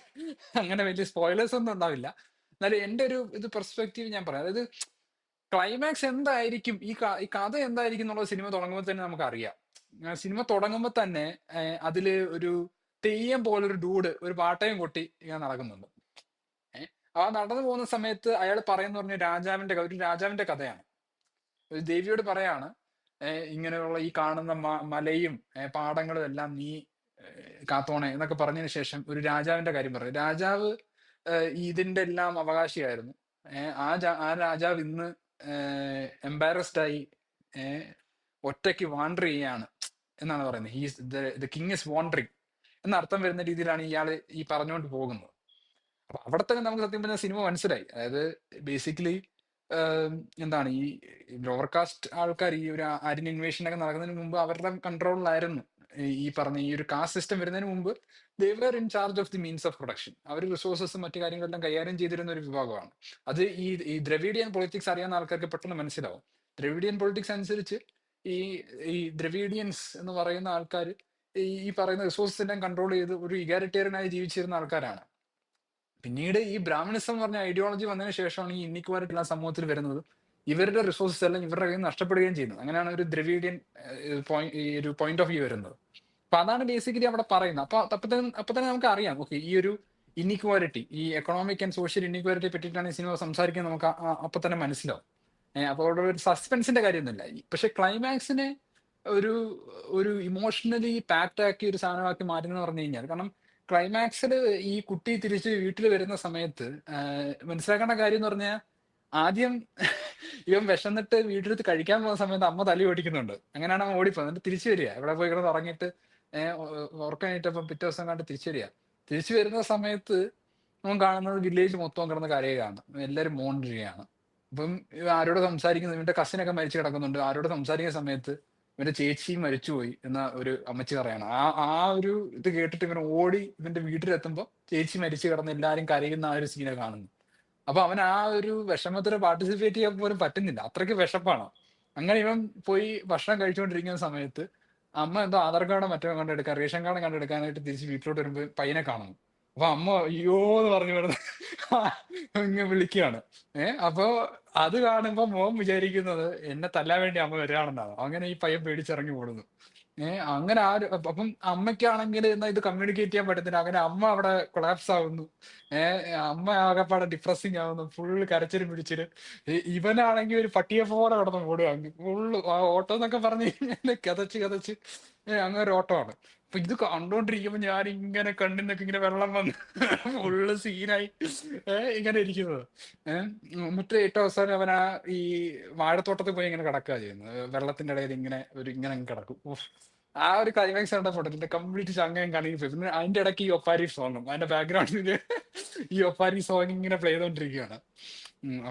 അങ്ങനെ വലിയ സ്പോയിലേഴ്സ് ഒന്നും ഉണ്ടാവില്ല. എന്നാലും എൻ്റെ ഒരു പെർസ്പെക്റ്റീവ് ഞാൻ പറയാം. അതായത് ക്ലൈമാക്സ് എന്തായിരിക്കും, ഈ കഥ എന്തായിരിക്കും എന്നുള്ളത് സിനിമ തുടങ്ങുമ്പോൾ തന്നെ നമുക്ക് അറിയാം. സിനിമ തുടങ്ങുമ്പോൾ തന്നെ അതില് ഒരു തെയ്യം പോലൊരു ഡൂഡ് ഒരു പാട്ടയും കൊട്ടി ഇങ്ങനെ നടക്കുന്നുണ്ട്. ആ നടന്നു പോകുന്ന സമയത്ത് അയാൾ പറയുന്ന പറഞ്ഞ ഒരു രാജാവിന്റെ കഥയാണ്. ഒരു ദേവിയോട് പറയാണ്, ഇങ്ങനെയുള്ള ഈ കാണുന്ന മലയും പാടങ്ങളും എല്ലാം നീ കാത്തോണെ എന്നൊക്കെ പറഞ്ഞതിന് ശേഷം ഒരു രാജാവിന്റെ കാര്യം പറഞ്ഞു. രാജാവ് ഇതിന്റെ എല്ലാം അവകാശിയായിരുന്നു. ആ രാജാവ് ഇന്ന് എംബാരസ്ഡ് ആയി ഒറ്റയ്ക്ക് വാണ്ടർ ചെയ്യാണ് എന്നാണ് പറയുന്നത്. He's the king is wandering എന്നർത്ഥം വരുന്ന രീതിയിലാണ് ഇയാള് ഈ പറഞ്ഞുകൊണ്ട് പോകുന്നത്. അപ്പൊ അവിടെ തന്നെ നമുക്ക് സത്യം പറഞ്ഞ സിനിമ മനസ്സിലായി. അതായത് ബേസിക്കലി എന്താണ് ഈ ലോവർ കാസ്റ്റ് ആൾക്കാർ ഈ ഒരു ആര്യൻ ഇൻവേഷൻ ഒക്കെ നടക്കുന്നതിന് മുമ്പ് അവരുടെ കൺട്രോളിലായിരുന്നു ഈ പറഞ്ഞ ഈ ഒരു കാസ്റ്റ് സിസ്റ്റം വരുന്നതിന് മുമ്പ്. They were in charge of the means of production. അവർ റിസോഴ്സസും മറ്റു കാര്യങ്ങളെല്ലാം കൈകാര്യം ചെയ്തിരുന്ന ഒരു വിഭാഗമാണ്. അത് ഈ ദ്രവീഡിയൻ പൊളിറ്റിക്സ് അറിയാവുന്ന ആൾക്കാർക്ക് പെട്ടെന്ന് മനസ്സിലാവും. ദ്രവീഡിയൻ പൊളിറ്റിക്സ് അനുസരിച്ച് ഈ ദ്രവീഡിയൻസ് എന്ന് പറയുന്ന ആൾക്കാർ ഈ പറയുന്ന റിസോഴ്സസ് എല്ലാം കൺട്രോൾ ചെയ്ത് ഒരു ഇഗാലിറ്റേറിയനായി ജീവിച്ചിരുന്ന ആൾക്കാരാണ്. പിന്നീട് ഈ ബ്രാഹ്മണിസം എന്ന് പറഞ്ഞ ഐഡിയോളജി വന്നതിന് ശേഷമാണ് ഈ ഇന്നിക്വാലിറ്റി എല്ലാം സമൂഹത്തിൽ വരുന്നത്. ഇവരുടെ റിസോഴ്സസ് എല്ലാം ഇവരുടെ കയ്യിൽ നിന്ന് നഷ്ടപ്പെടുകയും ചെയ്യുന്നത്. അങ്ങനെയാണ് ഒരു ദ്രവീഡിയൻ ഈ ഒരു പോയിന്റ് ഓഫ് വ്യൂ വരുന്നത്. അപ്പൊ അതാണ് ബേസിക്കലി അവിടെ പറയുന്നത്. അപ്പൊ തന്നെ നമുക്ക് അറിയാം, ഓക്കെ, ഈ ഒരു ഇന്നിക്വാലിറ്റി, ഈ എക്കണോമിക് ആൻഡ് സോഷ്യൽ ഇന്നിക്വാലിറ്റിയെ പറ്റിയിട്ടാണ് ഈ സിനിമ സംസാരിക്കുന്നത് നമുക്ക് അപ്പൊ തന്നെ മനസ്സിലാവും. അപ്പൊ അവിടെ ഒരു സസ്പെൻസിന്റെ കാര്യമൊന്നുമില്ല. പക്ഷെ ക്ലൈമാക്സിനെ ഒരു ഇമോഷണലി പാക്ട് ആക്കി ഒരു സാധനമാക്കി മാറ്റുന്ന പറഞ്ഞു കഴിഞ്ഞാൽ, കാരണം ക്ലൈമാക്സിൽ ഈ കുട്ടി തിരിച്ച് വീട്ടിൽ വരുന്ന സമയത്ത് മനസ്സിലാക്കേണ്ട കാര്യം എന്ന് പറഞ്ഞാൽ, ആദ്യം ഇവൻ വിശന്നിട്ട് വീട്ടിലെടുത്ത് കഴിക്കാൻ പോകുന്ന സമയത്ത് അമ്മ തലി ഓടിക്കുന്നുണ്ട്. അങ്ങനെയാണ് അവൻ ഓടിപ്പോകുന്നത്. എന്നിട്ട് തിരിച്ചു വരിക, ഇവിടെ പോയി കിടന്ന് ഉറങ്ങിയിട്ട് ഉറക്കം കഴിഞ്ഞിട്ടപ്പം പിറ്റേ ദിവസം കണ്ട് തിരിച്ചു വരിക. തിരിച്ചു വരുന്ന സമയത്ത് അവൻ കാണുന്നത് വില്ലേജ് മൊത്തം കിടന്ന് കരയുകയാണ്, എല്ലാവരും മോൺ ചെയ്യുകയാണ്. അപ്പം ആരോട് സംസാരിക്കുന്നത്, ഇവന്റെ കസിനൊക്കെ മരിച്ചു കിടക്കുന്നുണ്ട്. ആരോട് സംസാരിക്കുന്ന സമയത്ത് ഇവന്റെ ചേച്ചി മരിച്ചുപോയി എന്ന ഒരു അമ്മച്ചി പറയാണ്. ആ ഒരു ഇത് കേട്ടിട്ട് ഇവൻ ഓടി ഇവന്റെ വീട്ടിലെത്തുമ്പോൾ ചേച്ചി മരിച്ചു കിടന്ന് എല്ലാരും കരയുന്ന ആ ഒരു സീനെ കാണുന്നു. അപ്പൊ അവൻ ആ ഒരു വിഷമത്തിൽ പാർട്ടിസിപ്പേറ്റ് ചെയ്യാൻ പോലും പറ്റുന്നില്ല, അത്രയ്ക്ക് വിശപ്പാണ്. അങ്ങനെ ഇവൻ പോയി ഭക്ഷണം കഴിച്ചുകൊണ്ടിരിക്കുന്ന സമയത്ത് അമ്മ എന്തോ ആധാർ കാർഡോ മറ്റോ കണ്ടെടുക്കാൻ, റേഷൻ കാർഡ് കണ്ടെടുക്കാനായിട്ട് തിരിച്ച് വീട്ടിലോട്ട് വരുമ്പോൾ പയ്യനെ കാണുന്നു. അപ്പൊ അമ്മ അയ്യോ എന്ന് പറഞ്ഞു വരുന്നത് ഇങ്ങനെ വിളിക്കുകയാണ്. അപ്പൊ അത് കാണുമ്പോ മോൻ വിചാരിക്കുന്നത് എന്നെ തല്ലാൻ വേണ്ടി അമ്മ വരികയാണെന്നാണ്. അങ്ങനെ ഈ പയ്യൻ പേടിച്ചിറങ്ങി ഓടുന്നു. അങ്ങനെ അപ്പം അമ്മയ്ക്കാണെങ്കിൽ എന്നാ ഇത് കമ്മ്യൂണിക്കേറ്റ് ചെയ്യാൻ പറ്റുന്നില്ല. അങ്ങനെ അമ്മ അവിടെ കൊളാപ്സ് ആവുന്നു. അമ്മ ആകെപ്പാടെ ഡിപ്രസിങ് ആവുന്നു, ഫുള്ള് കരച്ചിലും പിടിച്ചിട്ട്. ഇവനാണെങ്കിൽ ഒരു പട്ടിയെ പോലെ കിടന്ന് ഓടുക, ഫുള്ള് ഓട്ടം എന്നൊക്കെ പറഞ്ഞു കഴിഞ്ഞാൽ കതച്ച് അങ്ങനെ ഒരു ഓട്ടമാണ്. അപ്പൊ ഇത് കണ്ടോണ്ടിരിക്കുമ്പോ ഞാൻ ഇങ്ങനെ കണ്ണിന്നൊക്കെ ഇങ്ങനെ വെള്ളം വന്ന് ഫുള്ള് സീനായി ഇങ്ങനെ ഇരിക്കുന്നത്. എന്നിട്ട് ഏറ്റവും അവസാനം അവൻ ഈ വാഴത്തോട്ടത്തിൽ പോയി ഇങ്ങനെ കിടക്കുക ചെയ്യുന്നത്, വെള്ളത്തിന്റെ ഇടയിൽ ഇങ്ങനെ കിടക്കും. ആ ഒരു ക്ലൈമാക്സ് കണ്ടപ്പോൾ എന്റെ കംപ്ലീറ്റ് ചങ്ങയും കണങ്ങി പോയി. പിന്നെ അതിന്റെ ഇടയ്ക്ക് ഈ ഒപ്പാരി സോങ്ങും അതിന്റെ ബാക്ക്ഗ്രൗണ്ടിൽ ഈ ഒപ്പാരി സോങ് ഇങ്ങനെ പ്ലേ ചെയ്തോണ്ടിരിക്കുകയാണ്.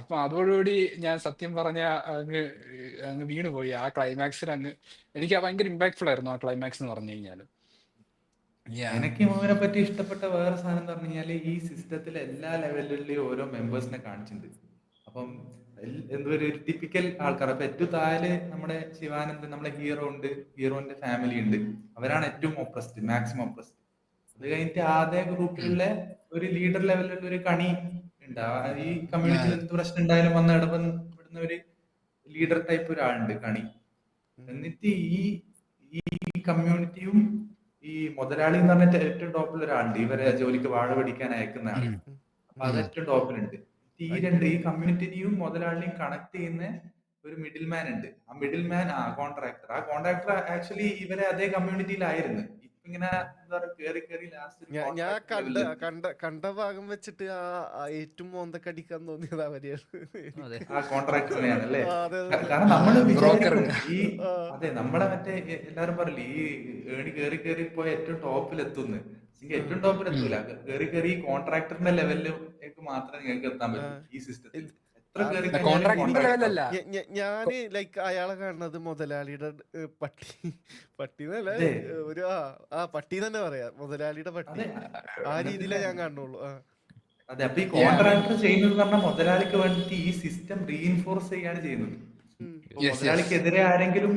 അപ്പൊ അതോടുകൂടി ഞാൻ സത്യം പറഞ്ഞ അങ്ങ് വീണുപോയി ആ ക്ലൈമാക്സിൽ. എനിക്ക് ഭയങ്കര ഇമ്പാക്ട്ഫുൾ ആയിരുന്നു ആ ക്ലൈമാക്സ് എന്ന് പറഞ്ഞു കഴിഞ്ഞാൽ. എനിക്ക് മോനെ പറ്റി ഇഷ്ടപ്പെട്ട വേറെ സാധനം എന്ന് പറഞ്ഞു കഴിഞ്ഞാല് ഈ സിസ്റ്റത്തിൽ എല്ലാ ലെവലിലെയും ഓരോ മെമ്പേഴ്സിനെ കാണിച്ചിട്ടുണ്ട്. അപ്പം എന്തോ ഒരു ടിപ്പിക്കൽ ആൾക്കാർ. അപ്പൊ ഏറ്റവും താഴെ നമ്മുടെ ശിവാനന്ദ്, നമ്മുടെ ഹീറോ ഉണ്ട്, ഹീറോന്റെ ഫാമിലി ഉണ്ട്. അവരാണ് ഏറ്റവും ഒപ്രസ്ഡ്, മാക്സിമം ഒപ്രസ്ഡ്. അത് കഴിഞ്ഞിട്ട് ആദ്യ ഗ്രൂപ്പിലുള്ള ഒരു ലീഡർ ലെവലിലുള്ള ഒരു കണി ഉണ്ട്. ഈ കമ്മ്യൂണിറ്റിയിൽ എന്ത് പ്രശ്നം ഉണ്ടായാലും വന്ന് ഇടപെടുന്ന ഒരു ലീഡർ ടൈപ്പ് ഒരാളുണ്ട്, കണി. എന്നിട്ട് ഈ കമ്മ്യൂണിറ്റിയും ഈ മുതലാളി എന്ന് പറഞ്ഞിട്ട് ഏറ്റവും ടോപ്പിൽ ഒരാളുണ്ട്, ഇവരെ ജോലിക്ക് വാഴ പിടിക്കാൻ അയക്കുന്നതാണ്. അപ്പൊ അത് ഏറ്റവും ടോപ്പിലുണ്ട്. ഈ കമ്മ്യൂണിറ്റിനെയും മുതലാളിനെയും കണക്ട് ചെയ്യുന്ന ഒരു മിഡിൽ മാൻ ഉണ്ട്. ആ മിഡിൽ മാൻ ആ കോൺട്രാക്ടർ ആക്ച്വലി ഇവരെ അതേ കമ്മ്യൂണിറ്റിയിലായിരുന്നു. ഇപ്പൊ ഇങ്ങനെ എന്താ പറയാ കേറി കേറി ലാസ്റ്റ് ഒരു ഞാൻ കോൺട്രാക്ടർ കണ്ട ലെവലിലെത്തി. കണ്ട കണ്ട ഭാഗം വെച്ചിട്ട് ആ ഏറ്റവും മോന്തക്കടിക്കാൻ തോന്നിയത് അവരെയാണ് അതെ. എനിക്ക്. ആ കോൺട്രാക്ടറിനെയാണ് അല്ലേ? ആ, അതെ അതെ അതെ. കാരണം നമ്മള് ബ്രോക്കർ. വിചാരിക്കും ഈ ആ, അതെ നമ്മളെ മറ്റേ എല്ലാരും പറയില്ലേ ഈ ഏണി കേറി കേറി പോയ ഏറ്റവും ടോപ്പിലെത്തുന്ന്. ഏറ്റവും ടോപ്പിൽ എത്തൂല. കേറി കേറി ഈ കോൺട്രാക്ടറിന്റെ ലെവലിലേക്ക് മാത്രമേ നിങ്ങൾക്ക് എത്താൻ ആ. പറ്റൂ ഈ സിസ്റ്റത്തിൽ. ഇത് എത്ര കേറി അത് കഴിഞ്ഞാലും കോൺട്രാക്ടറിന്റെ കോൺട്രാക്ടർ. ലെവലല്ല. ഞാന് ലൈക്ക് അയാളെ കാണുന്നത് മുതലാളിയുടെ പട്ടി പട്ടി എന്നല്ല, അതെ ഒരു പട്ടി തന്നെ പറയാം, മുതലാളിയുടെ പട്ടി. അതെ ആ രീതിയിലേ മനസ്സിലായി. ഞാൻ കാണുള്ളൂ. അതെ അപ്പൊ ഈ Yeah, I mean, കോൺട്രാക്ടർ ചെയ്യുന്നത് പറഞ്ഞാൽ മുതലാളിക്ക് വേണ്ടിട്ട് ഈ സിസ്റ്റം റീഇൻഫോഴ്സ് ചെയ്യാണ് ചെയ്യുന്നത്. ഉം. ഇപ്പൊ yes, yes. മുതലാളിക്കെതിരെ ആരെങ്കിലും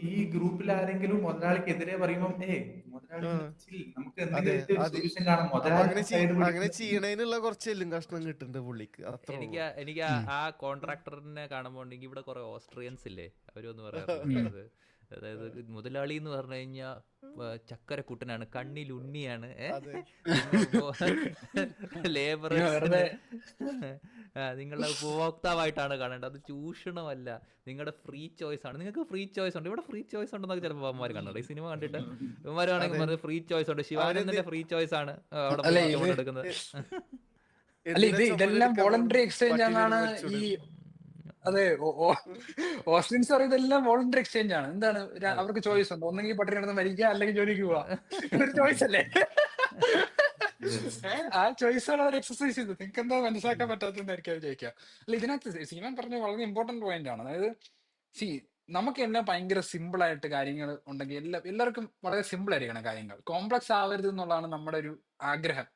ഈ ഗ്രൂപ്പിൽ ആരെങ്കിലും മുതലാളിക്കെതിരെ പറയുമ്പോൾ മുതലാളി ആ, chill, നമുക്ക് അതെ. എന്തെങ്കിലും ഒരു അത് സൊല്യൂഷൻ കാണാം. അപ്പൊ മുതലാളി സൈഡ് അങ്ങനെ ചെയ്യണതിനുള്ള കുറച്ച് എല്ലും കഷ്ണം കിട്ടുന്നുണ്ട് പുള്ളിക്ക്, അത്രേ എനിക്ക് ഉള്ളൂ. എനിക്ക് ആ കോൺട്രാക്ടറിനെ കാണുമ്പോൾ ഉണ്ടെങ്കിൽ ഇവിടെ കുറെ ഓസ്ട്രിയൻസ് ഇല്ലേ, അവരൊന്ന് പറയാറുണ്ട്. ഉം. അതായത് മുതലാളി എന്ന് പറഞ്ഞു കഴിഞ്ഞാൽ ചക്കരക്കുട്ടനാണ്, കണ്ണിൽ ഉണ്ണിയാണ്, അതെ. പിന്നെ ലേബറേഴ്സിന് വെറുതെ നിങ്ങളുടെ ഉപഭോക്താവായിട്ടാണ് കാണേണ്ടത്, അത് ചൂഷണമല്ല, നിങ്ങളുടെ ഫ്രീ ചോയ്സ് ആണ്, നിങ്ങൾക്ക് ഫ്രീ ചോയ്സ് ഉണ്ട്, ഇവിടെ ഫ്രീ ചോയ്സ് ഉണ്ടെന്നൊക്കെ ചിലപ്പോൾ അവന്മാർ കണ്ടോ ഈ സിനിമ കണ്ടിട്ട്. ഇവന്മാരാണെങ്കിൽ അതെ. പറഞ്ഞത് ഫ്രീ ചോയ്സ് ഉണ്ട്, ശിവാനന്ദന്റെ ഫ്രീ ചോയ്സ് ആണ് അവിടെ അല്ല പോയി ഇത് ചുമടെടുക്കുന്നത്. അല്ല എന്തിനാ ഇതെല്ലാം ചുമടെടുക്കാൻ വോളണ്ടറി പറഞ്ഞു? എക്സ്ചേഞ്ച് പട്ടിനെ ആണെന്നാണ് ഈ മരിച്ചോടെ. അതെ ഓസ്ട്രിയൻസ് പറയും ഇതെല്ലാം വോളണ്ടറി എക്സ്ചേഞ്ച് ആണ്. എന്താണ് അതെ. അവർക്ക് ചോയ്സ് ഉണ്ട്, ഒന്നെങ്കിൽ പട്ടിണി കിടന്ന് മരിക്കുക അല്ലെങ്കിൽ ജോലിക്ക് പോവാ. ഇതൊരു ചോയ്സ് അല്ലേ? ആ ചോയ്സാണ് അവർ എക്സസൈസ് ചെയ്തത്. നിങ്ങൾക്ക് എന്താ മനസ്സിലാക്കാൻ പറ്റാത്തതെന്നായിരിക്കും ചോദിക്കുക. അല്ല ഇതിനകത്ത് സീമൻ പറഞ്ഞ വളരെ ഇമ്പോർട്ടന്റ് പോയിന്റ് ആണ്. അതായത് സി നമുക്ക് എല്ലാം ഭയങ്കര സിമ്പിൾ ആയിട്ട് കാര്യങ്ങൾ ഉണ്ടെങ്കിൽ എല്ലാവർക്കും വളരെ സിമ്പിൾ ആയിരിക്കണം കാര്യങ്ങൾ, കോംപ്ലക്സ് ആവരുത് എന്നുള്ളതാണ് നമ്മുടെ ഒരു ആഗ്രഹം.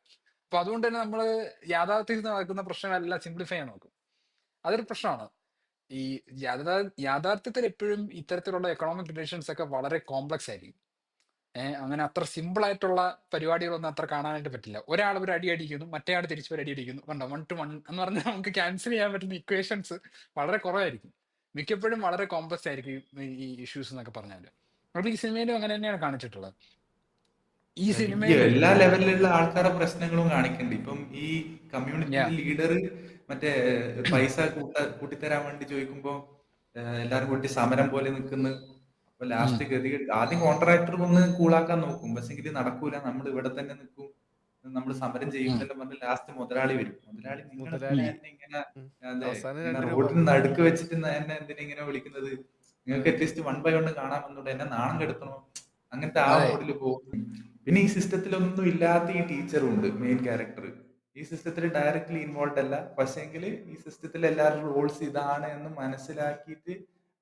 അപ്പൊ അതുകൊണ്ട് തന്നെ നമ്മൾ യാഥാർത്ഥ്യത്തിൽ നടക്കുന്ന പ്രശ്നങ്ങളെല്ലാം സിംപ്ലിഫൈ ചെയ്യാൻ നോക്കും. അതൊരു പ്രശ്നമാണ്. ഈ യാഥാർത്ഥ്യത്തിൽ എപ്പോഴും ഇത്തരത്തിലുള്ള എക്കണോമിക് റിലേഷൻസ് ഒക്കെ വളരെ കോംപ്ലക്സ് ആയിരിക്കും. അങ്ങനെ അത്ര സിമ്പിൾ ആയിട്ടുള്ള പരിപാടികളൊന്നും അത്ര കാണാനായിട്ട് പറ്റില്ല. ഒരാൾ ഒരു അടി അടിക്കുന്നു, മറ്റേ ആൾ തിരിച്ചു ഒരു അടി അടിക്കുന്നു, കണ്ടോ 1 to 1 എന്ന് പറഞ്ഞാൽ നമുക്ക് ക്യാൻസൽ ചെയ്യാൻ പറ്റുന്ന ഇക്വേഷൻസ് വളരെ കുറവായിരിക്കും. മിക്കപ്പോഴും വളരെ കോംപ്ലക്സ് ആയിരിക്കും ഈ ഇഷ്യൂസ് എന്നൊക്കെ പറഞ്ഞാൽ. അപ്പൊ ഈ സിനിമയിലും അങ്ങനെ തന്നെയാണ് കാണിച്ചിട്ടുള്ളത്. ഈ ഈ സിനിമയിൽ എല്ലാ ലെവലിലുള്ള ആൾക്കാരുടെ പ്രശ്നങ്ങളും കാണിക്കുന്നുണ്ട്. ഇപ്പം ഈ യാ കമ്മ്യൂണിറ്റിന്റെ ലീഡർ മറ്റേ പൈസ കൂട്ടിത്തരാൻ വേണ്ടി ചോദിക്കുമ്പോ എല്ലാരും കൂട്ടി സമരം പോലെ നിൽക്കുന്നു. അപ്പൊ ലാസ്റ്റ് ആദ്യം കോൺട്രാക്ടർ ഒന്ന് കൂളാക്കാൻ നോക്കും, പക്ഷെ ഇത് നടക്കൂല, നമ്മൾ ഇവിടെ തന്നെ നിൽക്കും, നമ്മൾ സമരം ചെയ്യും എന്നെല്ലാം പറഞ്ഞ് ലാസ്റ്റ് മുതലാളി വരും. മുതലാളി നിങ്ങൾ മുതലാളി എന്നെ ഇങ്ങനെ അവസാനം ഇങ്ങനെ 2 രൂപ. റോഡിന് നടുക്ക് വെച്ചിട്ട് എന്നെ എന്തിനാ ഇങ്ങനെ വിളിക്കുന്നത്, നിങ്ങൾക്ക് അറ്റ്ലീസ്റ്റ് 1 by 1 കാണാൻ വന്നൂടെ, എന്നെ നാണം കെടുത്തണോ, അങ്ങനത്തെ ആ അതെ മോഡിൽ പോകും. പിന്നെ ഈ സിസ്റ്റത്തിലൊന്നും ഇല്ലാത്ത ഈ ടീച്ചറും ഉണ്ട്, മെയിൻ ക്യാരക്ടർ. ഈ സിസ്റ്റത്തിൽ ഡയറക്ട്ലി ഇൻവോൾവ് അല്ല, പക്ഷെങ്കിൽ ഈ സിസ്റ്റത്തിൽ എല്ലാവരുടെ റോൾസ് ഇതാണ് എന്ന് മനസ്സിലാക്കിയിട്ട്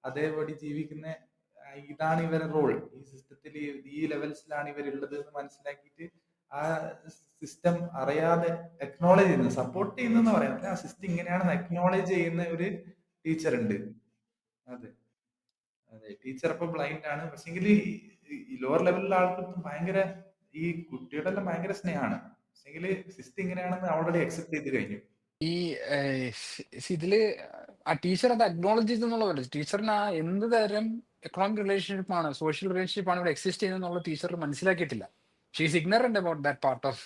അതേപടി ജീവിക്കുന്ന ഇതാണ് ഇവരുടെ റോൾ, ഈ സിസ്റ്റത്തിൽ ഈ ലെവൽസിലാണ് ഇവരുള്ളത് എന്ന് മനസ്സിലാക്കിയിട്ട് ആ സിസ്റ്റം അറിയാതെ അക്നോളജ് ചെയ്യുന്നത്, സപ്പോർട്ട് ചെയ്യുന്നെന്ന് പറയാം, ആ സിസ്റ്റം ഇങ്ങനെയാണെന്ന് അക്നോളജ് ചെയ്യുന്ന ഒരു ടീച്ചർ ഉണ്ട്. അതെ അതെ ടീച്ചർ അപ്പൊ ബ്ലൈൻഡ് ആണ്, പക്ഷെങ്കിൽ ഈ ലോവർ ലെവലിലുള്ള ആൾക്കാർക്ക് ഭയങ്കര ഈ കുട്ടിയുടെ എല്ലാം ഭയങ്കര സ്നേഹമാണ്, പക്ഷെങ്കിൽ സിസ്റ്റം ഇങ്ങനെയാണെന്ന് ഓൾറെഡി അക്സെപ്റ്റ് ചെയ്ത് കഴിഞ്ഞു. ഈ ഇതില് ആ ടീച്ചർ അത് അക്നോളജ് ചെയ്തെന്നുള്ള പോലെ ടീച്ചറിന് ആ എന്ത് തരം എക്കണോമിക് റിലേഷൻഷിപ്പ് ആണ്, സോഷ്യൽ റിലേഷൻഷിപ്പ് ആണ് ഇവിടെ എക്സിസ്റ്റ് ചെയ്യുന്നത് ടീച്ചർ മനസ്സിലാക്കിയിട്ടില്ല. She's ignorant about that part of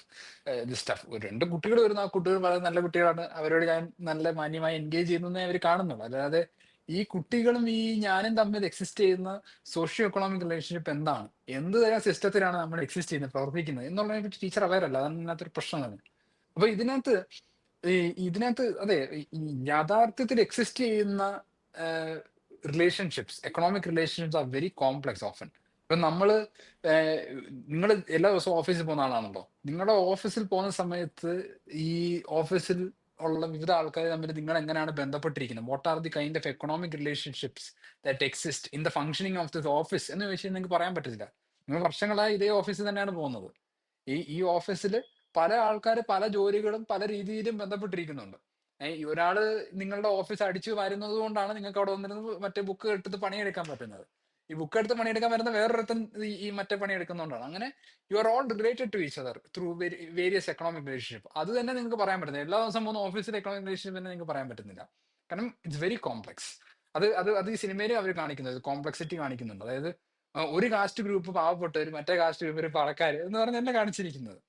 the stuff. ഒരു 2 കുട്ടികൾ വരുന്നു, ആ കുട്ടികൾ വളരെ നല്ല കുട്ടികളാണ്, അവരോട് ഞാൻ നല്ല മാന്യമായി എൻഗേജ് ചെയ്യുന്നേ അവർ കാണുന്നുള്ളൂ. അല്ലാതെ ഈ കുട്ടികളും ഈ ഞാനും തമ്മിൽ എക്സിസ്റ്റ് ചെയ്യുന്ന സോഷ്യോ എക്കണോമിക് റിലേഷൻഷിപ്പ് എന്താണ്, എന്ത് തരം സിസ്റ്റത്തിലാണ് നമ്മൾ എക്സിസ്റ്റ് ചെയ്യുന്നത്, പ്രവർത്തിക്കുന്നത് എന്നുള്ളതിനെ പറ്റി ടീച്ചർ അവയർ അല്ല. അതാണ് ഇതിനകത്തൊരു പ്രശ്നം തന്നെ. അപ്പൊ ഇതിനകത്ത് അതെ ഈ യാഥാർത്ഥ്യത്തിൽ എക്സിസ്റ്റ് ചെയ്യുന്ന relationships, economic relationships are very complex often. ഇപ്പൊ നിങ്ങൾ എല്ലാ ദിവസവും ഓഫീസിൽ പോകുന്ന ആളാണല്ലോ. നിങ്ങളുടെ ഓഫീസിൽ പോകുന്ന സമയത്ത് ഈ ഓഫീസിൽ ഉള്ള വിവിധ ആൾക്കാർ തമ്മിൽ നിങ്ങൾ എങ്ങനെയാണ് ബന്ധപ്പെട്ടിരിക്കുന്നത്, what are the kind of economic relationships that exist in the functioning of this office എന്ന് ചോദിച്ചാൽ നിങ്ങൾക്ക് പറയാൻ പറ്റില്ല. നിങ്ങൾ വർഷങ്ങളായി ഇതേ ഓഫീസിൽ തന്നെയാണ് പോകുന്നത്. ഈ ഓഫീസിൽ പല ആൾക്കാർ പല ജോലികളും പല രീതിയിലും ബന്ധപ്പെട്ടിരിക്കുന്നുണ്ട്. ഈ ഒരാള് നിങ്ങളുടെ ഓഫീസ് അടിച്ചു വരുന്നത് കൊണ്ടാണ് നിങ്ങൾക്ക് അവിടെ വന്നിരുന്നത് മറ്റേ ബുക്ക് എടുത്ത് പണിയെടുക്കാൻ പറ്റുന്നത്. ഈ ബുക്ക് എടുത്ത് പണിയെടുക്കാൻ വരുന്ന വേറൊരുത്തൻ ഈ മറ്റേ പണിയെടുക്കുന്നതുകൊണ്ടാണ്. അങ്ങനെ you are all related to each other through various economic relationship. അത് തന്നെ നിങ്ങൾക്ക് പറയാൻ പറ്റുന്നത് എല്ലാ ദിവസം പോകുന്ന ഓഫീസിലെ എക്കണോമിക് റിലേഷൻഷിപ്പ് തന്നെ നിങ്ങൾക്ക് പറയാൻ പറ്റുന്നില്ല. കാരണം ഇറ്റ്സ് വെരി കോംപ്ലക്സ്. അത് ഈ സിനിമയിലും അവർ കാണിക്കുന്നത് കോംപ്ലക്സിറ്റി കാണിക്കുന്നുണ്ട്. അതായത് ഒരു കാസ്റ്റ് ഗ്രൂപ്പ് പാവപ്പെട്ടവർ, മറ്റേ കാസ്റ്റ് ഗ്രൂപ്പ് പണക്കാർ എന്ന് പറഞ്ഞ് തന്നെ കാണിച്ചിരിക്കുന്നത്.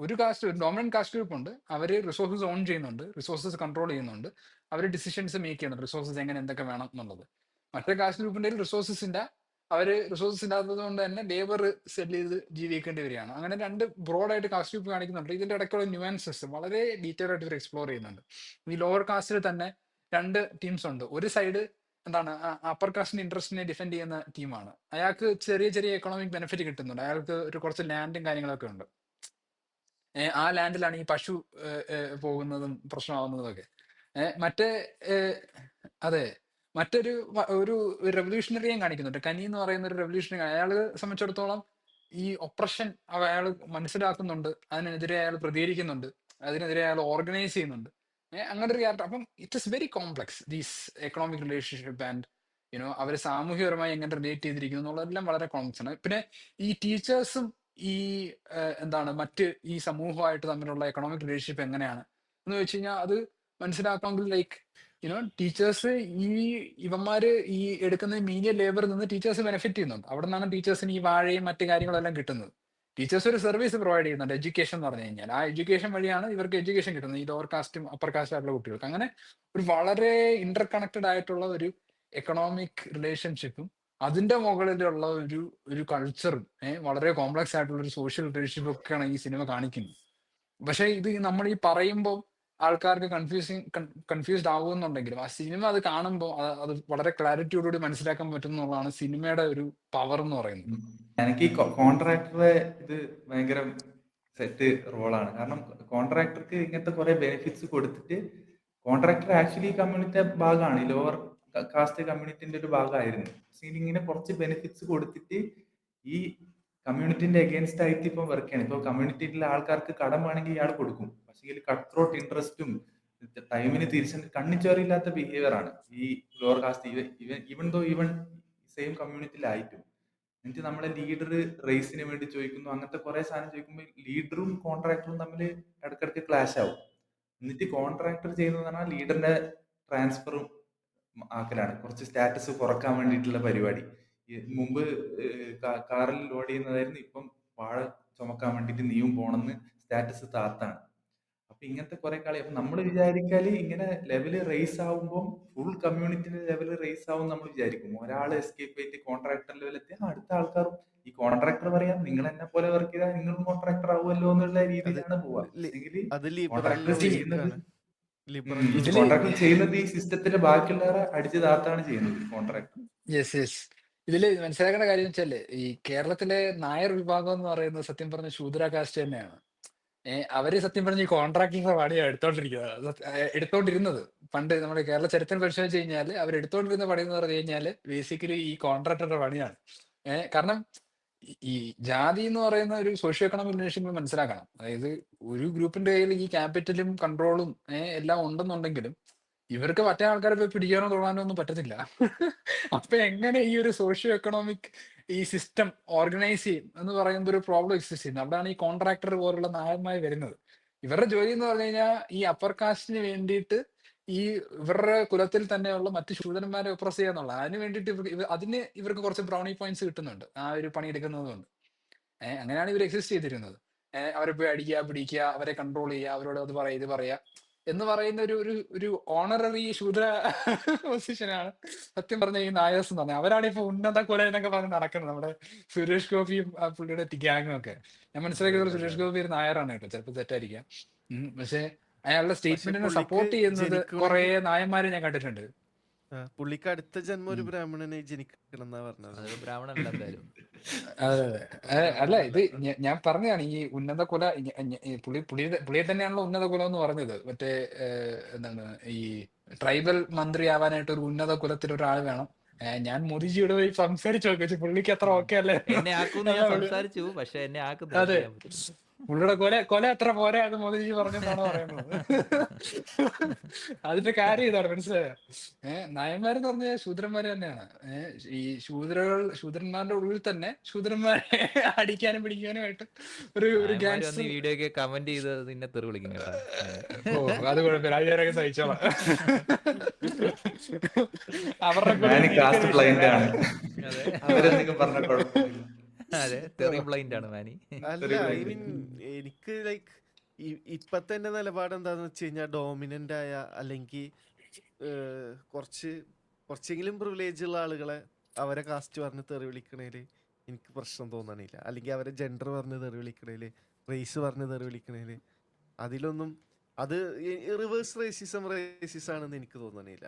ഒരു കാസ്റ്റ്, ഒരു ഡോമിനന്റ് കാസ്റ്റ് ഗ്രൂപ്പ് ഉണ്ട്, അവർ റിസോഴ്സസ് ഓൺ ചെയ്യുന്നുണ്ട്, റിസോഴ്സസ് കൺട്രോൾ ചെയ്യുന്നുണ്ട്, അവർ ഡിസിഷൻസ് മേക്ക് ചെയ്യുന്നുണ്ട്, റിസോഴ്സസ് എങ്ങനെ എന്തൊക്കെ വേണം എന്നുള്ളത്. മറ്റേ കാസ്റ്റ് ഗ്രൂപ്പിന്റെ റിസോഴ്സസ് ഇല്ല, അവർ റിസോഴ്സസ് ഇല്ലാത്തത് കൊണ്ട് തന്നെ ലേബർ സെൽ ചെയ്ത് ജീവിക്കേണ്ടി വരികയാണ്. അങ്ങനെ രണ്ട് ബ്രോഡായിട്ട് കാസ്റ്റ് ഗ്രൂപ്പ് കാണിക്കുന്നുണ്ട്. ഇതിന്റെ ഇടയ്ക്കുള്ള ന്യൂവാൻസസ് വളരെ ഡീറ്റെയിൽ ആയിട്ട് ഇവർ എക്സ്പ്ലോർ ചെയ്യുന്നുണ്ട്. ഈ ലോവർ കാസ്റ്റിൽ തന്നെ രണ്ട് ടീംസ് ഉണ്ട്. ഒരു സൈഡ് എന്താണ് അപ്പർ കാസ്റ്റിന്റെ ഇൻട്രസ്റ്റിനെ ഡിഫെൻഡ് ചെയ്യുന്ന ടീമാണ്. അയാൾക്ക് ചെറിയ ചെറിയ എക്കണോമിക് ബെനിഫിറ്റ് കിട്ടുന്നുണ്ട്, അയാൾക്ക് ഒരു കുറച്ച് ലാൻഡും കാര്യങ്ങളൊക്കെ ഉണ്ട്. ആ ലാൻഡിലാണ് ഈ പശു പോകുന്നതും പ്രശ്നമാവുന്നതും ഒക്കെ. മറ്റേ അതെ, മറ്റൊരു ഒരു റെവല്യൂഷണറിയും കാണിക്കുന്നുണ്ട്. കനി എന്ന് പറയുന്ന ഒരു റെവല്യൂഷണറി. അയാളെ സംബന്ധിച്ചിടത്തോളം ഈ ഒപ്രഷൻ അയാൾ മനസ്സിലാക്കുന്നുണ്ട്, അതിനെതിരെ അയാൾ പ്രതികരിക്കുന്നുണ്ട്, അതിനെതിരെ അയാൾ ഓർഗനൈസ് ചെയ്യുന്നുണ്ട്. അങ്ങനെ ഒരു ക്യാരക്ടർ. അപ്പം it is very complex these economic relationship and you know അവർ സാമൂഹികപരമായി എങ്ങനെ റിലേറ്റ് ചെയ്തിരിക്കുന്നു എന്നുള്ളതെല്ലാം വളരെ കോംപ്ലക്സ് ആണ്. പിന്നെ ഈ ടീച്ചേഴ്സും ഈ എന്താണ് മറ്റ് ഈ സമൂഹമായിട്ട് തമ്മിലുള്ള എക്കണോമിക് റിലേഷൻഷിപ്പ് എങ്ങനെയാണ് എന്ന് വെച്ച് കഴിഞ്ഞാൽ അത് മനസ്സിലാക്കണമെങ്കിൽ ലൈക്ക് യുനോ ടീച്ചേഴ്സ് ഇവന്മാര് ഈ എടുക്കുന്ന മീനിയൽ ലേബറിൽ നിന്ന് ടീച്ചേഴ്സ് ബെനിഫിറ്റ് ചെയ്യുന്നുണ്ട്. അവിടെ നിന്നാണ് ടീച്ചേഴ്സിന് ഈ വാഴയും മറ്റു കാര്യങ്ങളെല്ലാം കിട്ടുന്നത്. ടീച്ചേഴ്സ് ഒരു സർവീസ് പ്രൊവൈഡ് ചെയ്യുന്നുണ്ട്, എഡ്യൂക്കേഷൻ എന്ന് പറഞ്ഞു കഴിഞ്ഞാൽ. ആ എഡ്യൂക്കേഷൻ വഴിയാണ് ഇവർക്ക് എഡ്യൂക്കേഷൻ കിട്ടുന്നത്, ഈ ലോവർ കാസ്റ്റും അപ്പർ കാസ്റ്റും ആയിട്ടുള്ള കുട്ടികൾക്ക്. അങ്ങനെ ഒരു വളരെ ഇന്റർ കണക്റ്റഡ് ആയിട്ടുള്ള ഒരു എക്കണോമിക് റിലേഷൻഷിപ്പും അതിന്റെ മുകളിലുള്ള ഒരു ഒരു കൾച്ചറും വളരെ കോംപ്ലക്സ് ആയിട്ടുള്ള ഒരു സോഷ്യൽ റിലേഷൻഷിപ്പ് ഒക്കെയാണ് ഈ സിനിമ കാണിക്കുന്നത്. പക്ഷെ ഇത് നമ്മൾ ഈ പറയുമ്പോൾ ആൾക്കാർക്ക് കൺഫ്യൂസ്ഡ് ആവുന്നുണ്ടെങ്കിലും ആ സിനിമ അത് കാണുമ്പോൾ അത് വളരെ ക്ലാരിറ്റിയോടുകൂടി മനസ്സിലാക്കാൻ പറ്റും എന്നുള്ളതാണ് സിനിമയുടെ ഒരു പവർ എന്ന് പറയുന്നത്. എനിക്ക് ഈ കോൺട്രാക്ടറെ ഇത് ഭയങ്കര സെറ്റ് റോളാണ്. കാരണം കോൺട്രാക്ടർക്ക് ഇങ്ങനത്തെ കുറെ ബെനിഫിറ്റ്സ് കൊടുത്തിട്ട് കോൺട്രാക്ടർ ആക്ച്വലി കമ്മ്യൂണിറ്റിയുടെ ഭാഗമാണ്, ഈ ലോവർ കാസ്റ്റ് കമ്മ്യൂണിറ്റിന്റെ ഒരു ഭാഗമായിരുന്നു. പക്ഷേ ഇങ്ങനെ കുറച്ച് ബെനിഫിറ്റ്സ് കൊടുത്തിട്ട് ഈ കമ്മ്യൂണിറ്റിന്റെ അഗേൻസ്റ്റ് ആയിട്ട് ഇപ്പം വർക്ക് ചെയ്യണം. ഇപ്പൊ കമ്മ്യൂണിറ്റിയിലെ ആൾക്കാർക്ക് കടം വേണമെങ്കിൽ ഇയാൾ കൊടുക്കും, പക്ഷേ ഇതിൽ കട്ട് ത്രോട്ട് ഇൻട്രസ്റ്റും ടൈമിന് തിരിച്ചു കണ്ണിച്ചോറില്ലാത്ത ബിഹേവിയർ ആണ് ഈ ലോവർ കാസ്റ്റ് ഈവൻ സെയിം കമ്മ്യൂണിറ്റിയിലായിട്ടും. എന്നിട്ട് നമ്മളെ ലീഡർ റേസിന് വേണ്ടി ചോദിക്കുന്നു, അങ്ങനത്തെ കുറെ സാധനം ചോദിക്കുമ്പോൾ ലീഡറും കോൺട്രാക്ടറും തമ്മിൽ ഇടയ്ക്കിടയ്ക്ക് ക്ലാഷ് ആവും. എന്നിട്ട് കോൺട്രാക്ടർ ചെയ്യുന്നത് പറഞ്ഞാൽ ലീഡറിന്റെ ട്രാൻസ്ഫറും ആക്കലാണ്, കുറച്ച് സ്റ്റാറ്റസ് കുറക്കാൻ വേണ്ടിയിട്ടുള്ള പരിപാടി. മുമ്പ് കാറിൽ ലോഡ് ചെയ്യുന്നതായിരുന്നു, ഇപ്പം വാഴ ചുമക്കാൻ വേണ്ടിയിട്ട് നീയും പോണെന്ന് സ്റ്റാറ്റസ് താത്താണ്. അപ്പൊ ഇങ്ങനത്തെ കുറെ കളി. അപ്പൊ നമ്മൾ വിചാരിക്കാല് ഇങ്ങനെ ലെവല് റേസ് ആവുമ്പോൾ ഫുൾ കമ്മ്യൂണിറ്റിന്റെ ലെവല് റേസ് ആവും നമ്മൾ വിചാരിക്കും. ഒരാൾ എസ്കേപ്പ് ആയിട്ട് കോൺട്രാക്ടർ ലെവലെത്തി അടുത്ത ആൾക്കാരും ഈ കോൺട്രാക്ടർ പറയാം നിങ്ങൾ എന്നെ പോലെ വർക്ക് ചെയ്താൽ നിങ്ങളും കോൺട്രാക്ടർ ആവുമല്ലോ എന്നുള്ള രീതിയിലാണ് പോവാ. കോൺട്രാക്ടർ ചെയ്യുന്നത് ഈ സിസ്റ്റത്തിന്റെ ബാക്കിയുള്ളവരെ അടിച്ചു താത്താണ് ചെയ്യുന്നത് കോൺട്രാക്ടർ. Yes yes. ഇതില് മനസ്സിലാക്കേണ്ട കാര്യം വെച്ചാല് ഈ കേരളത്തിലെ നായർ വിഭാഗം എന്ന് പറയുന്നത് സത്യം പറഞ്ഞ ശൂദ്ര കാസ്റ്റ് തന്നെയാണ്. അവര് സത്യം പറഞ്ഞ ഈ കോൺട്രാക്ടിന്റെ പണിയാണ് എടുത്തോണ്ടിരുന്നത്. പണ്ട് നമ്മുടെ കേരള ചരിത്രം പരിശോധിച്ച് കഴിഞ്ഞാൽ അവർ എടുത്തോണ്ടിരുന്ന പണി എന്ന് പറഞ്ഞു കഴിഞ്ഞാല് ബേസിക്കലി ഈ കോൺട്രാക്ടറുടെ പണിയാണ്. കാരണം ഈ ജാതി എന്ന് പറയുന്ന ഒരു സോഷ്യോ എക്കണോമിക് റിലേഷൻഷിപ്പ് മനസ്സിലാക്കണം. അതായത് ഒരു ഗ്രൂപ്പിന്റെ കയ്യിൽ ഈ ക്യാപിറ്റലും കൺട്രോളും എല്ലാം ഉണ്ടെന്നുണ്ടെങ്കിലും ഇവർക്ക് മറ്റേ ആൾക്കാരെ പോയി പിടിക്കാനോ തൊടാനോ ഒന്നും പറ്റത്തില്ല. അപ്പൊ എങ്ങനെ ഈ ഒരു സോഷ്യോ എക്കണോമിക് ഈ സിസ്റ്റം ഓർഗനൈസ് ചെയ്യും എന്ന് പറയുന്ന ഒരു പ്രോബ്ലം എക്സിസ്റ്റ് ചെയ്യുന്നത്. അവിടെയാണ് ഈ കോൺട്രാക്ടർ പോലുള്ള നായന്മാർ വരുന്നത്. ഇവരുടെ ജോലി എന്ന് പറഞ്ഞു കഴിഞ്ഞാൽ ഈ അപ്പർ കാസ്റ്റിന് വേണ്ടിയിട്ട് ഈ ഇവരുടെ കുലത്തിൽ തന്നെയുള്ള മറ്റു ശൂദ്രന്മാരെ ഒപ്രസ് ചെയ്യുക എന്നുള്ളത്. അതിന് വേണ്ടിയിട്ട് അതിന് ഇവർക്ക് കുറച്ച് ബ്രൗണി പോയിന്റ്സ് കിട്ടുന്നുണ്ട് ആ ഒരു പണിയെടുക്കുന്നത് കൊണ്ട്. അങ്ങനെയാണ് ഇവർ എക്സിസ്റ്റ് ചെയ്തിരുന്നത്. അവരെ പോയി അടിക്കുക, പിടിക്കുക, അവരെ കൺട്രോൾ ചെയ്യുക, അവരോട് അത് പറയാ ഇത് പറയാ എന്ന് പറയുന്ന ഒരു ഒരു ഒരു ഓണററി ശൂദ്ര പൊസിഷനാണ് സത്യം പറഞ്ഞ ഈ നായേഴ്സ് എന്ന് പറഞ്ഞാൽ. അവരാണ് ഇപ്പൊ ഉന്നത കൊല എന്നൊക്കെ പറഞ്ഞ് നടക്കുന്നത്. നമ്മുടെ സുരേഷ് ഗോപിയും പുള്ളിയുടെ ഗ്യാങ്ങും ഒക്കെ. ഞാൻ മനസ്സിലാക്കിയത് സുരേഷ് ഗോപി ഒരു നായറാണ് കേട്ടോ, ചിലപ്പോൾ തെറ്റായിരിക്കാം. പക്ഷെ അയാളുടെ സ്റ്റേറ്റ്മെന്റിനെ സപ്പോർട്ട് ചെയ്യുന്നത് കുറെ നായന്മാരെ ഞാൻ കണ്ടിട്ടുണ്ട്. പുള്ളിക്ക് അടുത്ത ജന്മം ഒരു ബ്രാഹ്മണനെ ജനിക്കണം എന്നാ പറഞ്ഞത്. ബ്രാഹ്മണല്ല എന്തായാലും. അതെ അതെ. അല്ല ഇത് ഞാൻ പറഞ്ഞതാണ് ഈ ഉന്നത കുല. പുള്ളിയെ തന്നെയാണല്ലോ ഉന്നത കുലം എന്ന് പറഞ്ഞത്. മറ്റേ എന്താണ് ഈ ട്രൈബൽ മന്ത്രി ആവാനായിട്ട് ഒരു ഉന്നത കുലത്തിൽ ഒരാൾ വേണം. ഞാൻ മോദിജിയോട് പോയി സംസാരിച്ചു നോക്കി, പുള്ളിക്ക് അത്ര ഓക്കെ അല്ലേ? എന്നെ ആക്കുന്നു ഞാൻ സംസാരിച്ചു, പക്ഷെ എന്നെ ആക്കുന്നു. അതെ, പുള്ളിയുടെ കൊല അത്ര പോരാ അത് മോദിജി പറഞ്ഞെന്നാണ് പറയുന്നത്. അതിന്റെ കാര്യം ഇതാണ്, മനസ്സിലായോ? നായന്മാരെന്ന് പറഞ്ഞാൽ ശൂദ്രന്മാര് തന്നെയാണ്. ഈ ശൂദ്രന്മാരുടെ ഉള്ളിൽ തന്നെ ശൂദ്രന്മാരെ അടിക്കാനും പിടിക്കാനുമായിട്ട് ഒരു ഗാങ്സ് വീഡിയോ ഒക്കെ കമന്റ് ചെയ്ത് നിന്നെ തെറി വിളിക്കും കേട്ടോ. ഓ അത് കുഴപ്പമില്ല, അതൊക്കെ സഹിച്ചോളാം. അവരുടെ പറഞ്ഞ കുഴപ്പമില്ല. അതെ, തെറി ബ്ലൈൻഡ് ആണ് മാനി. അല്ല ഐ മീൻ എനിക്ക് ലൈക്ക് ഇപ്പത്തെ എന്റെ നിലപാട് എന്താന്ന് വെച്ച് കഴിഞ്ഞാൽ ഡോമിനന്റ് ആയ അല്ലെങ്കിൽ കുറച്ചെങ്കിലും പ്രിവിലേജ് ഉള്ള ആളുകളെ അവരെ കാസ്റ്റ് പറഞ്ഞ് തെറി വിളിക്കണേല് എനിക്ക് പ്രശ്നം തോന്നണില്ല. അല്ലെങ്കിൽ അവരെ ജെൻഡർ പറഞ്ഞ് തെറി വിളിക്കണേല്, റേസ് പറഞ്ഞ് തെറി വിളിക്കണേല് അതിലൊന്നും അത് റിവേഴ്സ് റേസിസം ആണെന്ന് എനിക്ക് തോന്നണില്ല.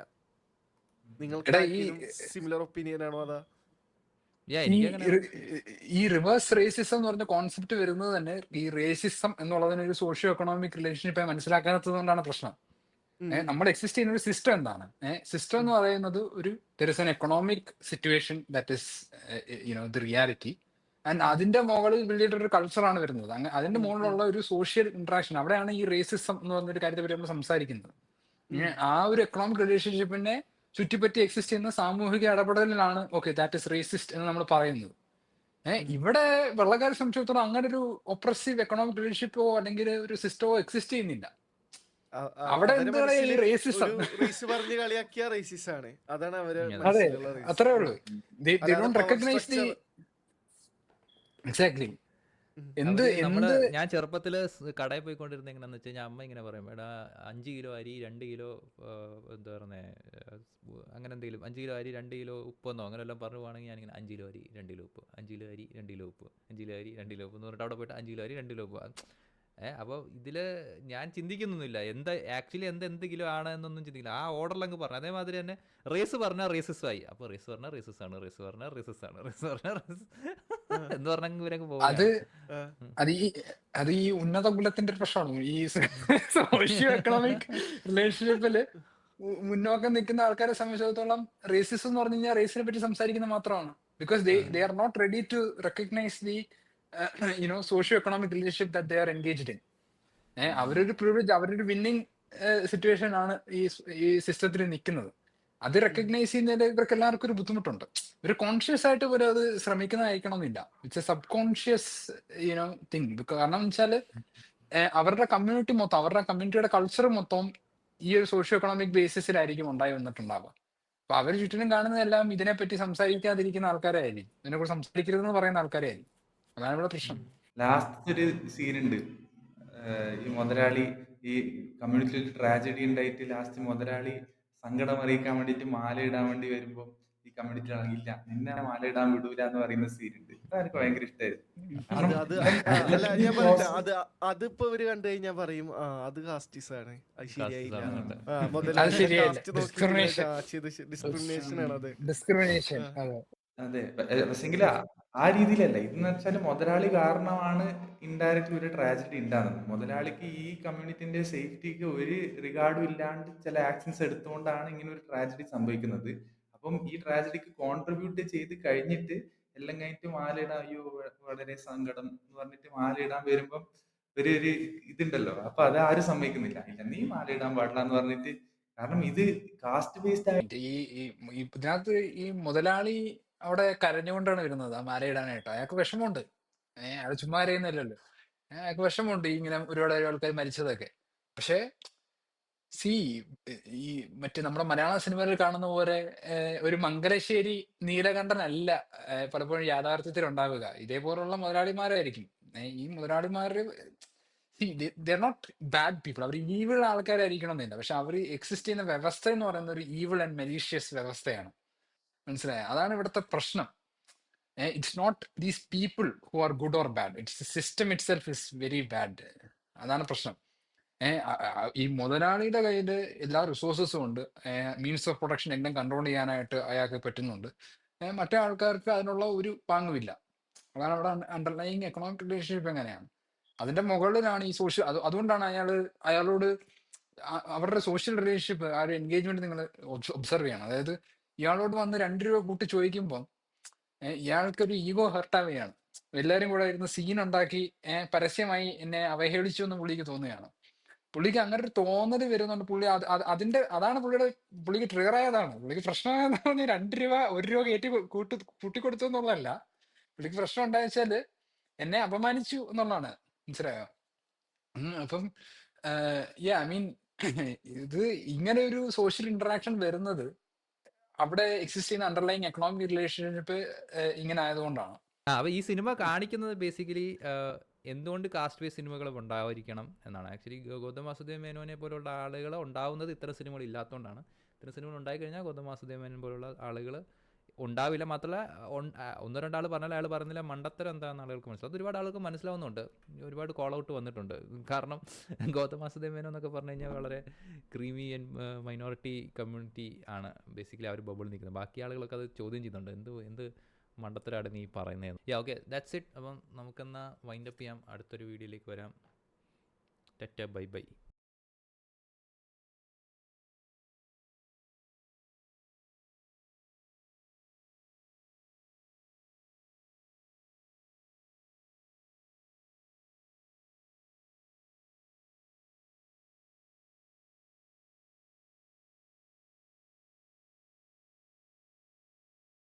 നിങ്ങൾക്ക് എടാ സിമിലർ ഒപ്പീനിയൻ ആണോ അതാ? ഈ റിവേഴ്സ് റേസിസം എന്ന് പറഞ്ഞ കോൺസെപ്റ്റ് വരുന്നത് തന്നെ ഈ റേസിസം എന്നുള്ളതിന് ഒരു സോഷ്യോ എക്കണോമിക് റിലേഷൻഷിപ്പ് മനസ്സിലാക്കാത്തത് കൊണ്ടാണ് പ്രശ്നം. നമ്മൾ എക്സിസ്റ്റ് ചെയ്യുന്ന ഒരു സിസ്റ്റം എന്താണ്? സിസ്റ്റം എന്ന് പറയുന്നത് ഒരു there is an economic situation that is the reality, and അതിന്റെ മുകളിൽ വലിയൊരു കൾച്ചറാണ് വരുന്നത്. അതിന്റെ മുകളിലുള്ള ഒരു സോഷ്യൽ ഇന്ററാക്ഷൻ, അവിടെയാണ് ഈ റേസിസം എന്ന് പറഞ്ഞൊരു കാര്യത്തെ പറ്റി നമ്മൾ സംസാരിക്കുന്നത്. ആ ഒരു എക്കണോമിക് റിലേഷൻഷിപ്പിനെ ചുറ്റിപ്പറ്റി എക്സിസ്റ്റ് ചെയ്യുന്ന സാമൂഹിക ഇടപെടലിലാണ് ഓക്കെ ദാറ്റ് ഇസ് റേസിസ്റ്റ് എന്ന് നമ്മൾ പറയുന്നത്. ഇവിടെ വെള്ളക്കാരെ സംബന്ധിച്ചിടത്തോളം അങ്ങനെ ഒരു ഒപ്രസീവ് എക്കണോമിക് റിലേഷൻഷിപ്പോ അല്ലെങ്കിൽ ഒരു സിസ്റ്റമോ എക്സിസ്റ്റ് ചെയ്യുന്നില്ല. അവിടെ എന്താ പറയാ ഈ റേസിസം പറഞ്ഞ് കളിയാക്കിയ റേസിസം ആണ്. അതാണ് അവര് അതെ, അത്രേ ഉള്ളൂ. They don't recognize the exactly. ഞാൻ ചെറുപ്പത്തില് കടയിൽ പോയിക്കൊണ്ടിരുന്ന എങ്ങനെയാന്ന് വെച്ച് കഴിഞ്ഞാൽ അമ്മ ഇങ്ങനെ പറയും, എടാ 5 കിലോ അരി 2 കിലോ എന്താ പറയുന്നേ അങ്ങനെ എന്തെങ്കിലും 5 കിലോ അരി 2 കിലോ ഉപ്പെന്നോ അങ്ങനെ എല്ലാം പറഞ്ഞു പോവാണെങ്കിൽ ഞാനിങ്ങനെ 5 കിലോ അരി 2 കിലോ ഉപ്പ്, 5 കിലോ അരി 2 കിലോ ഉപ്പ്, 5 കിലോ അരി 2 കിലോ ഉപ്പ് എന്ന് പറഞ്ഞിട്ട് അവിടെ പോയിട്ട് 5 കിലോ അരി 2 കിലോ ഉപ്പ്. അപ്പോൾ ഇതില് ഞാൻ ചിന്തിക്കുന്നൊന്നുമില്ല ആക്ച്വലി എന്ത് കിലോ ആണ് എന്നൊന്നും ചിന്തിക്കില്ല. ആ ഓർഡറിൽ അങ്ങ് പറഞ്ഞു. അതേമാതിരി തന്നെ റേസ് പറഞ്ഞാൽ റേസിസ് ആയി. അപ്പോൾ റേസ് പറഞ്ഞാൽ റേസിസ് ആണ്, റേസ് പറഞ്ഞാൽ റേസിസ് ആണ്, റേസ് പറഞ്ഞാൽ റേസ് എന്ന് പറഞ്ഞാൽ ഇവരൊക്കെ പോകും. അത് ഈ ഉന്നത കുലത്തിന്റെ ഒരു പ്രശ്നമാണ്. ഈ സോഷ്യോ എക്കണോമിക് റിലേഷൻഷിപ്പില് മുന്നോക്കം നിൽക്കുന്ന ആൾക്കാരെ സംബന്ധിച്ചിടത്തോളം റേസിസം എന്ന് പറഞ്ഞു കഴിഞ്ഞാൽ റേസിനെ പറ്റി സംസാരിക്കുന്നത് മാത്രമാണ്. Because they are not ready to recognize the socio economic relationship that they are engaged in. അവരൊരു പ്രിവിലേജ്, അവരൊരു വിന്നിങ് സിറ്റുവേഷൻ ആണ് ഈ സിസ്റ്റത്തിൽ നിൽക്കുന്നത്. അത് റെക്കഗ്നൈസ് ചെയ്യുന്നതിൽ ഇവർക്ക് എല്ലാവർക്കും ഒരു ബുദ്ധിമുട്ടുണ്ട്. ഇവർ കോൺഷ്യസ് ആയിട്ട് പോലും അത് ശ്രമിക്കുന്നതായിരിക്കണമെന്നില്ല. It's a subconscious thing. കാരണം വെച്ചാല് അവരുടെ കമ്മ്യൂണിറ്റി മൊത്തം, അവരുടെ കമ്മ്യൂണിറ്റിയുടെ കൾച്ചർ മൊത്തം ഈ ഒരു സോഷ്യോ എക്കണോമിക് ബേസിസിലായിരിക്കും ഉണ്ടായി വന്നിട്ടുണ്ടാവുക. അപ്പൊ അവർ ചുറ്റിനും കാണുന്നതെല്ലാം ഇതിനെപ്പറ്റി സംസാരിക്കാതിരിക്കുന്ന ആൾക്കാരായിരിക്കും, ഇതിനെക്കുറിച്ച് സംസാരിക്കരുതെന്ന് പറയുന്ന ആൾക്കാരായിരിക്കും. അതാണ് ഇവിടെ പ്രശ്നം. ലാസ്റ്റ് ഒരു സീനുണ്ട്, ഈ മുതലാളി ഈ കമ്മ്യൂണിറ്റിയിൽ ട്രാജഡി ഉണ്ടായിട്ട് ലാസ്റ്റ് മുതലാളി സങ്കടം അറിയിക്കാൻ വേണ്ടിട്ട് മാല ഇടാൻ വേണ്ടി വരുമ്പോ ഈ കമ്മ്യൂണിറ്റി ഇല്ല നിന്നെ മാല ഇടാൻ വിടൂല എന്ന് പറയുന്ന സീനുണ്ട്. അതെനിക്ക് ഭയങ്കര ഇഷ്ടമായിരുന്നു. അതിപ്പോ ഇവര് കണ്ടു കഴിഞ്ഞാൽ പറയും അത് കാസ്റ്റിസ് ആണ്, അത് ശരിയായില്ല, ഡിസ്ക്രിമിനേഷൻ ആണ് അത്. അതെ, പക്ഷെങ്കിൽ ആ രീതിയിലല്ല. ഇതെന്ന് വെച്ചാല് മുതലാളി കാരണമാണ് ഇൻഡയറക്റ്റ്ലി ഒരു ട്രാജഡി ഉണ്ടാകുന്നത്. മുതലാളിക്ക് ഈ കമ്മ്യൂണിറ്റിന്റെ സേഫ്റ്റിക്ക് ഒരു റിഗാർഡും ഇല്ലാണ്ട് ചില ആക്ഷൻസ് എടുത്തുകൊണ്ടാണ് ഇങ്ങനെ ഒരു ട്രാജഡി സംഭവിക്കുന്നത്. അപ്പം ഈ ട്രാജഡിക്ക് കോൺട്രിബ്യൂട്ട് ചെയ്ത് കഴിഞ്ഞിട്ട് എല്ലാം കഴിഞ്ഞിട്ട് മാലയിടാൻ അയ്യോ വളരെ സങ്കടം എന്ന് പറഞ്ഞിട്ട് മാലയിടാൻ വരുമ്പം ഒരു ഇതുണ്ടല്ലോ. അപ്പൊ അത് ആരും സമ്മതിക്കുന്നില്ല. ഇല്ല നീ മാലയിടാൻ പാടില്ല എന്ന് പറഞ്ഞിട്ട്. കാരണം ഇത് കാസ്റ്റ് ബേസ്ഡ് ആയിട്ട് ഇതിനകത്ത് ഈ മുതലാളി അവിടെ കരഞ്ഞുകൊണ്ടാണ് വരുന്നത് ആ മാലയിടാനായിട്ട്. അയാൾക്ക് വിഷമമുണ്ട്. അയാൾ ചുമ്മാ അറിയുന്നില്ലല്ലോ. അയാൾക്ക് വിഷമമുണ്ട് ഇങ്ങനെ ഒരുപാട് ആൾക്കാർ മരിച്ചതൊക്കെ. പക്ഷെ ഈ മറ്റേ നമ്മുടെ മലയാള സിനിമയിൽ കാണുന്ന പോലെ ഒരു മംഗലശ്ശേരി നീലകണ്ഠനല്ല പലപ്പോഴും യാഥാർത്ഥ്യത്തിൽ ഉണ്ടാവുക. ഇതേപോലുള്ള മുതലാളിമാരായിരിക്കും. ഈ മുതലാളിമാര് they're not bad people. അവർ ഈവിൾ ആൾക്കാരായിരിക്കണം എന്നില്ല. പക്ഷെ അവർ എക്സിസ്റ്റ് ചെയ്യുന്ന വ്യവസ്ഥ എന്ന് പറയുന്ന ഒരു ഈവിൾ ആൻഡ് മെലീഷ്യസ് വ്യവസ്ഥയാണ്. മനസ്സിലായ? അതാണ് ഇവിടുത്തെ പ്രശ്നം. It's not these people who are good or bad, it's system itself is very bad. അതാണ് പ്രശ്നം. ഈ മുതലാളിയുടെ കയ്യിൽ എല്ലാ റിസോഴ്സസും ഉണ്ട്, മീൻസ് ഓഫ് പ്രൊഡക്ഷൻ എല്ലാം കൺട്രോൾ ചെയ്യാനായിട്ട് അയാൾക്ക് പറ്റുന്നുണ്ട്. മറ്റേ ആൾക്കാർക്ക് അതിനുള്ള ഒരു പാങ്ങുമില്ല. അതാണ് അവിടെ അണ്ടർലൈങ് എക്കണോമിക് റിലേഷൻഷിപ്പ് എങ്ങനെയാണ്. അതിന്റെ മുകളിലാണ് ഈ സോഷ്യൽ. അതുകൊണ്ടാണ് അയാളോട് അവരുടെ സോഷ്യൽ റിലേഷൻഷിപ്പ്, ആ ഒരു എൻഗേജ്മെന്റ് നിങ്ങൾ ഒബ്സർവ് ചെയ്യണം. അതായത് ഇയാളോട് വന്ന് 2 രൂപ കൂട്ടി ചോദിക്കുമ്പോൾ ഇയാൾക്കൊരു ഈഗോ ഹെർട്ടാവുകയാണ്. എല്ലാവരും കൂടെ ഇരുന്ന് സീൻ ഉണ്ടാക്കി പരസ്യമായി എന്നെ അവഹേളിച്ചു എന്ന് പുള്ളിക്ക് തോന്നുകയാണ്. പുള്ളിക്ക് അങ്ങനെ ഒരു തോന്നൽ വരുന്നുണ്ട്. പുള്ളി അതാണ് പുള്ളിക്ക് ട്രിഗർ ആയതാണ്. പുള്ളിക്ക് പ്രശ്നമായെന്ന് പറഞ്ഞാൽ 2 രൂപ 1 രൂപ കൂട്ടിക്കൊടുത്തു എന്നുള്ളതല്ല. പുള്ളിക്ക് പ്രശ്നം ഉണ്ടായെച്ചാല് എന്നെ അപമാനിച്ചു എന്നുള്ളതാണ്. മനസ്സിലായോ? അപ്പം ഐ മീൻ ഇത് ഇങ്ങനെ ഒരു സോഷ്യൽ ഇന്ററാക്ഷൻ വരുന്നത് അവിടെ എക്സിസ്റ്റ് ചെയ്യുന്ന അണ്ടർലൈങ് എക്കണോമിക് റിലേഷൻഷിപ്പ് ഇങ്ങനെ ആയതുകൊണ്ടാണ്. അപ്പോൾ ഈ സിനിമ കാണിക്കുന്നത് ബേസിക്കലി എന്തുകൊണ്ട് കാസ്റ്റ് ബേസ് സിനിമകൾ ഉണ്ടായിരിക്കണം എന്നാണ്. ആക്ച്വലി ഗൗതം വാസുദേവ് മേനോനെ പോലുള്ള ആളുകൾ ഉണ്ടാവുന്നത് ഇത്തരം സിനിമകൾ ഇല്ലാത്തതുകൊണ്ടാണ്. ഇത്തരം സിനിമകൾ ഉണ്ടായിക്കഴിഞ്ഞാൽ ഗൗതം വാസുദേവ് മേനോൻ പോലുള്ള ആളുകൾ ഉണ്ടാവില്ല. മാത്രമല്ല ഒന്നോ രണ്ടാൾ പറഞ്ഞാൽ അയാൾ പറഞ്ഞില്ല മണ്ടത്തരം എന്താണെന്ന് ആളുകൾക്ക് മനസ്സിലാവും. അത് ഒരുപാട് ആളുകൾക്ക് മനസ്സിലാവുന്നുണ്ട്. ഒരുപാട് കോൾ ഔട്ട് വന്നിട്ടുണ്ട്. കാരണം ഗൗതം വാസുദേവ് മേനോൻ എന്നൊക്കെ പറഞ്ഞു കഴിഞ്ഞാൽ വളരെ ക്രീമി ആൻഡ് മൈനോറിറ്റി കമ്മ്യൂണിറ്റി ആണ് ബേസിക്കലി അവർ ബബിൾ നിൽക്കുന്നത്. ബാക്കി ആളുകളൊക്കെ അത് ചോദ്യം ചെയ്യുന്നുണ്ട്, എന്ത് മണ്ടത്തരാണ് നീ പറയുന്നത്. Okay, that's it. അപ്പം നമുക്കെന്നാൽ വൈൻഡപ്പ് ചെയ്യാം. അടുത്തൊരു വീഡിയോയിലേക്ക് വരാം. Tata, bye bye.